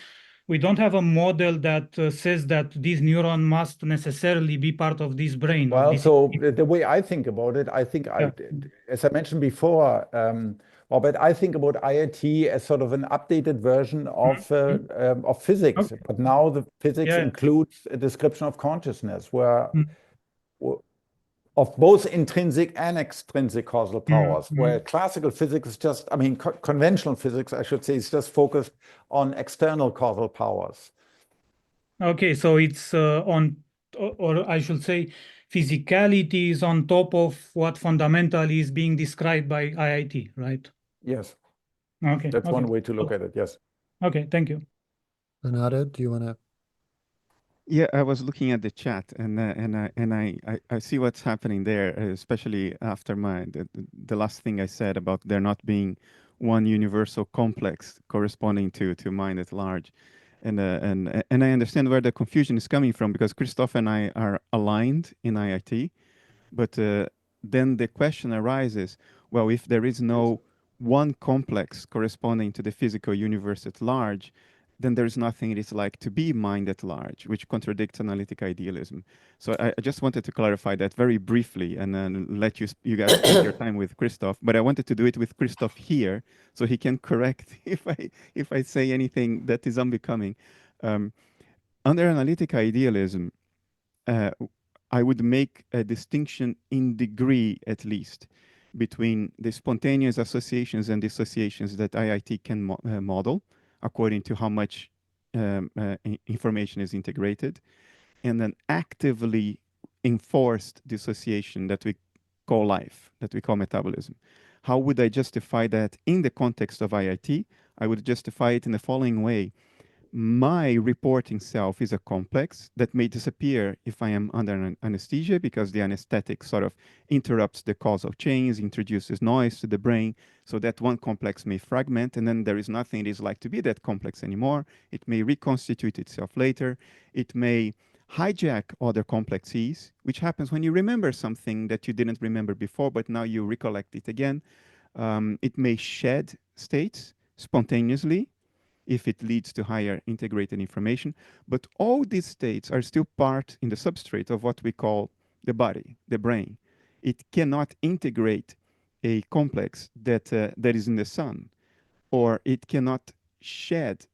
we don't have a model that says that this neuron must necessarily be part of this brain. Well, so the way I think about it, as I mentioned before, Robert, I think about IIT as sort of an updated version of physics. Okay. But now the physics includes a description of consciousness where of both intrinsic and extrinsic causal powers, where classical physics is just, conventional physics, I should say, is just focused on external causal powers. Okay, so it's or I should say, physicality is on top of what fundamentally is being described by IIT, right? Yes. Okay. That's one way to look at it, yes. Okay, thank you. Bernardo, do you want to? Yeah, I was looking at the chat, and I see what's happening there, especially after the last thing I said about there not being one universal complex corresponding to mind at large, and I understand where the confusion is coming from, because Christof and I are aligned in IIT, but then the question arises: well, if there is no one complex corresponding to the physical universe at large, then there's nothing it is like to be mind at large, which contradicts analytic idealism. So I just wanted to clarify that very briefly, and then let you guys spend your time with Christof. But I wanted to do it with Christof here, so he can correct if I say anything that is unbecoming. Under analytic idealism, I would make a distinction in degree, at least, between the spontaneous associations and dissociations that IIT can model, according to how much information is integrated, and an actively enforced dissociation that we call life, that we call metabolism. How would I justify that in the context of IIT? I would justify it in the following way. My reporting self is a complex that may disappear if I am under anesthesia, because the anesthetic sort of interrupts the causal chains, introduces noise to the brain, so that one complex may fragment, and then there is nothing it is like to be that complex anymore. It may reconstitute itself later. It may hijack other complexes, which happens when you remember something that you didn't remember before, but now you recollect it again. It may shed states spontaneously, if it leads to higher integrated information. But all these states are still part in the substrate of what we call the body, the brain. It cannot integrate a complex that is in the sun, or it cannot shed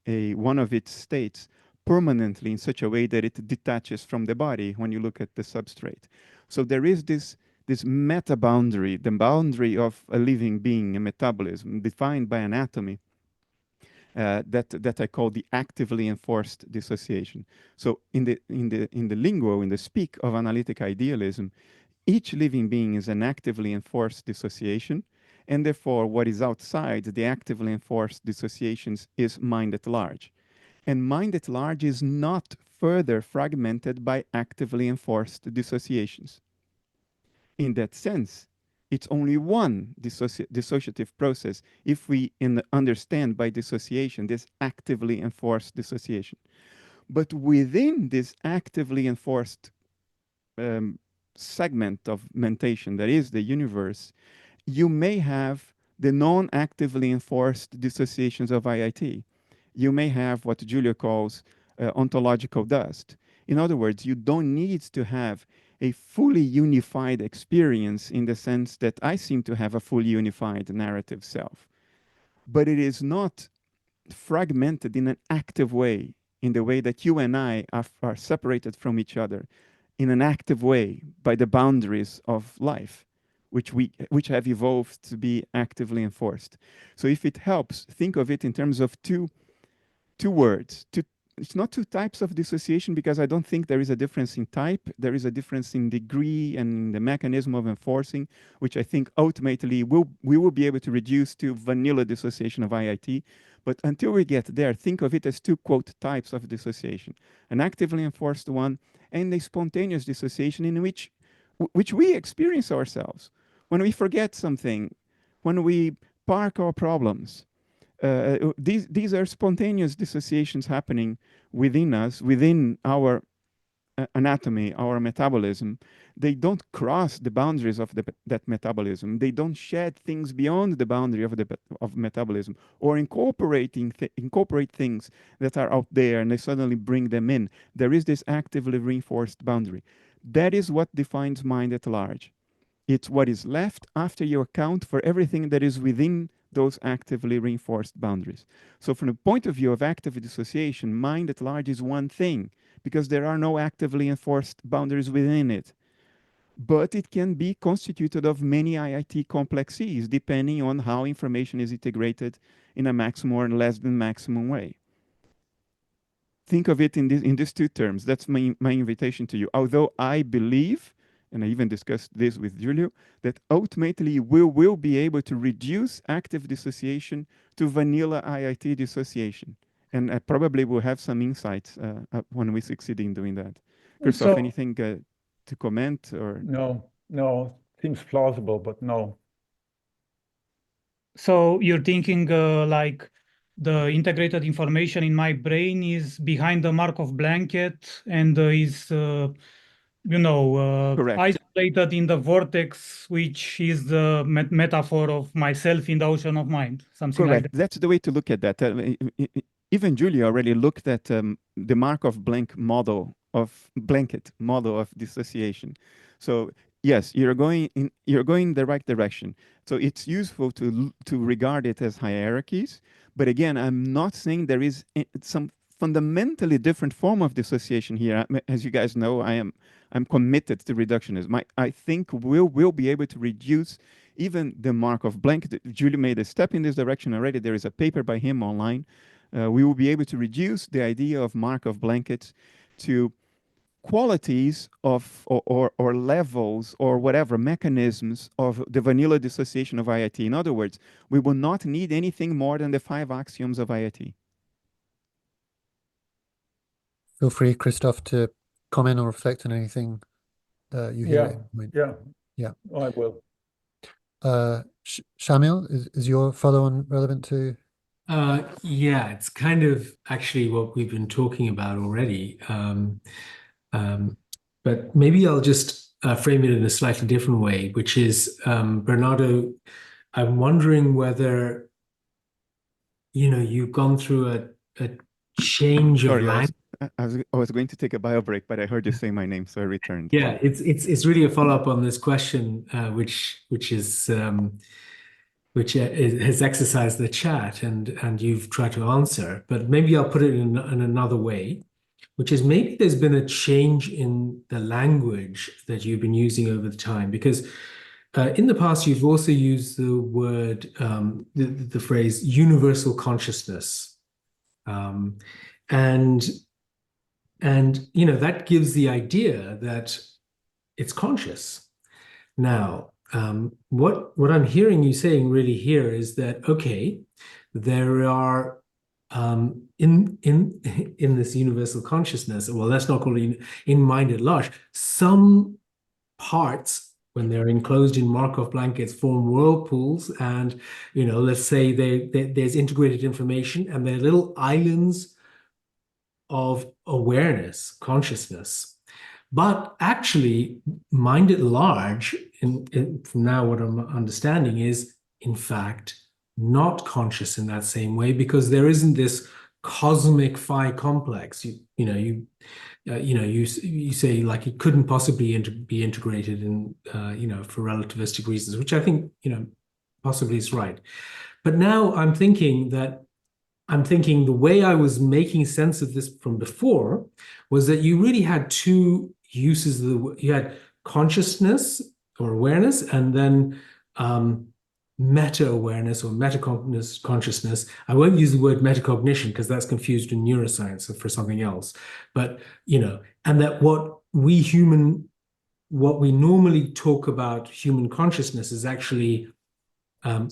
one of its states permanently in such a way that it detaches from the body when you look at the substrate. So there is this meta boundary, the boundary of a living being, a metabolism defined by anatomy, that I call the actively enforced dissociation. So in the lingo, in the speak of analytic idealism, each living being is an actively enforced dissociation, and therefore what is outside the actively enforced dissociations is mind at large. And mind at large is not further fragmented by actively enforced dissociations. In that sense, it's only one dissociative process if we understand by dissociation this actively enforced dissociation. But within this actively enforced segment of mentation that is the universe, you may have the non-actively enforced dissociations of IIT. You may have what Giulio calls ontological dust. In other words, you don't need to have a fully unified experience in the sense that I seem to have a fully unified narrative self. But it is not fragmented in an active way, in the way that you and I are separated from each other, in an active way by the boundaries of life, which have evolved to be actively enforced. So if it helps, think of it in terms of two words. It's not two types of dissociation, because I don't think there is a difference in type. There is a difference in degree and in the mechanism of enforcing, which I think ultimately we will be able to reduce to vanilla dissociation of IIT. But until we get there, think of it as two, quote, types of dissociation. An actively enforced one and a spontaneous dissociation in which we experience ourselves. When we forget something, when we park our problems, these are spontaneous dissociations happening within us, within our anatomy, our metabolism. They don't cross the boundaries of that metabolism. They don't shed things beyond the boundary of metabolism, or incorporate things that are out there and they suddenly bring them in. There is this actively reinforced boundary. That is what defines mind at large. It's what is left after you account for everything that is within those actively reinforced boundaries. So from the point of view of active dissociation, mind at large is one thing, because there are no actively enforced boundaries within it. But it can be constituted of many IIT complexes, depending on how information is integrated in a maximum or less than maximum way. Think of it in these two terms. That's my invitation to you. Although I believe, and I even discussed this with Giulio, that ultimately we will be able to reduce active dissociation to vanilla IIT dissociation. And I probably will have some insights when we succeed in doing that. Christof, anything to comment? Or No, seems plausible, but no. So you're thinking like the integrated information in my brain is behind the Markov blanket and is isolated in the vortex, which is the metaphor of myself in the ocean of mind, something correct. like that. That's the way to look at that. Even Julia already looked at the Markov blanket model of dissociation. So yes, you're going in the right direction. So it's useful to regard it as hierarchies. But again, I'm not saying there is some fundamentally different form of dissociation here. As you guys know, I'm committed to reductionism. I think we'll be able to reduce even the Markov blanket. Julie made a step in this direction already. There is a paper by him online. We will be able to reduce the idea of Markov blankets to qualities of or levels or whatever mechanisms of the vanilla dissociation of IIT. In other words, we will not need anything more than the 5 axioms of IIT. Feel free, Christof, to comment or reflect on anything you hear. Yeah, I will. Shamil, is your follow-on relevant to? Yeah, it's kind of actually what we've been talking about already. But maybe I'll just frame it in a slightly different way, which is, Bernardo, I'm wondering whether, you've gone through a change of language. I was going to take a bio break, but I heard you say my name, so I returned. Yeah, it's really a follow-up on this question, which has exercised the chat and you've tried to answer. But maybe I'll put it in another way, which is maybe there's been a change in the language that you've been using over the time, because in the past you've also used the word, the phrase universal consciousness, and you know, that gives the idea that it's conscious. Now, what I'm hearing you saying really here is that, okay, there are in this universal consciousness, well, let's not call it in mind at large, some parts, when they're enclosed in Markov blankets, form whirlpools, and you know, let's say there's integrated information, and they're little islands of awareness, consciousness. But actually, mind at large, from now what I'm understanding, is in fact not conscious in that same way, because there isn't this cosmic phi complex. You say like it couldn't possibly be integrated in for relativistic reasons, which I think possibly is right. But now I'm thinking the way I was making sense of this from before was that you really had two uses of you had consciousness or awareness, and then meta-awareness or meta-consciousness. I won't use the word metacognition because that's confused in neuroscience for something else. But, and that what we normally talk about human consciousness is actually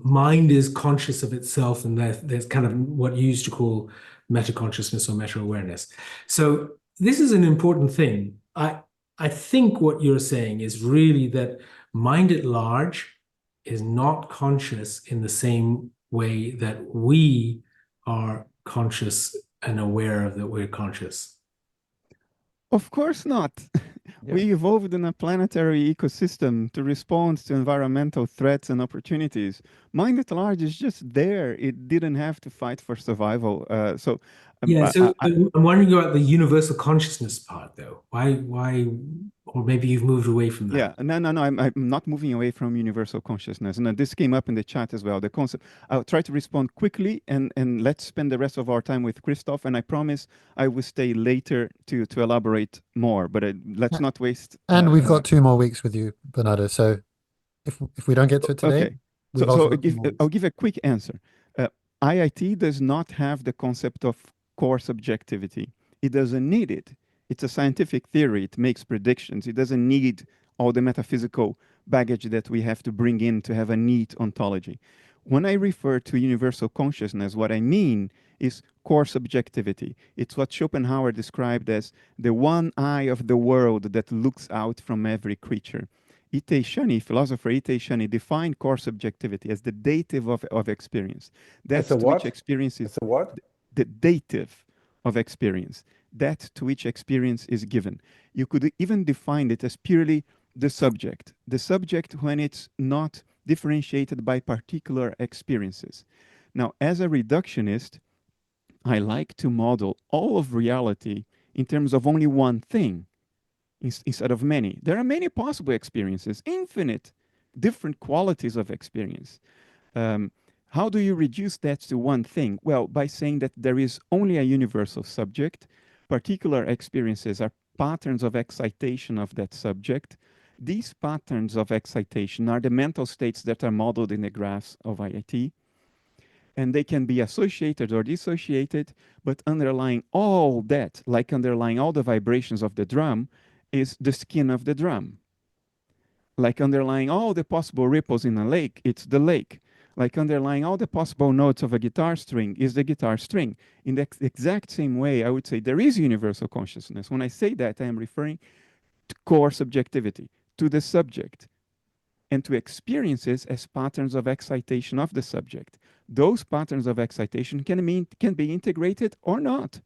mind is conscious of itself, and there's kind of what you used to call meta-consciousness or meta-awareness. So this is an important thing. I think what you're saying is really that mind at large is not conscious in the same way that we are conscious and aware of that we're conscious. Of course not. We evolved in a planetary ecosystem to respond to environmental threats and opportunities. Mind at large is just there. It didn't have to fight for survival. I'm wondering about the universal consciousness part, though. Why, or maybe you've moved away from that. Yeah, no, I'm not moving away from universal consciousness. And this came up in the chat as well. The concept, I'll try to respond quickly, and let's spend the rest of our time with Christof. And I promise I will stay later to elaborate more, but let's not waste. And we've got 2 more weeks with you, Bernardo. So if we don't get to it today, okay. I'll give a quick answer. IIT does not have the concept of core subjectivity. It doesn't need it. It's a scientific theory. It makes predictions. It doesn't need all the metaphysical baggage that we have to bring in to have a neat ontology. When I refer to universal consciousness, what I mean is core subjectivity. It's what Schopenhauer described as the one eye of the world that looks out from every creature. Philosopher Itay Shani defined core subjectivity as the dative of experience. That's to which experience is the dative of experience. That to which experience is given. You could even define it as purely the subject when it's not differentiated by particular experiences. Now, as a reductionist, I like to model all of reality in terms of only one thing instead of many. There are many possible experiences, infinite different qualities of experience. How do you reduce that to one thing? Well, by saying that there is only a universal subject. Particular experiences are patterns of excitation of that subject. These patterns of excitation are the mental states that are modeled in the graphs of IIT. And they can be associated or dissociated, but underlying all that, like underlying all the vibrations of the drum, is the skin of the drum. Like underlying all the possible ripples in a lake, it's the lake. Like underlying all the possible notes of a guitar string is the guitar string. In the exact same way, I would say there is universal consciousness. When I say that, I am referring to core subjectivity, to the subject, and to experiences as patterns of excitation of the subject. Those patterns of excitation can be integrated or not.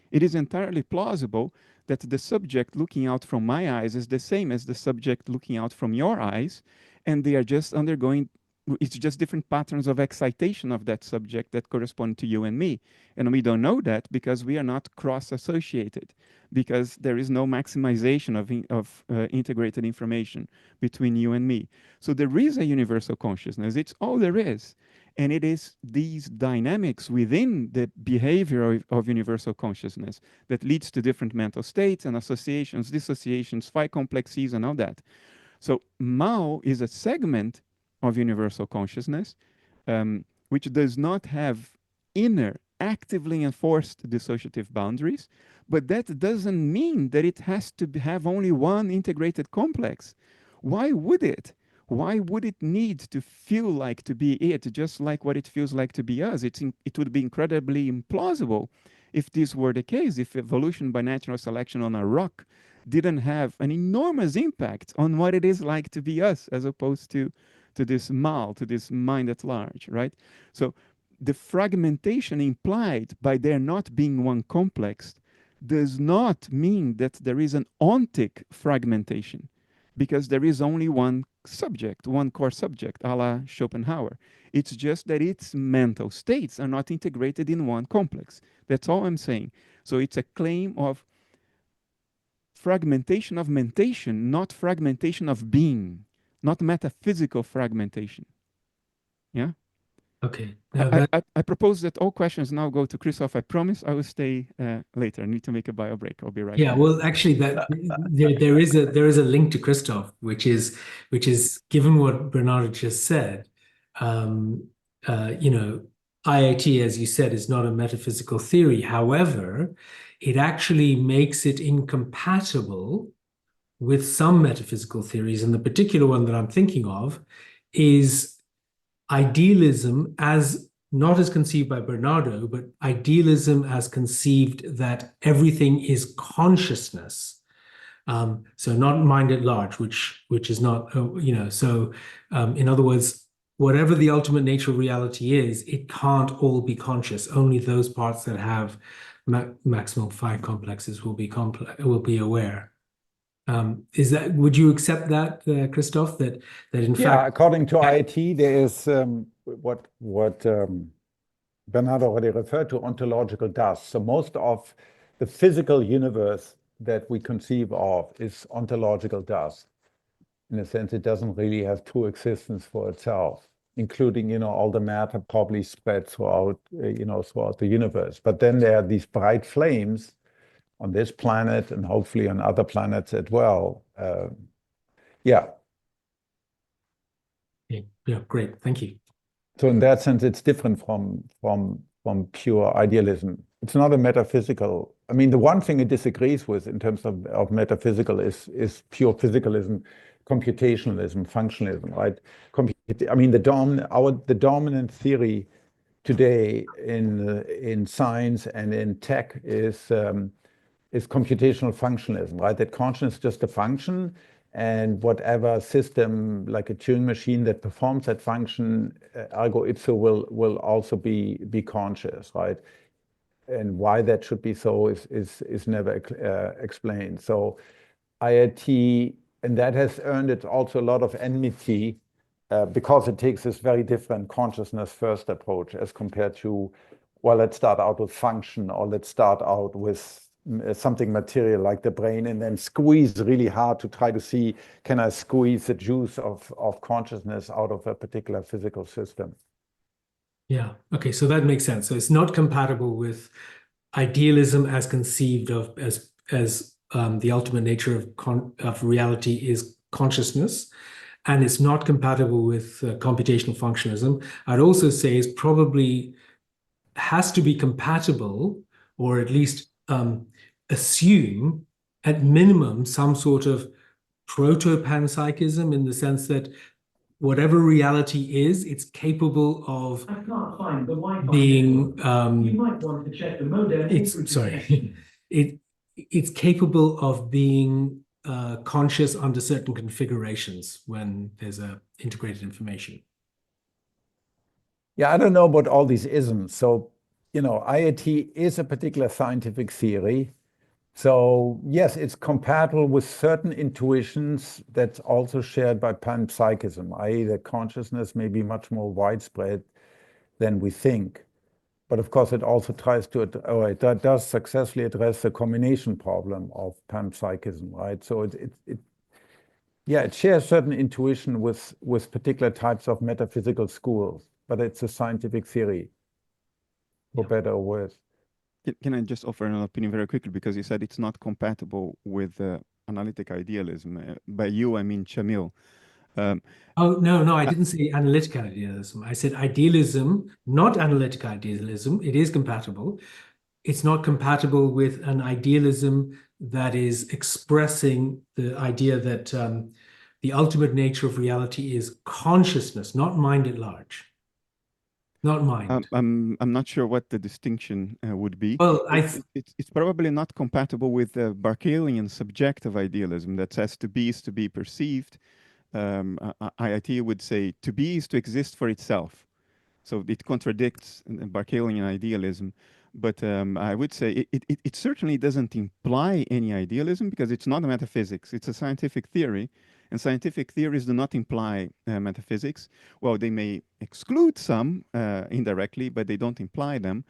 It is entirely plausible that the subject looking out from my eyes is the same as the subject looking out from your eyes, and they are just undergoing it's just different patterns of excitation of that subject that correspond to you and me. And we don't know that because we are not cross-associated, because there is no maximization of integrated information between you and me. So there is a universal consciousness. It's all there is. And it is these dynamics within the behavior of universal consciousness that leads to different mental states and associations, dissociations, phi complexes, and all that. So Mao is a segment of universal consciousness, which does not have inner, actively enforced dissociative boundaries, but that doesn't mean that it has to have only one integrated complex. Why would it? Why would it need to feel like to be it, just like what it feels like to be us? It would be incredibly implausible if this were the case, if evolution by natural selection on a rock didn't have an enormous impact on what it is like to be us, as opposed to this mal, to this mind at large, right? So the fragmentation implied by there not being one complex does not mean that there is an ontic fragmentation, because there is only one subject, one core subject, a la Schopenhauer. It's just that its mental states are not integrated in one complex. That's all I'm saying. So it's a claim of fragmentation of mentation, not fragmentation of being, not metaphysical fragmentation. Yeah? Okay. Now I propose that all questions now go to Christof. I promise I will stay later. I need to make a bio break. I'll be right yeah, back. well, actually, that there is a link to Christoph, which is given what Bernardo just said, IIT, as you said, is not a metaphysical theory. However, it actually makes it incompatible with some metaphysical theories, and the particular one that I'm thinking of is idealism, as not as conceived by Bernardo, but idealism as conceived that everything is consciousness. So not mind at large, which is not, so in other words, whatever the ultimate nature of reality is, it can't all be conscious. Only those parts that have maximal phi complexes will be aware. Would you accept that, Christoph, that in fact, according to IIT, there is what Bernardo already referred to, ontological dust. So most of the physical universe that we conceive of is ontological dust. In a sense, it doesn't really have true existence for itself, including, all the matter probably spread throughout, throughout the universe. But then there are these bright flames on this planet and hopefully on other planets as well. Yeah. Yeah, great. Thank you. So in that sense, it's different from pure idealism. It's not a metaphysical. I mean, the one thing it disagrees with in terms of metaphysical is pure physicalism, computationalism, functionalism, right? I mean, the dominant theory today in science and in tech is computational functionalism, right? That consciousness is just a function, and whatever system, like a Turing machine that performs that function, ergo ipso will also be conscious, right? And why that should be so is never explained. So IIT, and that has earned it also a lot of enmity because it takes this very different consciousness first approach as compared to, well, let's start out with function, or let's start out with something material like the brain, and then squeeze really hard to try to see, can I squeeze the juice of consciousness out of a particular physical system? Yeah. Okay. So that makes sense. So it's not compatible with idealism as conceived of as the ultimate nature of reality is consciousness, and it's not compatible with computational functionalism. I'd also say it's probably has to be compatible, or at least assume at minimum some sort of proto-panpsychism, in the sense that whatever reality is, it's capable of being. You might want to check the modem. It's capable of being conscious under certain configurations when there's a integrated information. Yeah, I don't know about all these isms. So, IIT is a particular scientific theory, So yes, it's compatible with certain intuitions that's also shared by panpsychism, i.e. that consciousness may be much more widespread than we think. But of course, it also tries to, or it does successfully address the combination problem of panpsychism, right? So yeah, it shares certain intuition with particular types of metaphysical schools, but it's a scientific theory, for better or worse. Can I just offer an opinion very quickly? Because you said it's not compatible with analytic idealism. By you, I mean Shamil. Oh, no, I didn't say analytic idealism. I said idealism, not analytic idealism. It is compatible. It's not compatible with an idealism that is expressing the idea that the ultimate nature of reality is consciousness, not mind at large. Not mind. I'm not sure what the distinction would be. Well, it's probably not compatible with the Berkeleyan subjective idealism that says to be is to be perceived. IIT would say to be is to exist for itself. So it contradicts Berkeleyan idealism. But I would say it certainly doesn't imply any idealism because it's not a metaphysics. It's a scientific theory. And scientific theories do not imply metaphysics. Well, they may exclude some indirectly, but they don't imply them.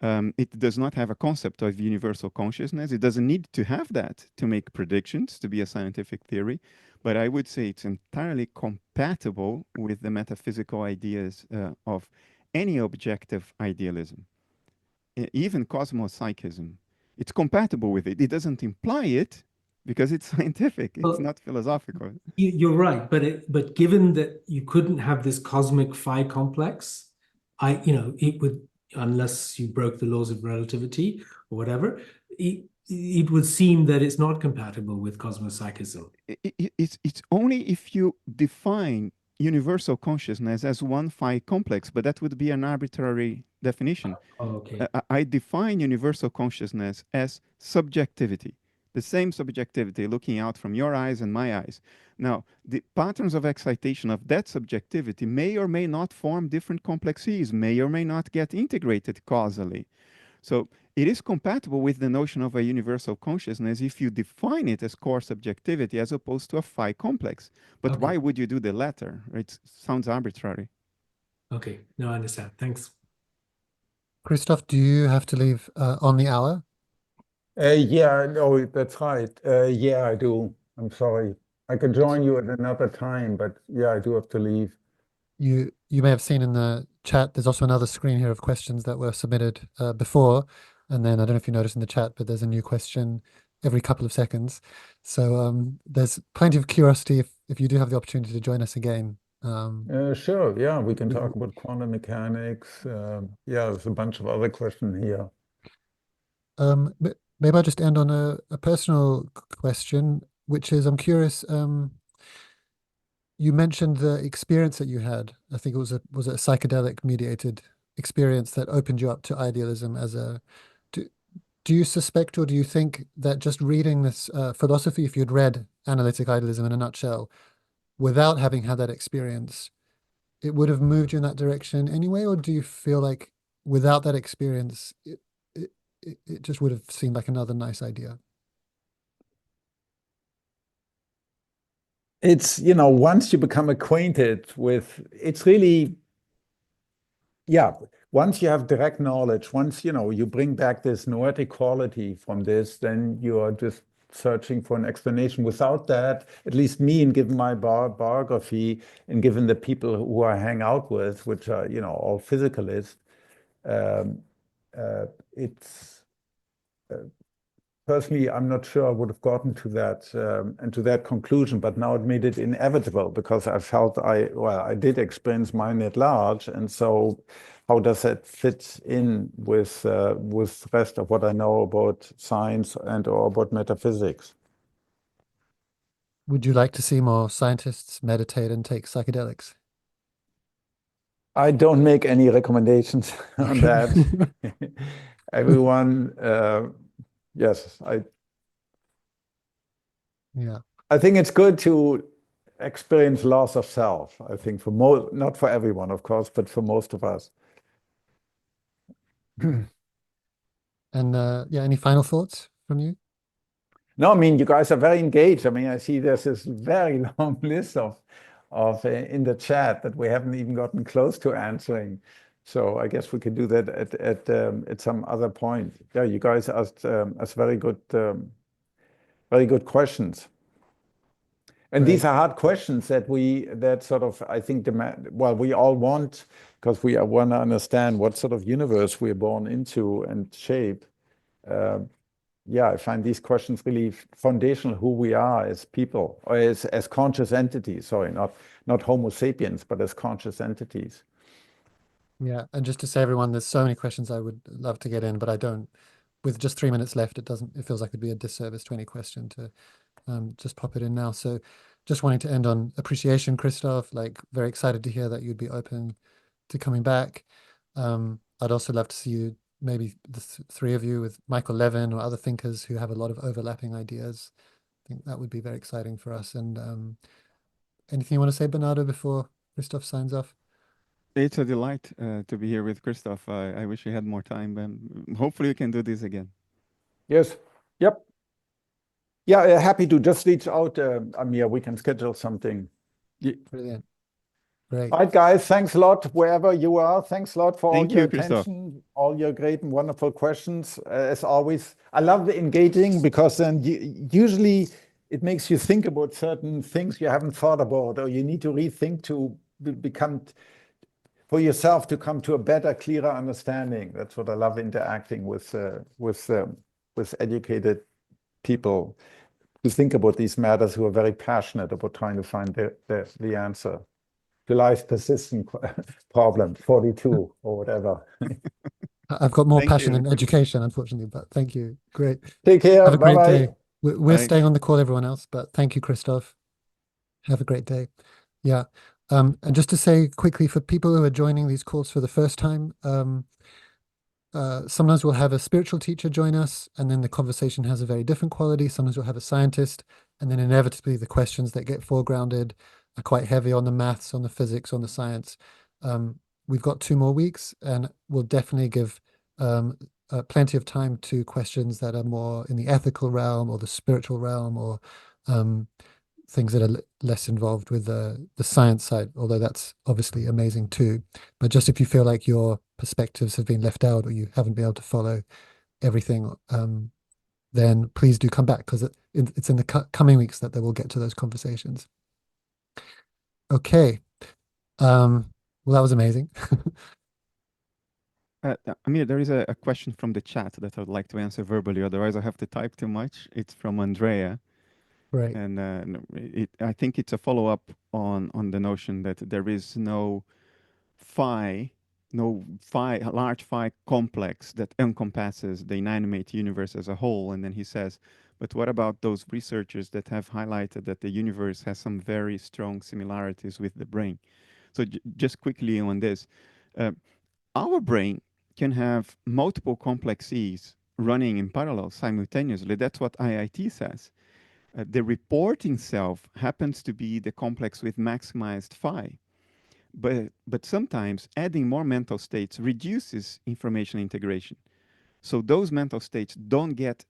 It does not have a concept of universal consciousness. It doesn't need to have that to make predictions, to be a scientific theory. But I would say it's entirely compatible with the metaphysical ideas of any objective idealism, even cosmopsychism. It's compatible with it. It doesn't imply it because it's scientific. It's not philosophical. You're right, but given that you couldn't have this cosmic phi complex, it would, unless you broke the laws of relativity or whatever, it would seem that it's not compatible with cosmopsychism. It's only if you define universal consciousness as one phi complex, but that would be an arbitrary definition. Okay. I define universal consciousness as subjectivity, the same subjectivity looking out from your eyes and my eyes. Now, the patterns of excitation of that subjectivity may or may not form different complexes, may or may not get integrated causally. So it is compatible with the notion of a universal consciousness if you define it as core subjectivity as opposed to a phi complex. But Okay. why would you do the latter? It sounds arbitrary. Okay, no, I understand. Thanks. Christoph, do you have to leave on the hour? Yeah, no, that's right. Yeah, I do. I'm sorry. I can join you at another time, but yeah, I do have to leave. You may have seen in the chat, there's also another screen here of questions that were submitted before. And then I don't know if you noticed in the chat, but there's a new question every couple of seconds. So there's plenty of curiosity if you do have the opportunity to join us again. Sure, yeah, we can talk about quantum mechanics. Yeah, there's a bunch of other questions here. Maybe I'll just end on a personal question, which is I'm curious. You mentioned the experience that you had. I think it was a psychedelic mediated experience that opened you up to idealism as a. Do you suspect or do you think that just reading this philosophy, if you'd read analytic idealism in a nutshell, without having had that experience, it would have moved you in that direction anyway? Or do you feel like without that experience, it just would have seemed like another nice idea? It's, once you become acquainted with, it's really, yeah, once you have direct knowledge, once, you bring back this noetic quality from this, then you are just searching for an explanation. Without that, at least me, and given my biography, and given the people who I hang out with, which are, all physicalists, it's personally, I'm not sure I would have gotten to that and to that conclusion, but now it made it inevitable because I felt I did experience mind at large, and so how does that fit in with the rest of what I know about science or about metaphysics? Would you like to see more scientists meditate and take psychedelics? I don't make any recommendations on that. Everyone, yes, Yeah. I think it's good to experience loss of self. I think not for everyone, of course, but for most of us. And yeah, any final thoughts from you? No, I mean, you guys are very engaged. I mean, I see there's this very long list of in the chat that we haven't even gotten close to answering. So I guess we could do that at some other point. Yeah, you guys asked us very good questions. And these are hard questions that sort of, I think, we all want, because we want to understand what sort of universe we're born into and shape. Yeah, I find these questions really foundational who we are as people, or as conscious entities. Sorry, not Homo sapiens, but as conscious entities. Yeah, and just to say, everyone, there's so many questions I would love to get in, but I don't. With just 3 minutes left, it feels like it'd be a disservice to any question to just pop it in now. So just wanting to end on appreciation, Christoph, like very excited to hear that you'd be open to coming back. I'd also love to see you, maybe the three of you with Michael Levin or other thinkers who have a lot of overlapping ideas. I think that would be very exciting for us. And anything you want to say, Bernardo, before Christoph signs off? It's a delight to be here with Christoph. I wish we had more time, but hopefully we can do this again. Yes. Yep. Yeah, happy to. Just reach out, Amir. We can schedule something. Brilliant. Great. All right, guys. Thanks a lot, wherever you are. Thanks a lot for all your Christoph. attention, all your great and wonderful questions. As always, I love the engaging, because then usually it makes you think about certain things you haven't thought about, or you need to rethink to become for yourself, to come to a better, clearer understanding. That's what I love, interacting with educated people who think about these matters, who are very passionate about trying to find the answer to life's persistent problem, 42 or whatever. I've got more passion in education, unfortunately, but thank you. Great. Take care. Have a great Bye-bye. day. We're staying on the call, everyone else, but thank you, Christoph. Have a great day. Yeah. And just to say quickly, for people who are joining these calls for the first time, sometimes we'll have a spiritual teacher join us, and then the conversation has a very different quality. Sometimes we'll have a scientist, and then inevitably the questions that get foregrounded are quite heavy on the maths, on the physics, on the science. We've got 2 more weeks, and we'll definitely give plenty of time to questions that are more in the ethical realm or the spiritual realm, or things that are less involved with the science side, although that's obviously amazing too. But just if you feel like your perspectives have been left out, or you haven't been able to follow everything, then please do come back, because it's in the coming weeks that we'll get to those conversations. Okay. Well, that was amazing. Amir, there is a question from the chat that I would like to answer verbally, otherwise I have to type too much. It's from Andrea. Right. And I think it's a follow-up on the notion that there is no large phi complex that encompasses the inanimate universe as a whole. And then he says, but what about those researchers that have highlighted that the universe has some very strong similarities with the brain? So just quickly on this, our brain can have multiple complexes running in parallel simultaneously. That's what IIT says. The reporting self happens to be the complex with maximized phi. But sometimes adding more mental states reduces information integration. So those mental states don't get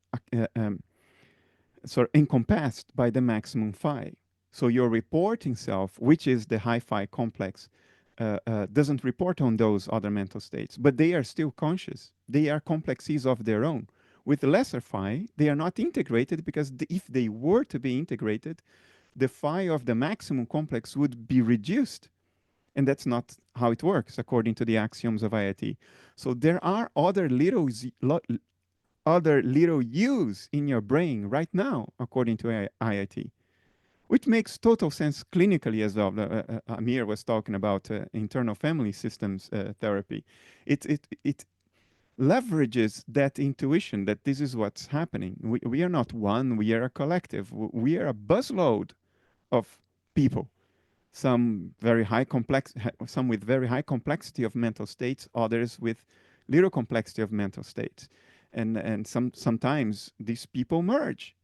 sort of encompassed by the maximum phi. So your reporting self, which is the high phi complex, doesn't report on those other mental states, but they are still conscious. They are complexes of their own. With lesser phi, they are not integrated, because if they were to be integrated, the phi of the maximum complex would be reduced. And that's not how it works, according to the axioms of IIT. So there are other little U's in your brain right now, according to IIT, which makes total sense clinically as well. Amir was talking about internal family systems therapy. It leverages that intuition that this is what's happening. We are not one, we are a collective. We are a busload of people. Some with very high complexity of mental states, others with little complexity of mental states. And sometimes these people merge.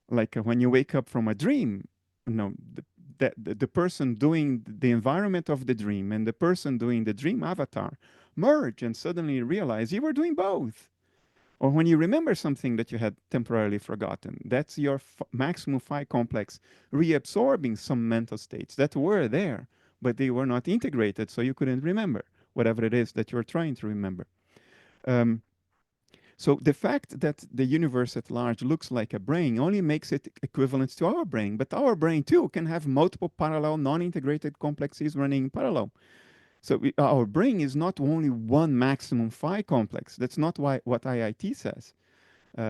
Like when you wake up from a dream, the person doing the environment of the dream and the person doing the dream avatar merge and suddenly realize you were doing both. Or when you remember something that you had temporarily forgotten, that's your maximum phi complex reabsorbing some mental states that were there, but they were not integrated, so you couldn't remember whatever it is that you're trying to remember. So the fact that the universe at large looks like a brain only makes it equivalent to our brain, but our brain too can have multiple parallel non-integrated complexes running in parallel. So our brain is not only one maximum phi complex. That's not what IIT says.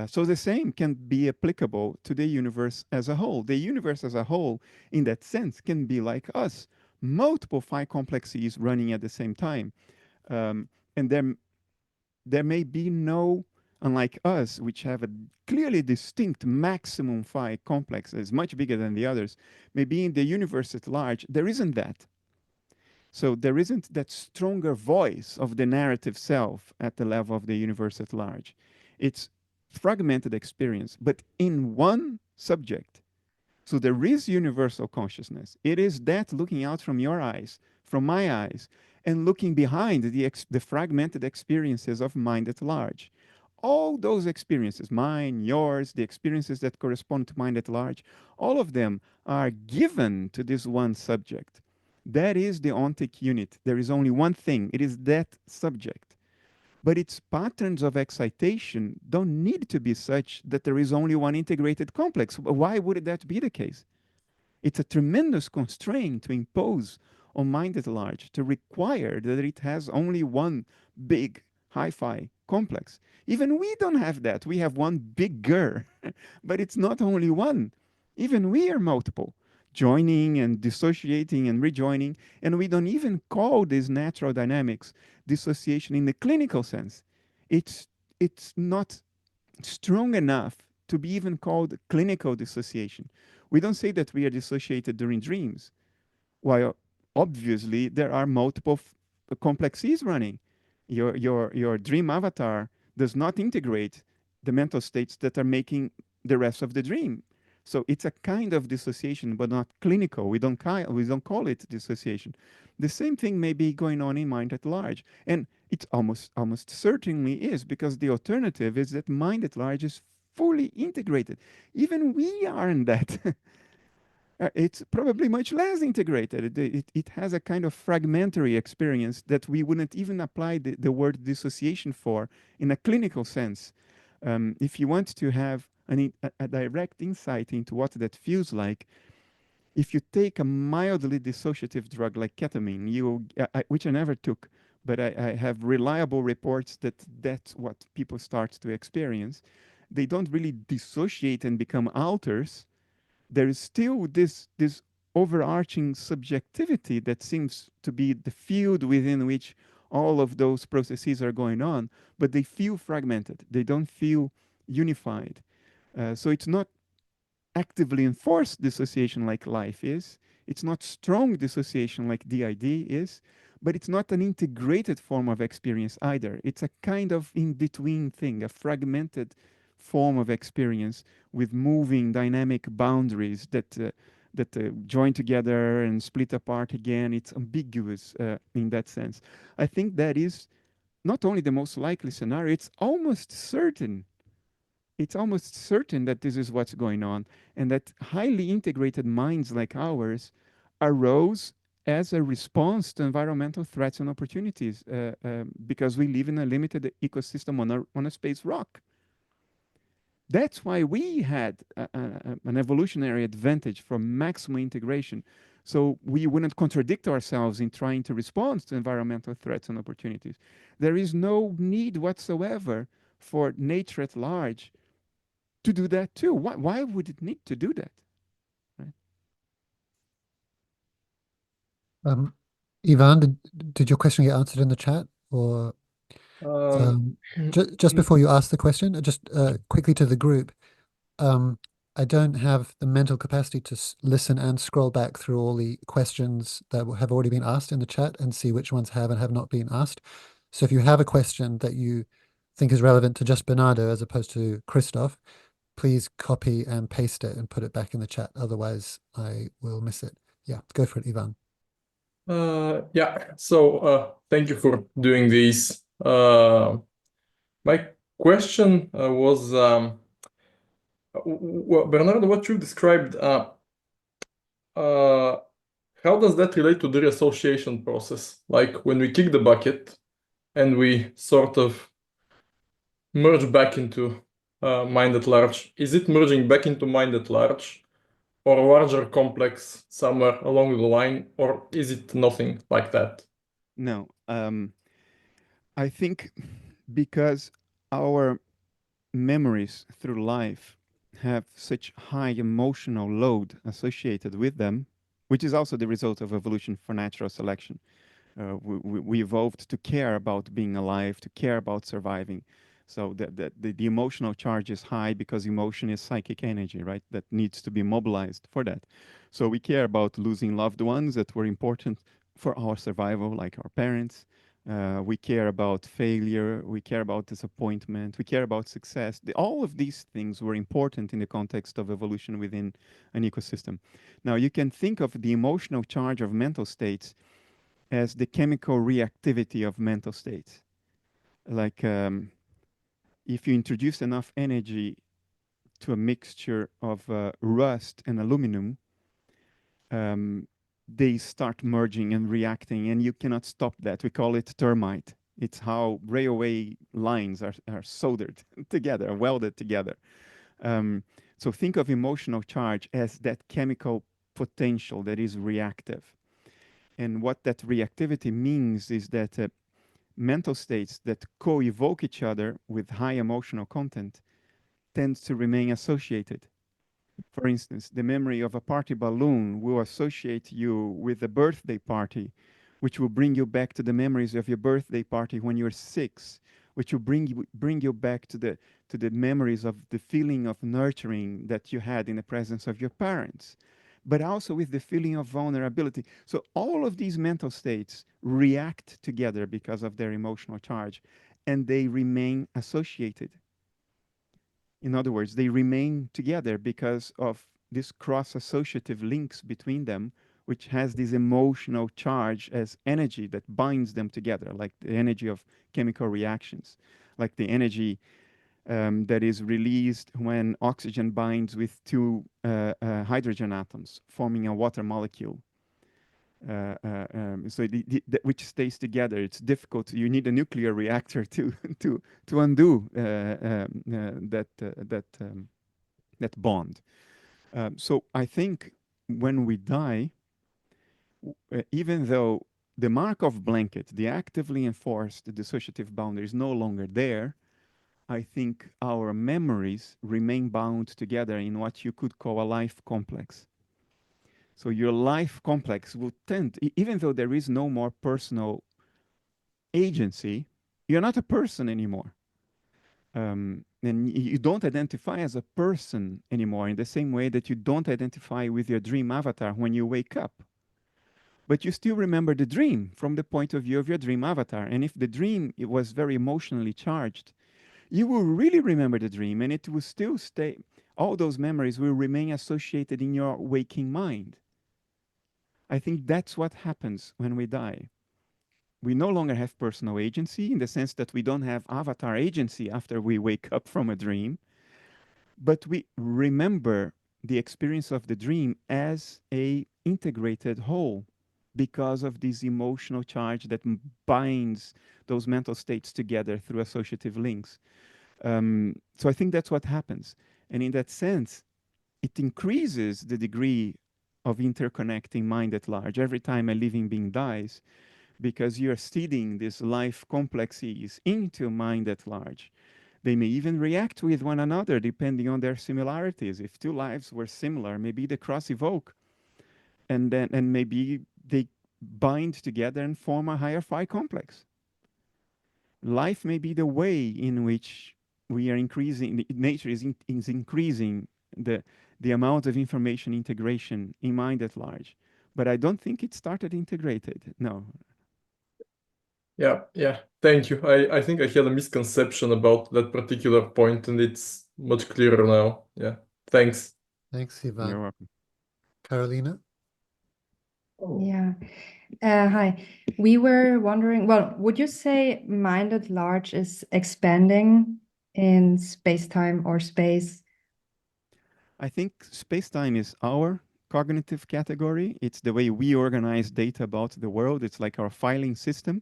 So the same can be applicable to the universe as a whole. The universe as a whole, in that sense, can be like us, multiple phi complexes running at the same time. And there may be no, unlike us, which have a clearly distinct maximum phi complex that is much bigger than the others, maybe in the universe at large, there isn't that. So there isn't that stronger voice of the narrative self at the level of the universe at large. It's fragmented experience, but in one subject. So there is universal consciousness. It is that looking out from your eyes, from my eyes, and looking behind the fragmented experiences of mind at large. All those experiences, mine, yours, the experiences that correspond to mind at large, all of them are given to this one subject. That is the ontic unit. There is only one thing. It is that subject. But its patterns of excitation don't need to be such that there is only one integrated complex. Why would that be the case? It's a tremendous constraint to impose on mind at large, to require that it has only one big hi-fi complex. Even we don't have that. We have one bigger, but it's not only one. Even we are multiple, joining and dissociating and rejoining, and we don't even call these natural dynamics dissociation in the clinical sense. It's not strong enough to be even called clinical dissociation. We don't say that we are dissociated during dreams, while obviously there are multiple complexes running. Your dream avatar does not integrate the mental states that are making the rest of the dream. So it's a kind of dissociation, but not clinical. We don't call it dissociation. The same thing may be going on in mind at large, and it almost certainly is, because the alternative is that mind at large is fully integrated. Even we aren't that. It's probably much less integrated. It has a kind of fragmentary experience that we wouldn't even apply the word dissociation for in a clinical sense. If you want to have a direct insight into what that feels like, if you take a mildly dissociative drug like ketamine, which I never took, but I have reliable reports that that's what people start to experience. They don't really dissociate and become alters. There is still this overarching subjectivity that seems to be the field within which all of those processes are going on, but they feel fragmented. They don't feel unified. So it's not actively enforced dissociation like life is. It's not strong dissociation like DID is, but it's not an integrated form of experience either. It's a kind of in-between thing, a fragmented form of experience with moving dynamic boundaries that join together and split apart again. It's ambiguous in that sense. I think that is not only the most likely scenario, it's almost certain. It's almost certain that this is what's going on, and that highly integrated minds like ours arose as a response to environmental threats and opportunities, because we live in a limited ecosystem on a space rock. That's why we had an evolutionary advantage for maximum integration. So we wouldn't contradict ourselves in trying to respond to environmental threats and opportunities. There is no need whatsoever for nature at large to do that too. Why would it need to do that? Right? Ivan, did your question get answered in the chat? Or just before you ask the question, just quickly to the group, I don't have the mental capacity to listen and scroll back through all the questions that have already been asked in the chat and see which ones have and have not been asked. So if you have a question that you think is relevant to just Bernardo as opposed to Christof, please copy and paste it and put it back in the chat. Otherwise, I will miss it. Yeah, go for it, Ivan. Yeah, so thank you for doing this. My question was, Bernardo, what you described, how does that relate to the reassociation process? Like when we kick the bucket and we sort of merge back into mind at large, is it merging back into mind at large or a larger complex somewhere along the line, or is it nothing like that? No, I think because our memories through life have such high emotional load associated with them, which is also the result of evolution for natural selection. We evolved to care about being alive, to care about surviving. So the emotional charge is high because emotion is psychic energy, right? That needs to be mobilized for that. So we care about losing loved ones that were important for our survival, like our parents. We care about failure. We care about disappointment. We care about success. All of these things were important in the context of evolution within an ecosystem. Now, you can think of the emotional charge of mental states as the chemical reactivity of mental states. Like if you introduce enough energy to a mixture of rust and aluminum, they start merging and reacting, and you cannot stop that. We call it termite. It's how railway lines are soldered together, welded together. So think of emotional charge as that chemical potential that is reactive. And what that reactivity means is that mental states that co-evoke each other with high emotional content tend to remain associated. For instance, the memory of a party balloon will associate you with a birthday party, which will bring you back to the memories of your birthday party when you're 6, which will bring you back to the memories of the feeling of nurturing that you had in the presence of your parents, but also with the feeling of vulnerability. So all of these mental states react together because of their emotional charge, and they remain associated. In other words, they remain together because of this cross-associative links between them, which has this emotional charge as energy that binds them together, like the energy of chemical reactions, like the energy that is released when oxygen binds with 2 hydrogen atoms, forming a water molecule. So which stays together. It's difficult. You need a nuclear reactor to undo that bond. So I think when we die, even though the Markov blanket, the actively enforced dissociative boundary, is no longer there, I think our memories remain bound together in what you could call a life complex. So your life complex will tend, even though there is no more personal agency, you're not a person anymore. And you don't identify as a person anymore in the same way that you don't identify with your dream avatar when you wake up. But you still remember the dream from the point of view of your dream avatar. And if the dream it was very emotionally charged, you will really remember the dream, and it will still stay. All those memories will remain associated in your waking mind. I think that's what happens when we die. We no longer have personal agency in the sense that we don't have avatar agency after we wake up from a dream, but we remember the experience of the dream as a integrated whole because of this emotional charge that binds those mental states together through associative links. So I think that's what happens. And in that sense, it increases the degree of interconnecting mind at large every time a living being dies, because you're seeding these life complexes into mind at large. They may even react with one another depending on their similarities. If 2 lives were similar, maybe they cross-evoke, and maybe they bind together and form a higher phi complex. Life may be the way in which we are increasing, nature is increasing the amount of information integration in mind at large. But I don't think it started integrated, no. Yeah, thank you. I think I had a misconception about that particular point, and it's much clearer now. Yeah, thanks. Thanks, You're Ivan. welcome. Carolina? Yeah. Hi. We were wondering, well, would you say mind at large is expanding in space-time or space? I think space-time is our cognitive category. It's the way we organize data about the world. It's like our filing system.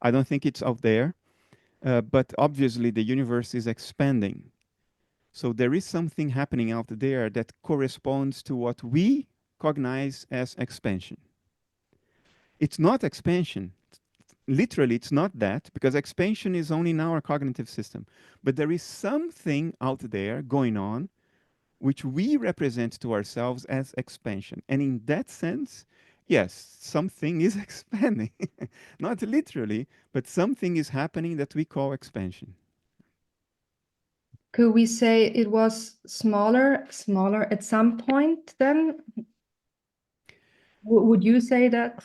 I don't think it's out there. But obviously, the universe is expanding. So there is something happening out there that corresponds to what we cognize as expansion. It's not expansion. Literally, it's not that, because expansion is only in our cognitive system. But there is something out there going on which we represent to ourselves as expansion. And in that sense, yes, something is expanding. Not literally, but something is happening that we call expansion. Could we say it was smaller at some point then? Would you say that?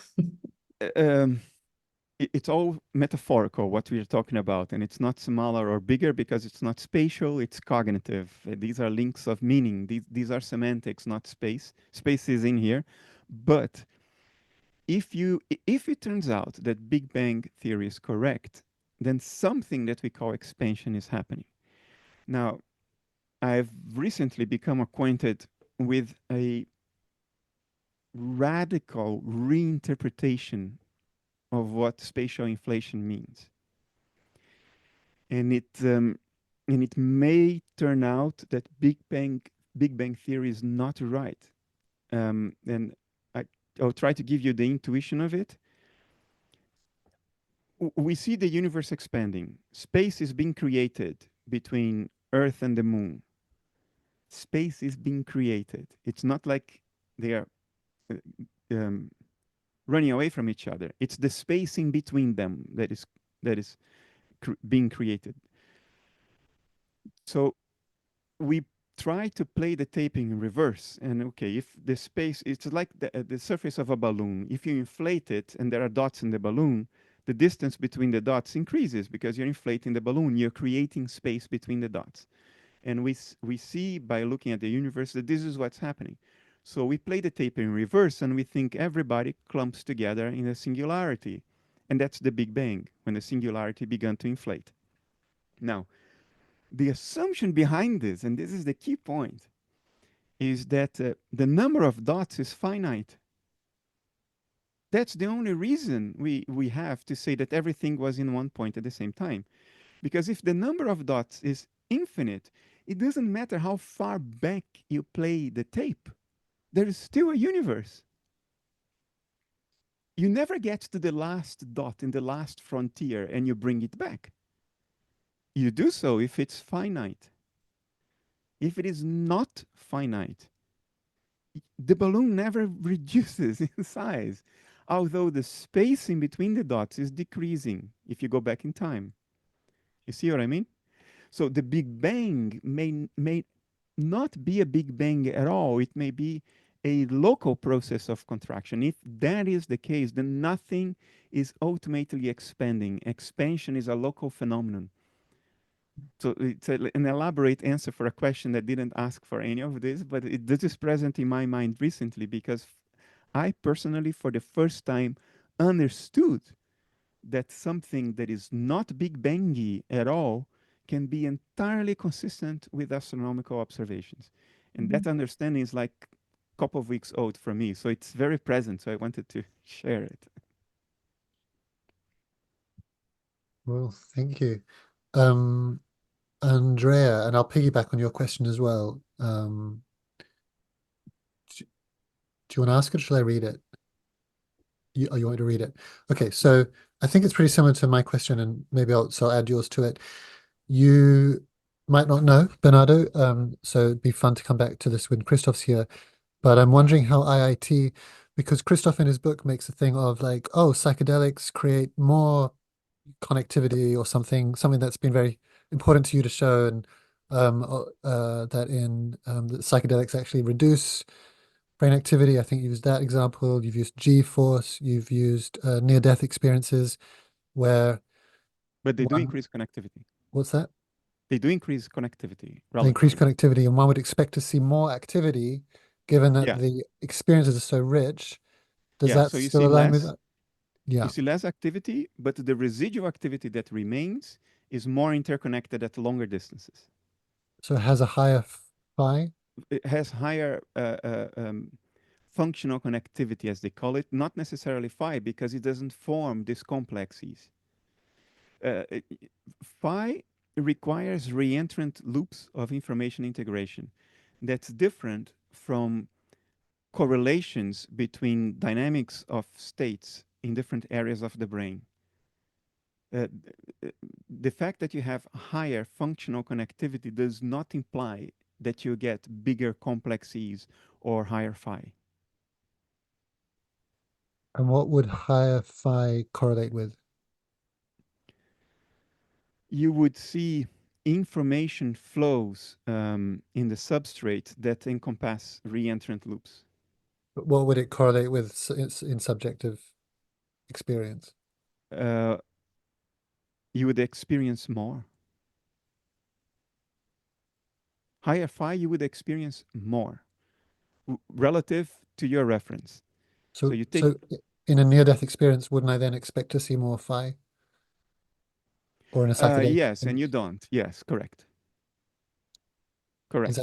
It's all metaphorical, what we are talking about, and it's not smaller or bigger because it's not spatial, it's cognitive. These are links of meaning. These are semantics, not space. Space is in here. But if it turns out that Big Bang theory is correct, then something that we call expansion is happening. Now, I've recently become acquainted with a radical reinterpretation of what spatial inflation means. And it may turn out that Big Bang theory is not right. And I'll try to give you the intuition of it. We see the universe expanding. Space is being created between Earth and the moon. Space is being created. It's not like they are running away from each other. It's the space in between them that is being created. So we try to play the taping in reverse. And okay, if the space, it's like the surface of a balloon. If you inflate it and there are dots in the balloon, the distance between the dots increases because you're inflating the balloon. You're creating space between the dots. And we see by looking at the universe that this is what's happening. So we play the tape in reverse and we think everybody clumps together in a singularity. And that's the Big Bang, when the singularity began to inflate. Now, the assumption behind this, and this is the key point, is that the number of dots is finite. That's the only reason we have to say that everything was in one point at the same time. Because if the number of dots is infinite, it doesn't matter how far back you play the tape. There is still a universe. You never get to the last dot in the last frontier and you bring it back. You do so if it's finite. If it is not finite, the balloon never reduces in size, although the space in between the dots is decreasing if you go back in time. You see what I mean? So the Big Bang may not be a Big Bang at all. It may be a local process of contraction. If that is the case, then nothing is ultimately expanding. Expansion is a local phenomenon. So it's an elaborate answer for a question that didn't ask for any of this, but this is present in my mind recently because I personally, for the first time, understood that something that is not Big Bangy at all can be entirely consistent with astronomical observations. And that understanding is like a couple of weeks old for me. So it's very present. So I wanted to share it. Well, thank you. Andrea, and I'll piggyback on your question as well. Do you want to ask it or shall I read it? You want me to read it? Okay, so I think it's pretty similar to my question, and maybe I'll add yours to it. You might not know, Bernardo, so it'd be fun to come back to this when Christof's here. But I'm wondering how IIT, because Christof in his book makes a thing of like, oh, psychedelics create more connectivity or something that's been very important to you to show, and that in the psychedelics actually reduce brain activity. I think you used that example. You've used G-force. You've used near-death experiences where. But they do increase connectivity. What's that? They do increase connectivity. They increase connectivity, and one would expect to see more activity given that the experiences are so rich. Does that so you still see align less, with that? Yeah. You see less activity, but the residual activity that remains is more interconnected at longer distances. So it has a higher phi? It has higher functional connectivity, as they call it, not necessarily phi, because it doesn't form these complexes. Phi requires reentrant loops of information integration. That's different from correlations between dynamics of states in different areas of the brain. The fact that you have higher functional connectivity does not imply that you get bigger complexes or higher phi. And what would higher phi correlate with? You would see information flows in the substrate that encompass reentrant loops. But what would it correlate with in subjective experience? You would experience more. Higher phi, you would experience more relative to your reference. So you take. So in a near-death experience, wouldn't I then expect to see more phi? Or in a psychedelic Yes, and you experience? don't. Yes, correct. Correct.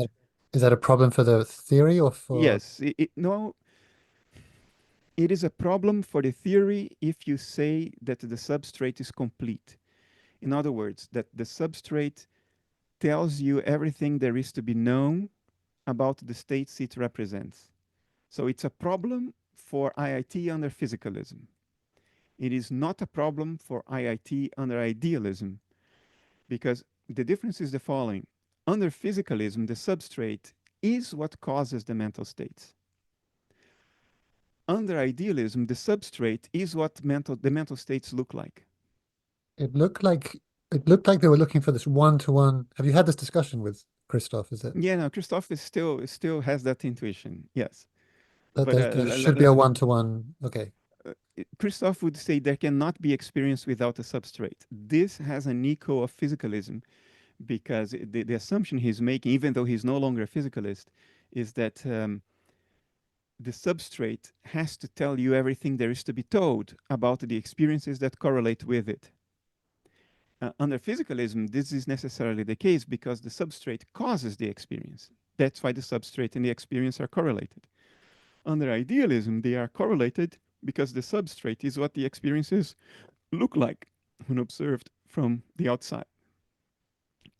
Is that a problem for the theory or for? Yes, no. It is a problem for the theory if you say that the substrate is complete. In other words, that the substrate tells you everything there is to be known about the states it represents. So it's a problem for IIT under physicalism. It is not a problem for IIT under idealism, because the difference is the following. Under physicalism, the substrate is what causes the mental states. Under idealism, the substrate is what the mental states look like. It looked like they were looking for this one-to-one. Have you had this discussion with Christof? Is it? Yeah, no, Christof is still has that intuition. Yes, That but there should be a one-to-one. Okay. Christof would say there cannot be experience without a substrate. This has an echo of physicalism, because the assumption he's making, even though he's no longer a physicalist, is that the substrate has to tell you everything there is to be told about the experiences that correlate with it. Under physicalism, this is necessarily the case because the substrate causes the experience. That's why the substrate and the experience are correlated. Under idealism, they are correlated because the substrate is what the experiences look like when observed from the outside.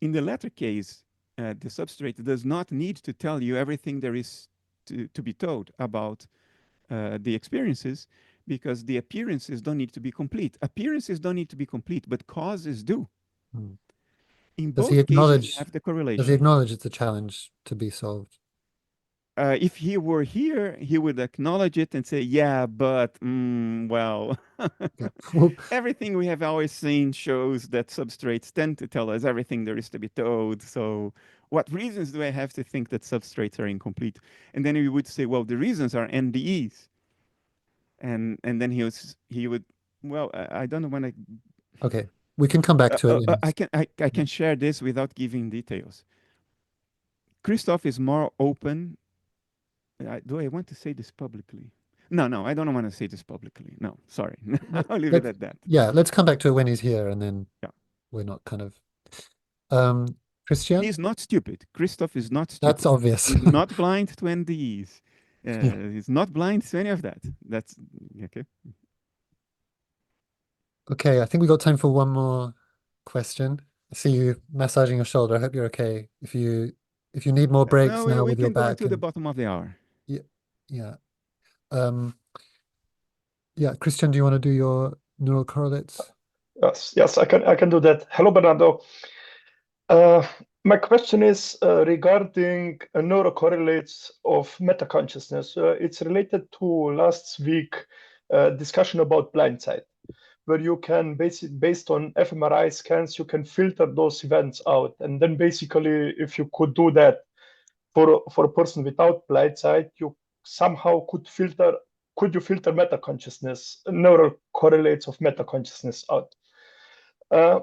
In the latter case, the substrate does not need to tell you everything there is to be told about the experiences, because the appearances don't need to be complete. Appearances don't need to be complete, but causes do. In Does both he cases, you have the correlation. Does he acknowledge it's a challenge to be solved? If he were here, he would acknowledge it and say, yeah, but, well, everything we have always seen shows that substrates tend to tell us everything there is to be told. So what reasons do I have to think that substrates are incomplete? And then he would say, well, the reasons are NDEs. And then he would, well, I don't know when I... Okay, we can come back to it. I can share this without giving details. Christof is more open. Do I want to say this publicly? No, I don't want to say this publicly. No, sorry. I'll leave it at that. Yeah, let's come back to it when he's here, and then we're not kind of... Christian? He's not stupid. Christof is not stupid. That's obvious. He's not blind to NDEs. He's not blind to any of that. That's okay. Okay, I think we got time for one more question. I see you massaging your shoulder. I hope you're okay. If you need more breaks No, now we with your can go back until the bottom of the hour. Yeah. Yeah, Christian, do you want to do your neural correlates? Yes, I can do that. Hello, Bernardo. My question is regarding neurocorrelates of metaconsciousness. It's related to last week discussion about blindsight, where you can based on fMRI scans, you can filter those events out. And then basically, if you could do that for a person without blindsight, you somehow could you filter metaconsciousness, neural correlates of metaconsciousness out.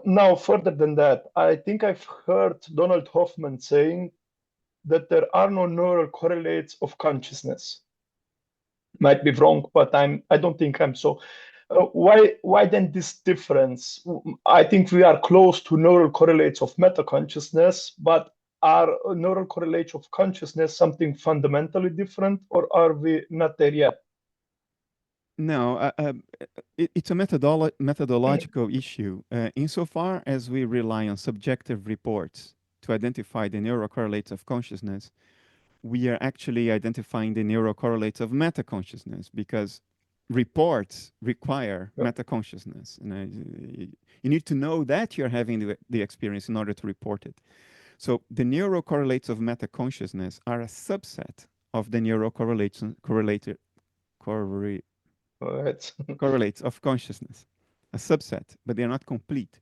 Now, further than that, I think I've heard Donald Hoffman saying that there are no neural correlates of consciousness. Might be wrong, but I don't think I'm so. Why then this difference? I think we are close to neural correlates of meta consciousness, but are neural correlates of consciousness something fundamentally different, or are we not there yet? No, it's a methodological issue. Insofar as we rely on subjective reports to identify the neurocorrelates of consciousness, we are actually identifying the neurocorrelates of meta-consciousness, because reports require meta-consciousness. You need to know that you're having the experience in order to report it. So the neurocorrelates of meta-consciousness are a subset of the correlates of consciousness, a subset, but they're not complete.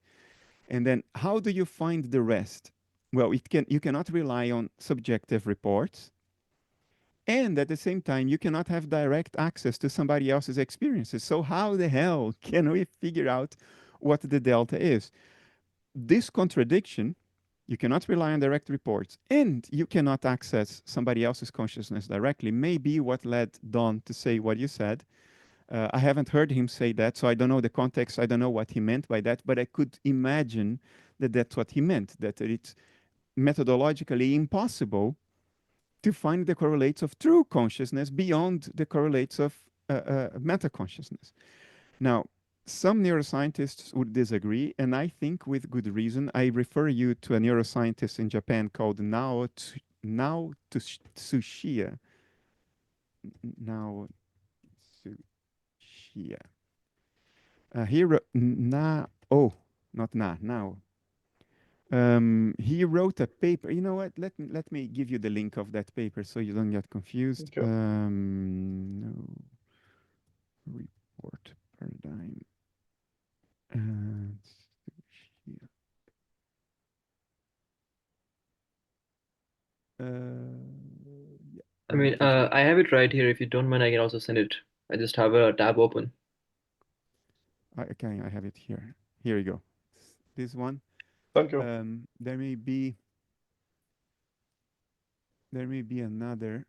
And then how do you find the rest? Well, you cannot rely on subjective reports, and at the same time, you cannot have direct access to somebody else's experiences. So how the hell can we figure out what the delta is? This contradiction, you cannot rely on direct reports, and you cannot access somebody else's consciousness directly, may be what led Don to say what you said. I haven't heard him say that, so I don't know the context. I don't know what he meant by that, but I could imagine that that's what he meant, that it's methodologically impossible to find the correlates of true consciousness beyond the correlates of meta-consciousness. Now, some neuroscientists would disagree, and I think with good reason. I refer you to a neuroscientist in Japan called Tsuchiya. He wrote he wrote a paper. You know what? Let me give you the link of that paper so you don't get confused. No. Report paradigm. I mean, I have it right here. If you don't mind, I can also send it. I just have a tab open. Okay, I have it here. Here you go. This one. Thank you. There may be another.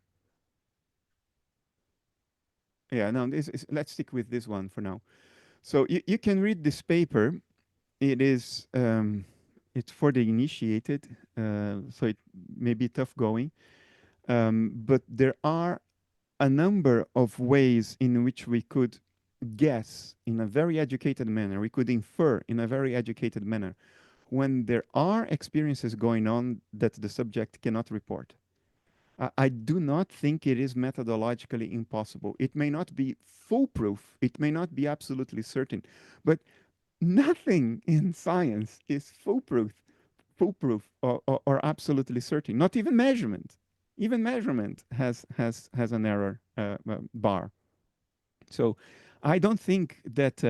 Yeah, no, let's stick with this one for now. So you can read this paper. It is it's for the initiated, so it may be tough going, but there are a number of ways in which we could guess in a very educated manner, we could infer in a very educated manner when there are experiences going on that the subject cannot report. I do not think it is methodologically impossible. It may not be foolproof, it may not be absolutely certain, but nothing in science is foolproof or absolutely certain. Not even measurement. Even measurement has an error bar. So I don't think that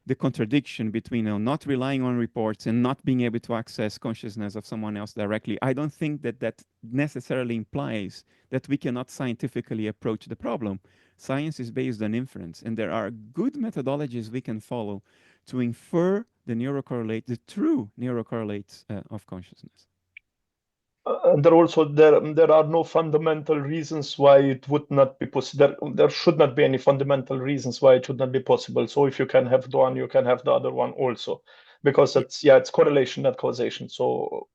the contradiction between not relying on reports and not being able to access consciousness of someone else directly, I don't think that necessarily implies that we cannot scientifically approach the problem. Science is based on inference, and there are good methodologies we can follow to infer the true neurocorrelates of consciousness. And there are no fundamental reasons why it would not be possible. There should not be any fundamental reasons why it should not be possible. So if you can have the one, you can have the other one also, because it's correlation, not causation. So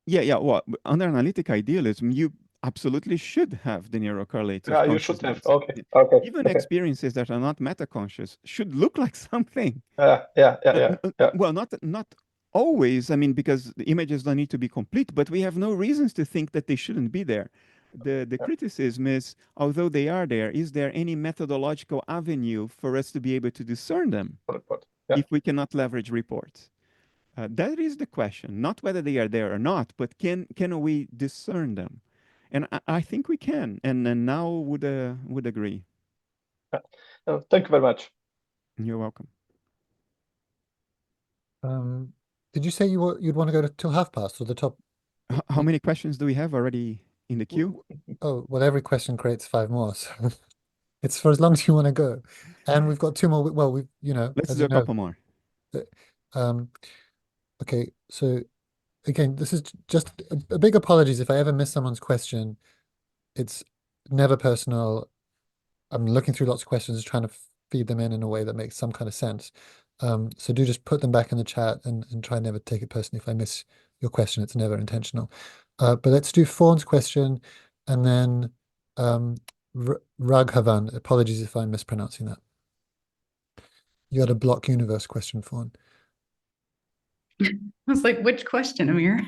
well, under analytic idealism, you absolutely should have the neurocorrelates of you should have. consciousness. Okay. Even experiences that are not metaconscious should look like something. Well, not always. I mean, because the images don't need to be complete, but we have no reasons to think that they shouldn't be there. The criticism is, although they are there, is there any methodological avenue for us to be able to discern them if we cannot leverage reports? That is the question, not whether they are there or not, but can we discern them? And I think we can, and now would agree. Thank you very much. You're welcome. Did you say you'd want to go till past or the top? How many questions do we have already in the queue? Oh, well, every question creates 5 more, so it's for as long as you want to go. And we've got 2 more. Well, let's do a couple more. Okay, so again, this is just a big apologies if I ever miss someone's question. It's never personal. I'm looking through lots of questions, trying to feed them in a way that makes some kind of sense. So do just put them back in the chat and try never to take it personally if I miss your question. It's never intentional. But let's do Fawn's question and then Raghavan. Apologies if I'm mispronouncing that. You had a block universe question, Fawn. I was like, which question, Amir?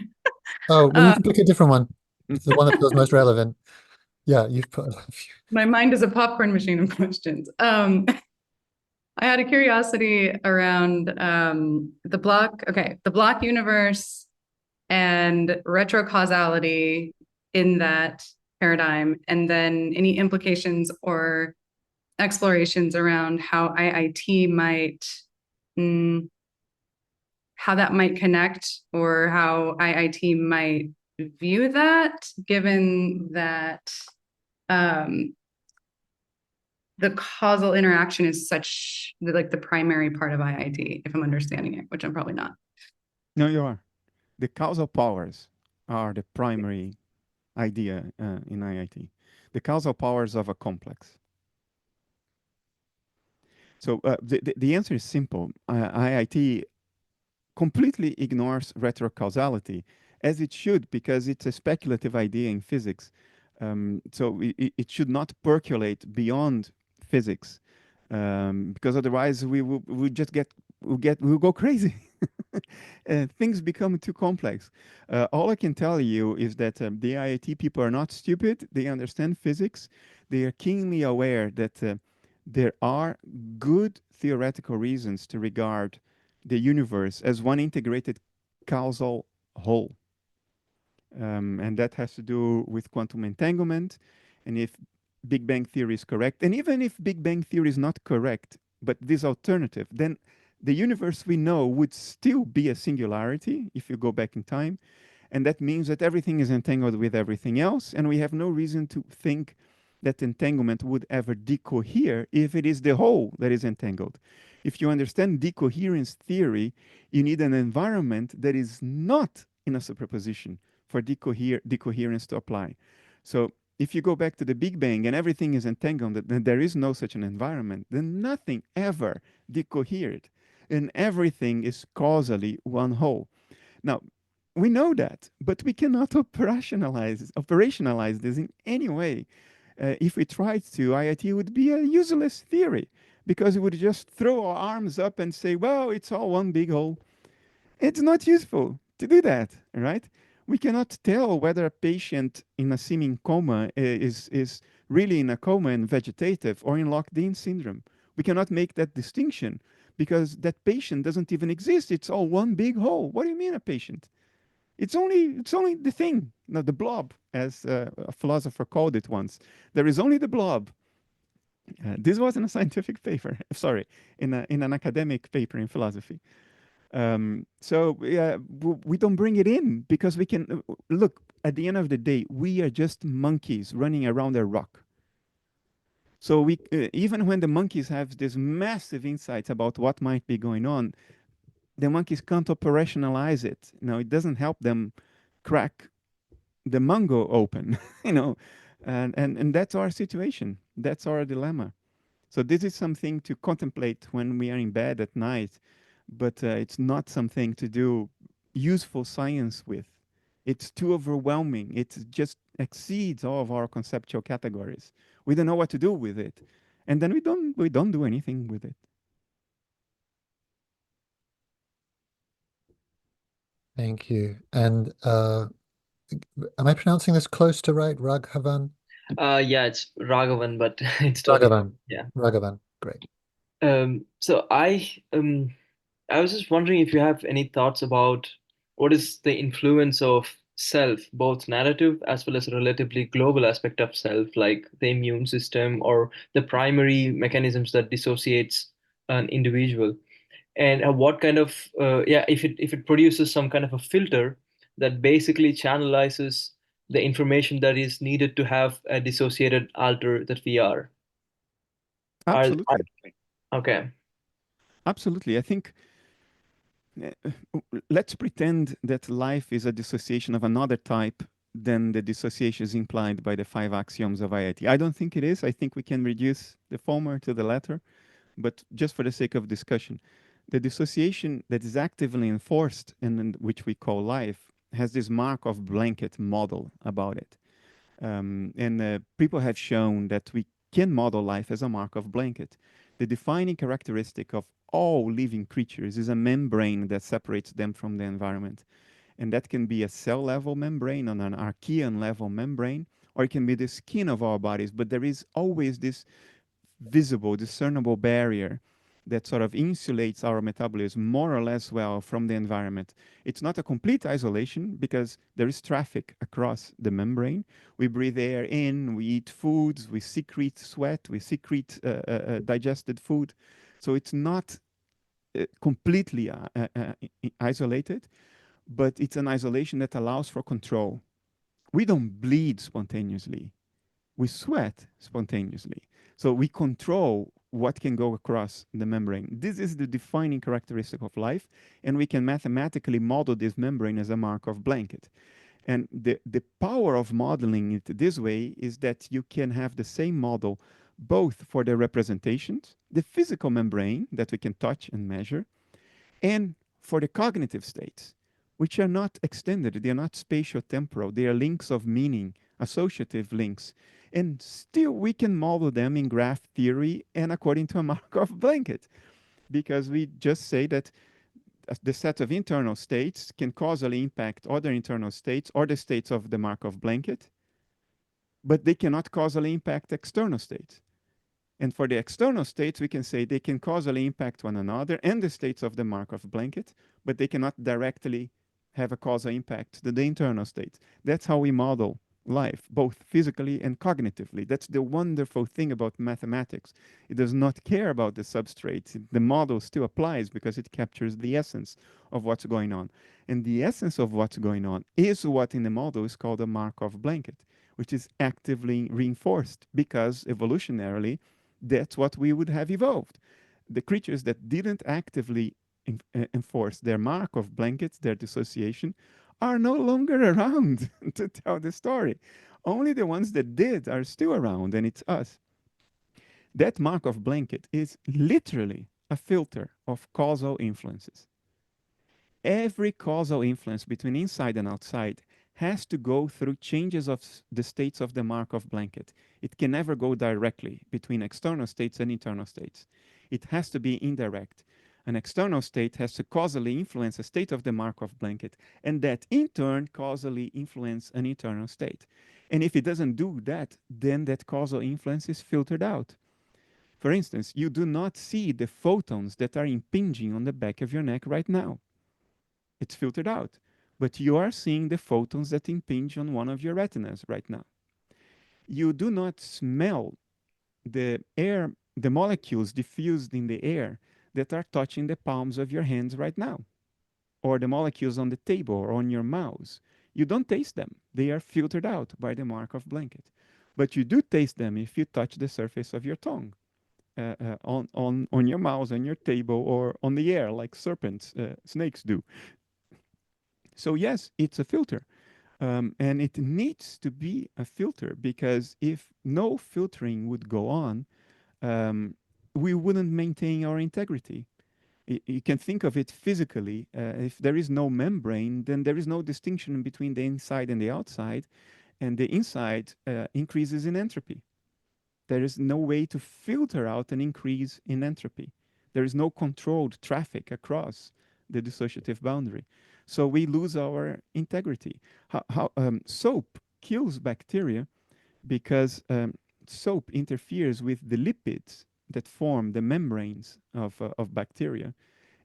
Oh, well, you can pick a different one. It's the one that feels most relevant. Yeah, you've put. My mind is a popcorn machine of questions. I had a curiosity around the block universe and retrocausality in that paradigm, and then any implications or explorations around how IIT might, how that might connect, or how IIT might view that, given that the causal interaction is such like the primary part of IIT, if I'm understanding it, which I'm probably not. No, you are. The causal powers are the primary idea in IIT. The causal powers of a complex. So the answer is simple. IIT completely ignores retrocausality, as it should, because it's a speculative idea in physics. So it should not percolate beyond physics, because otherwise we'll go crazy. Things become too complex. All I can tell you is that the IIT people are not stupid. They understand physics. They are keenly aware that there are good theoretical reasons to regard the universe as one integrated causal whole. And that has to do with quantum entanglement. And if Big Bang theory is correct, and even if Big Bang theory is not correct, but this alternative, then the universe we know would still be a singularity if you go back in time. And that means that everything is entangled with everything else. And we have no reason to think that entanglement would ever decohere if it is the whole that is entangled. If you understand decoherence theory, you need an environment that is not in a superposition for decoherence to apply. So if you go back to the Big Bang and everything is entangled, then there is no such an environment, then nothing ever decohered. And everything is causally one whole. Now, we know that, but we cannot operationalize this in any way. If we tried to, IIT would be a useless theory, because it would just throw our arms up and say, well, it's all one big hole. It's not useful to do that, right? We cannot tell whether a patient in a seeming coma is really in a coma and vegetative, or in locked-in syndrome. We cannot make that distinction because that patient doesn't even exist. It's all one big hole. What do you mean a patient? It's only the thing, the blob, as a philosopher called it once. There is only the blob. This wasn't a scientific paper, sorry, in an academic paper in philosophy. So we don't bring it in because we can, look, at the end of the day, we are just monkeys running around a rock. So we, even when the monkeys have these massive insights about what might be going on, the monkeys can't operationalize it. It doesn't help them crack the mango open, and that's our situation. That's our dilemma. So this is something to contemplate when we are in bed at night, but it's not something to do useful science with. It's too overwhelming. It just exceeds all of our conceptual categories. We don't know what to do with it. And then we don't do anything with it. Thank you. And am I pronouncing this close to right? Raghavan? Yeah, it's Raghavan, but it's totally Raghavan. yeah. Raghavan. Great. So I was just wondering if you have any thoughts about what is the influence of self, both narrative as well as a relatively global aspect of self, like the immune system or the primary mechanisms that dissociates an individual, and what kind of if it produces some kind of a filter that basically channelizes the information that is needed to have a dissociated alter that we are. Absolutely. Okay. Absolutely. I think let's pretend that life is a dissociation of another type than the dissociations implied by the 5 axioms of IIT. I don't think it is. I think we can reduce the former to the latter. but just for the sake of discussion, the dissociation that is actively enforced and which we call life has this Markov blanket model about it. And people have shown that we can model life as a Markov blanket. The defining characteristic of all living creatures is a membrane that separates them from the environment. And that can be a cell level membrane on an archean level membrane, or it can be the skin of our bodies. But there is always this visible, discernible barrier that sort of insulates our metabolism more or less well from the environment. It's not a complete isolation because there is traffic across the membrane. We breathe air in, we eat foods, we secrete sweat, we secrete digested food. So it's not completely isolated, but it's an isolation that allows for control. We don't bleed spontaneously. We sweat spontaneously. So we control what can go across the membrane. This is the defining characteristic of life, and we can mathematically model this membrane as a Markov blanket. And the power of modeling it this way is that you can have the same model both for the representations, the physical membrane that we can touch and measure, and for the cognitive states, which are not extended, they are not spatio-temporal, they are links of meaning, associative links. And still we can model them in graph theory and according to a Markov blanket, because we just say that the set of internal states can causally impact other internal states or the states of the Markov blanket, but they cannot causally impact external states. And for the external states, we can say they can causally impact one another and the states of the Markov blanket, but they cannot directly have a causal impact to the internal states. That's how we model life, both physically and cognitively. That's the wonderful thing about mathematics. It does not care about the substrates. The model still applies because it captures the essence of what's going on. And the essence of what's going on is what in the model is called a Markov blanket, which is actively reinforced because evolutionarily, that's what we would have evolved. The creatures that didn't actively enforce their Markov blankets, their dissociation, are no longer around to tell the story. Only the ones that did are still around, and it's us. That Markov blanket is literally a filter of causal influences. Every causal influence between inside and outside has to go through changes of the states of the Markov blanket. It can never go directly between external states and internal states. It has to be indirect. An external state has to causally influence a state of the Markov blanket, and that in turn causally influence an internal state. And if it doesn't do that, then that causal influence is filtered out. For instance, you do not see the photons that are impinging on the back of your neck right now. It's filtered out. But you are seeing the photons that impinge on one of your retinas right now. You do not smell the air, the molecules diffused in the air that are touching the palms of your hands right now, or the molecules on the table or on your mouse. You don't taste them. They are filtered out by the Markov blanket. But you do taste them if you touch the surface of your tongue, on your mouse, on your table, or on the air, like serpents, snakes do. So yes, it's a filter. And it needs to be a filter, because if no filtering would go on, we wouldn't maintain our integrity. You can think of it physically. If there is no membrane, then there is no distinction between the inside and the outside, and the inside increases in entropy. There is no way to filter out an increase in entropy. There is no controlled traffic across the dissociative boundary. So we lose our integrity. Soap kills bacteria because soap interferes with the lipids that form the membranes of bacteria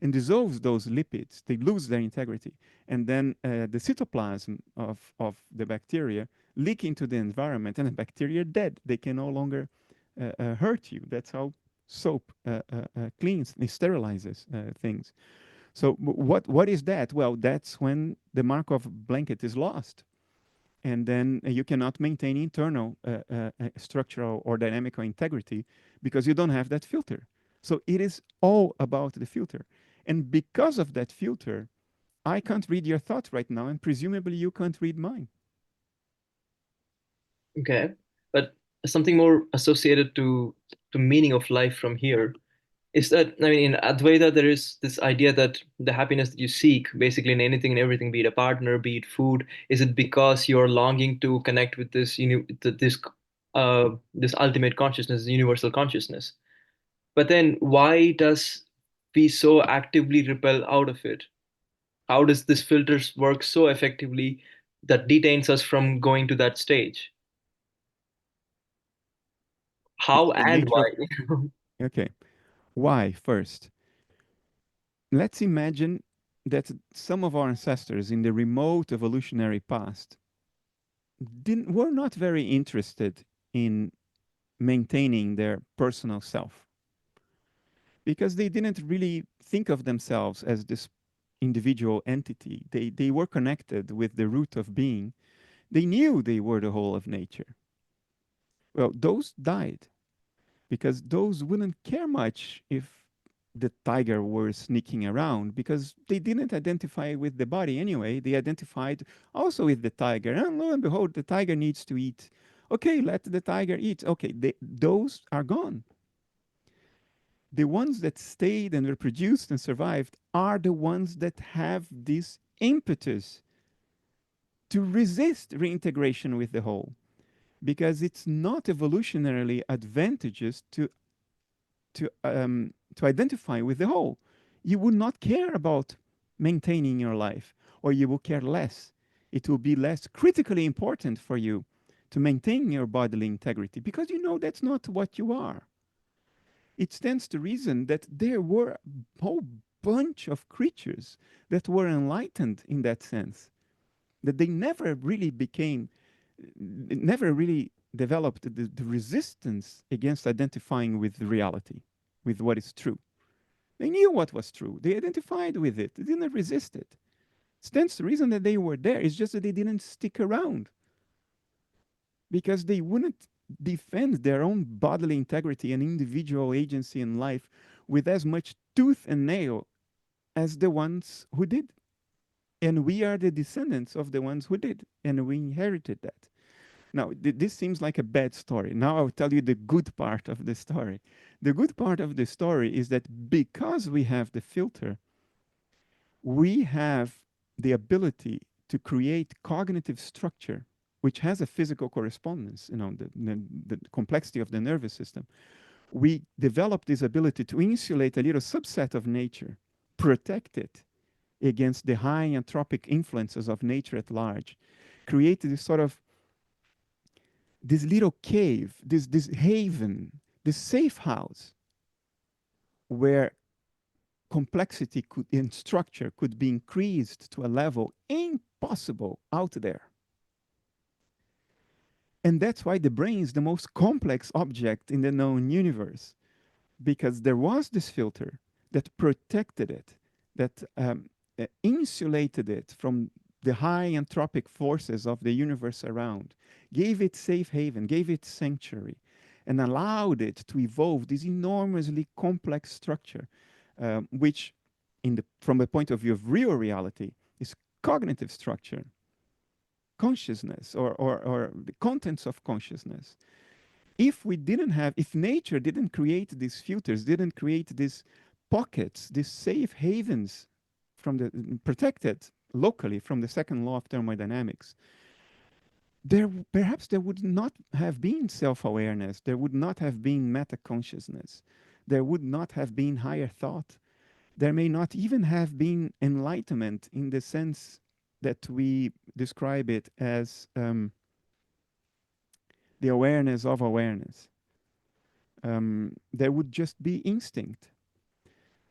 and dissolves those lipids. They lose their integrity. And then the cytoplasm of the bacteria leak into the environment, and the bacteria are dead. They can no longer hurt you. That's how soap cleans, it sterilizes things. So what is that? Well, that's when the Markov blanket is lost. And then you cannot maintain internal structural or dynamical integrity because you don't have that filter. So it is all about the filter. And because of that filter, I can't read your thoughts right now, and presumably you can't read mine. Okay, but something more associated to meaning of life from here. is that, I mean, in Advaita, there is this idea that the happiness that you seek, basically in anything and everything, be it a partner, be it food, is it because you're longing to connect with this, this ultimate consciousness, universal consciousness? But then why does we so actively repel out of it? How does this filters work so effectively that detains us from going to that stage? How The and nature why? of okay. Why first? Let's imagine that some of our ancestors in the remote evolutionary past were not very interested in maintaining their personal self because they didn't really think of themselves as this individual entity. They were connected with the root of being. They knew they were the whole of nature. Well, those died because those wouldn't care much if the tiger were sneaking around because they didn't identify with the body anyway. They identified also with the tiger. And lo and behold, the tiger needs to eat. Okay, let the tiger eat. Okay, those are gone. The ones that stayed and reproduced and survived are the ones that have this impetus to resist reintegration with the whole because it's not evolutionarily advantageous to identify with the whole. You would not care about maintaining your life, or you will care less. It will be less critically important for you to maintain your bodily integrity because you know that's not what you are. It stands to reason that there were a whole bunch of creatures that were enlightened in that sense, that they never really never really developed the resistance against identifying with reality, with what is true. They knew what was true. They identified with it. They didn't resist it. Stands to reason that they were there. It's just that they didn't stick around because they wouldn't defend their own bodily integrity and individual agency in life with as much tooth and nail as the ones who did. And we are the descendants of the ones who did, and we inherited that. Now, this seems like a bad story. Now I'll tell you the good part of the story. The good part of the story is that because we have the filter, we have the ability to create cognitive structure, which has a physical correspondence, the complexity of the nervous system. We develop this ability to insulate a little subset of nature, protect it against the high anthropic influences of nature at large, create this sort of this little cave, this haven, this safe house where complexity and structure could be increased to a level impossible out there. And that's why the brain is the most complex object in the known universe, because there was this filter that protected it, that insulated it from the high anthropic forces of the universe around, gave it safe haven, gave it sanctuary, and allowed it to evolve this enormously complex structure, which, from the point of view of real reality, is cognitive structure, consciousness, or the contents of consciousness. If nature didn't create these filters, didn't create these pockets, these safe havens protected locally from the second law of thermodynamics, perhaps there would not have been self-awareness, there would not have been meta-consciousness, there would not have been higher thought, there may not even have been enlightenment in the sense that we describe it as the awareness of awareness. There would just be instinct.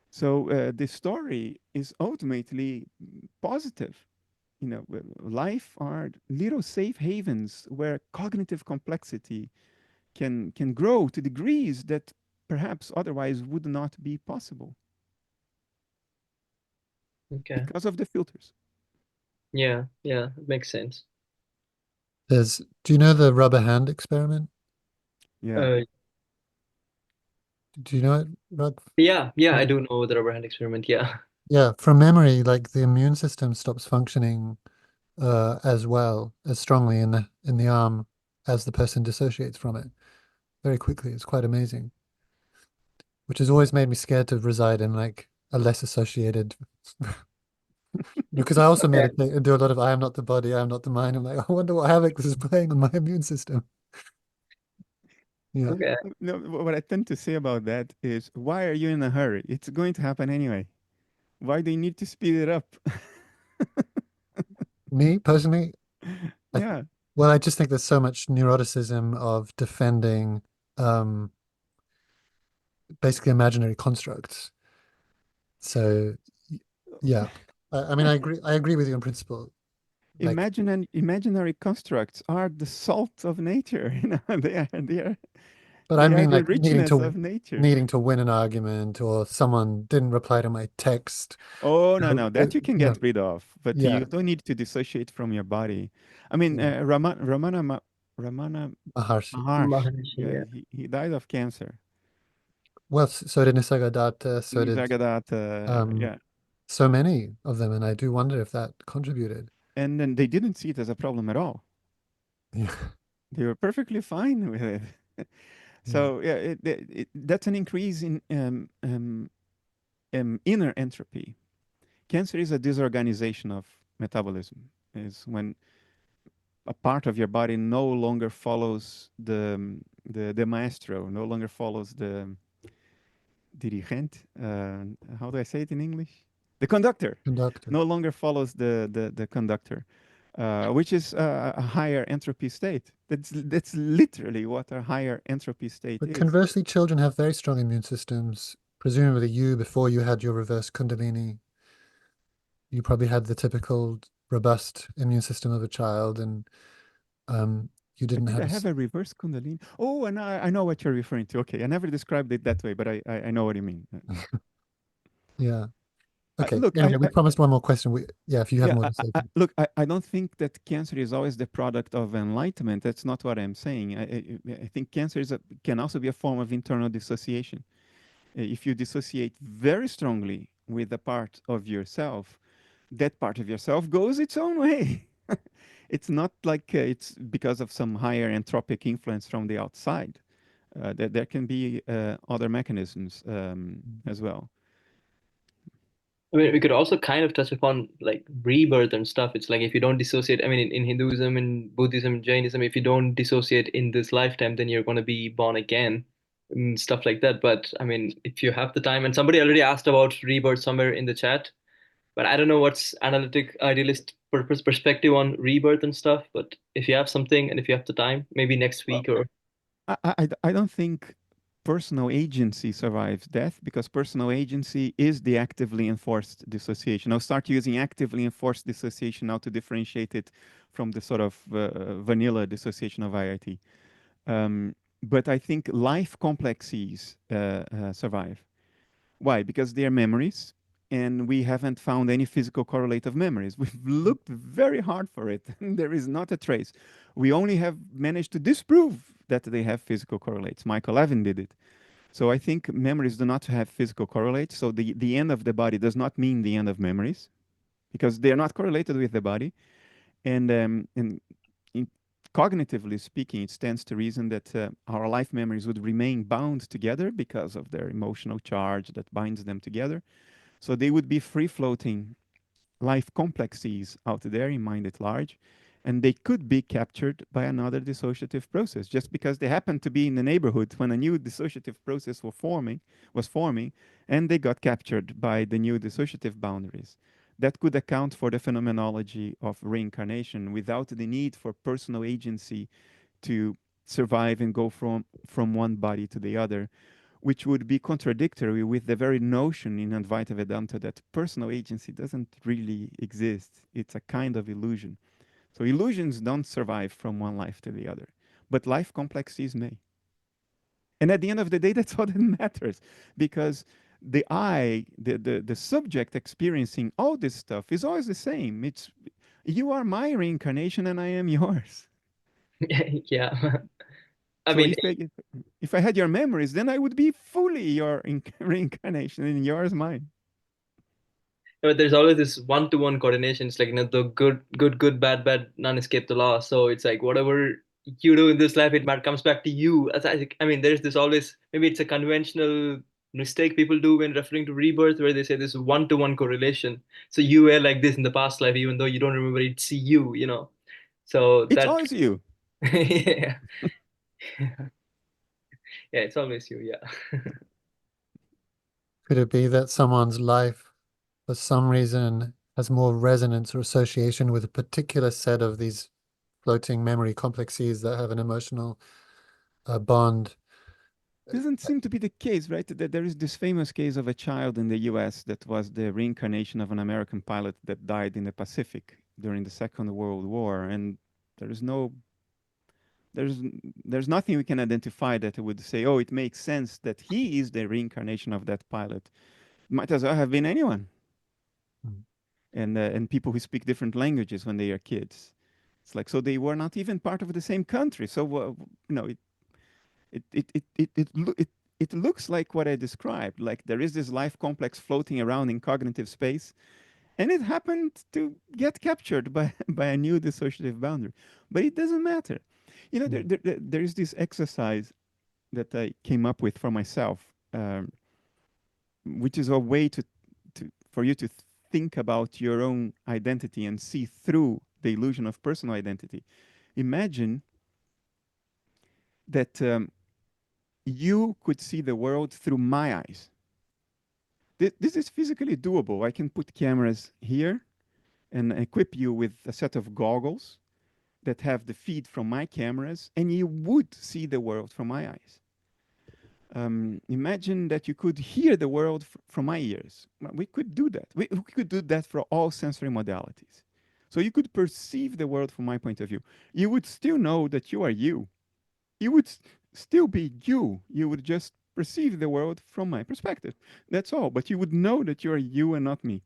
So the story is ultimately positive. Life are little safe havens where cognitive complexity can grow to degrees that perhaps otherwise would not be possible. Okay. Because of the filters. Yeah, it makes sense. Do you know the rubber hand experiment? Yeah. Do you know it, Rug? Yeah, I do know the rubber hand experiment. Yeah. Yeah, from memory, like the immune system stops functioning as well, as strongly in the arm as the person dissociates from it very quickly. It's quite amazing. which has always made me scared to reside in like a less associated. Because I also meditate and do a lot of I am not the body, I am not the mind. I'm like, I wonder what havoc this is playing on my immune system. Yeah. Okay. No, what I tend to say about that is, why are you in a hurry? It's going to happen anyway. Why do you need to speed it up? Me personally, Yeah. well, I just think there's so much neuroticism of defending basically imaginary constructs. So yeah, I mean, I agree with you in principle. Like, Imaginary constructs are the salt of nature. You know, but I they are mean, the like richness of nature. needing to win an argument, or someone didn't reply to my text. Oh, no, that you can Yeah. get rid of, but Yeah. you don't need to dissociate from your body. I mean, Yeah. Ramana Maharshi. Maharshi, yeah, he died of cancer. Well, so did Nisargadatta, so did Nisargadatta, yeah. so many of them, and I do wonder if that contributed. And then they didn't see it as a problem at all. Yeah. They were perfectly fine with it. So yeah, that's an increase in inner entropy. Cancer is a disorganization of metabolism. Is when a part of your body no longer follows the maestro, no longer follows the dirigente. How do I say it in English? The conductor. Conductor. No longer follows the conductor, which is a higher entropy state. That's literally what a higher entropy state But is. conversely, children have very strong immune systems. Presumably, you, before you had your reverse Kundalini, you probably had the typical robust immune system of a child, and you didn't Did I have have a reverse Kundalini? Oh, and I know what you're referring to. Okay, I never described it that way, but I know what you mean. Yeah. Okay. Look, Anyway, we promised one more question. If you have yeah, more to say. look, I don't think that cancer is always the product of enlightenment. That's not what I'm saying. I think cancer can also be a form of internal dissociation. If you dissociate very strongly with a part of yourself, that part of yourself goes its own way. It's not like it's because of some higher entropic influence from the outside. There can be other mechanisms as well. I mean, we could also kind of touch upon like rebirth and stuff. It's like if you don't dissociate, I mean, in Hinduism and Buddhism, Jainism, if you don't dissociate in this lifetime, then you're going to be born again and stuff like that. But I mean, if you have the time, and somebody already asked about rebirth somewhere in the chat, but I don't know what's analytic, idealist perspective on rebirth and stuff. But if you have something and if you have the time, maybe next week or. I don't think personal agency survives death, because personal agency is the actively enforced dissociation. I'll start using actively enforced dissociation now to differentiate it from the sort of vanilla dissociation of IIT. But I think life complexes survive. Why? Because they are memories, and we haven't found any physical correlate of memories. We've looked very hard for it, and there is not a trace. We only have managed to disprove that they have physical correlates. Michael Levin did it. So I think memories do not have physical correlates. So the end of the body does not mean the end of memories, because they are not correlated with the body. And cognitively speaking, it stands to reason that our life memories would remain bound together because of their emotional charge that binds them together. So they would be free-floating life complexes out there in mind at large, and they could be captured by another dissociative process just because they happened to be in the neighborhood when a new dissociative process was forming, and they got captured by the new dissociative boundaries. That could account for the phenomenology of reincarnation without the need for personal agency to survive and go from one body to the other, which would be contradictory with the very notion in Advaita Vedanta that personal agency doesn't really exist. It's a kind of illusion. So illusions don't survive from one life to the other, but life complexes may. And at the end of the day, that's all that matters, because the I, the subject experiencing all this stuff is always the same. It's, you are my reincarnation and I am yours. Yeah. I So mean, if I had your memories, then I would be fully your reincarnation and yours mine. but there's always this one-to-one coordination. It's like, you know, the good, bad, none escape the law. So it's like whatever you do in this life, it comes back to you. I mean, there's this always, maybe it's a conventional mistake people do when referring to rebirth, where they say this one-to-one correlation. So you were like this in the past life, even though you don't remember it's you, you know. So It's that always you. yeah. Yeah, it's always you, yeah. Could it be that someone's life, for some reason, has more resonance or association with a particular set of these floating memory complexes that have an emotional bond? Doesn't seem to be the case, right? There is this famous case of a child in the US that was the reincarnation of an American pilot that died in the Pacific during the Second World War. And there is no, there's nothing we can identify that would say, oh, it makes sense that he is the reincarnation of that pilot. Might as well have been anyone. And people who speak different languages when they are kids. It's like, so they were not even part of the same country. So, you know, it looks like what I described. Like there is this life complex floating around in cognitive space, and it happened to get captured by, by a new dissociative boundary. But it doesn't matter. You know, there is this exercise that I came up with for myself, which is a way for you to think about your own identity and see through the illusion of personal identity. Imagine that you could see the world through my eyes. This is physically doable. I can put cameras here and equip you with a set of goggles that have the feed from my cameras, and you would see the world from my eyes. Imagine that you could hear the world from my ears. We could do that. We could do that for all sensory modalities. So you could perceive the world from my point of view. You would still know that you are you. You would still be you. You would just perceive the world from my perspective. That's all. But you would know that you are you and not me.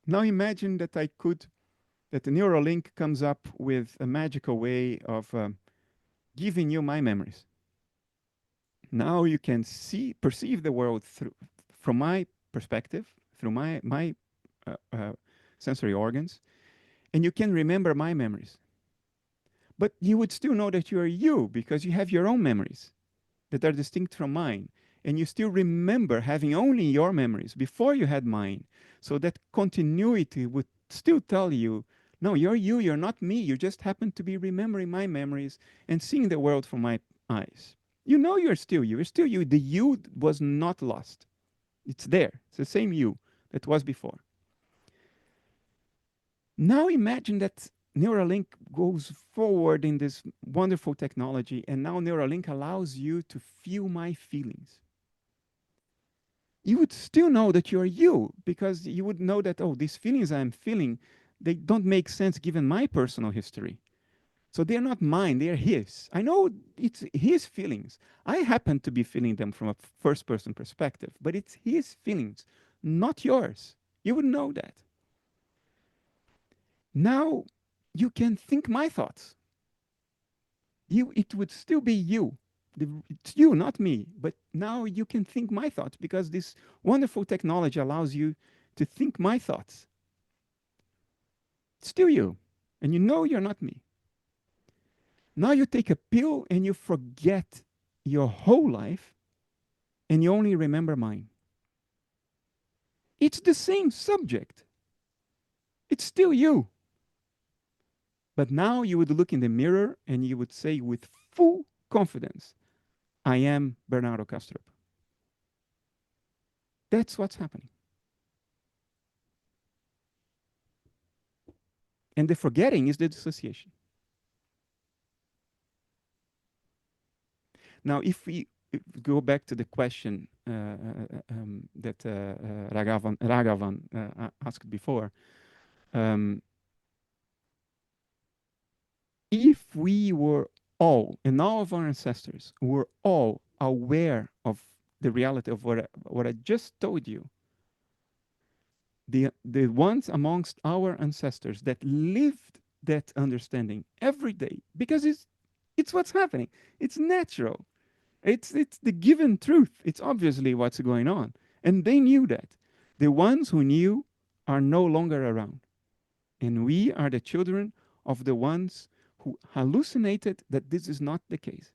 Now imagine that that the Neuralink comes up with a magical way of giving you my memories. Now you can perceive the world from my perspective, through my sensory organs, and you can remember my memories. But you would still know that you are you because you have your own memories that are distinct from mine. And you still remember having only your memories before you had mine. So that continuity would still tell you, no, you're you, you're not me. You just happen to be remembering my memories and seeing the world from my eyes. You know you're still you. You're still you. The you was not lost. It's there. It's the same you that was before. Now imagine that Neuralink goes forward in this wonderful technology, and now Neuralink allows you to feel my feelings. You would still know that you're you, because you would know that, oh, these feelings I'm feeling, they don't make sense given my personal history. So they're not mine, they're his. I know it's his feelings. I happen to be feeling them from a first-person perspective, but it's his feelings, not yours. You would know that. Now you can think my thoughts. It would still be you. It's you, not me. But now you can think my thoughts because this wonderful technology allows you to think my thoughts. It's still you. And you know you're not me. Now you take a pill and you forget your whole life and you only remember mine. It's the same subject. It's still you. But now you would look in the mirror and you would say with full confidence, I am Bernardo Kastrup. That's what's happening. And the forgetting is the dissociation. Now, if we go back to the question that Raghavan asked before, if we were all, and all of our ancestors were all aware of the reality of what I just told you, the ones amongst our ancestors that lived that understanding every day, because it's what's happening. It's natural. It's the given truth. It's obviously what's going on. And they knew that. The ones who knew are no longer around. And we are the children of the ones who hallucinated that this is not the case.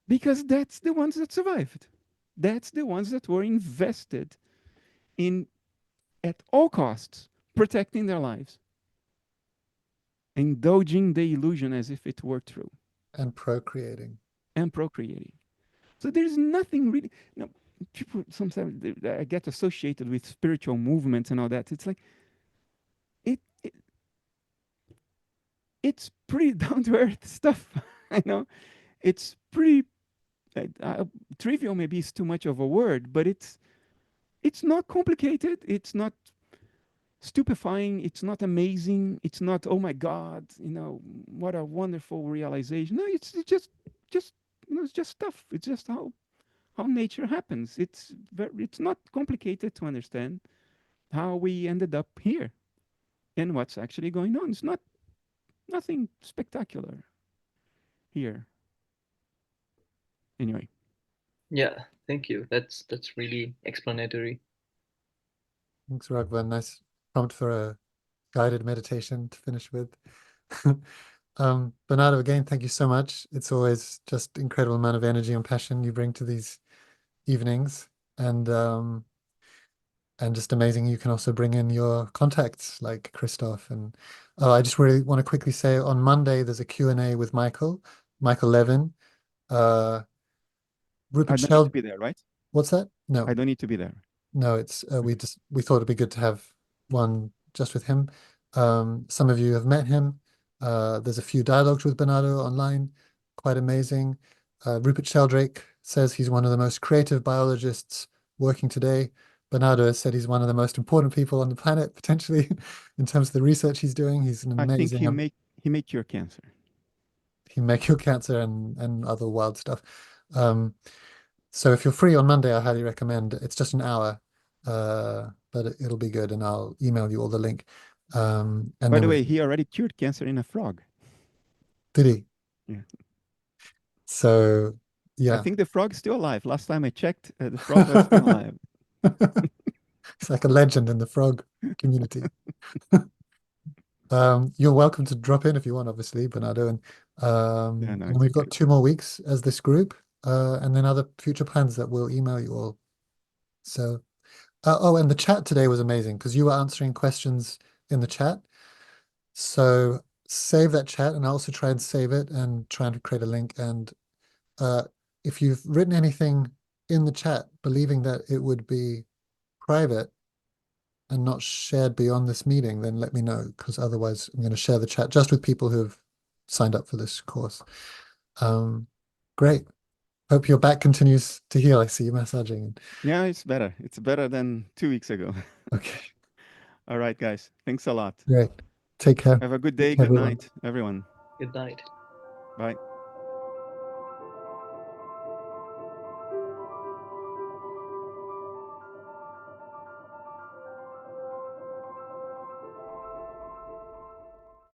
Because that's the ones that survived. That's the ones that were invested in, at all costs, protecting their lives, indulging the illusion as if it were true. And procreating. And procreating. So there's nothing really, you know, people sometimes I get associated with spiritual movements and all that. It's like, it's pretty down to earth stuff. I know it's pretty trivial. Maybe is too much of a word, but it's not complicated. It's not stupefying. It's not amazing. It's not, oh my God, you know, what a wonderful realization. No, it's just you know, it's just stuff. It's just how nature happens. It's not complicated to understand how we ended up here and what's actually going on. It's nothing spectacular here. Anyway. Yeah, thank you. That's really explanatory. Thanks, Raghavan. Nice prompt for a guided meditation to finish with. Bernardo, again, thank you so much. It's always just incredible amount of energy and passion you bring to these evenings, and just amazing. You can also bring in your contacts like Christof, and I just really want to quickly say on Monday there's a Q&A with Michael Levin. Rupert I don't need to be there, right? What's that? No, I don't need to be there. No, it's we thought it'd be good to have one just with him. Some of you have met him. There's a few dialogues with Bernardo online, quite amazing. Rupert Sheldrake says he's one of the most creative biologists working today. Bernardo has said he's one of the most important people on the planet, potentially, in terms of the research he's doing. He's an amazing. I think he may cure cancer. He may cure cancer and other wild stuff. So if you're free on Monday, I highly recommend. It's just an hour, but it'll be good, and I'll email you all the link. And by the way, he already cured cancer in a frog. Did he? Yeah. So yeah, I think the frog's still alive. Last time I checked, the frog was still alive. It's like a legend in the frog community. You're welcome to drop in if you want, obviously, Bernardo. And and we've got 2 more weeks as this group, and then other future plans that we'll email you all. So, oh, and the chat today was amazing because you were answering questions in the chat. So save that chat, and I'll also try and save it and try and create a link. And if you've written anything in the chat, believing that it would be private and not shared beyond this meeting, then let me know, because otherwise I'm going to share the chat just with people who've signed up for this course. Great. Hope your back continues to heal. I see you massaging. Yeah, it's better. It's better than 2 weeks ago. Okay. All right, guys. Thanks a lot. Great. Take care. Have a good day. Good night, everyone. Good night. Bye.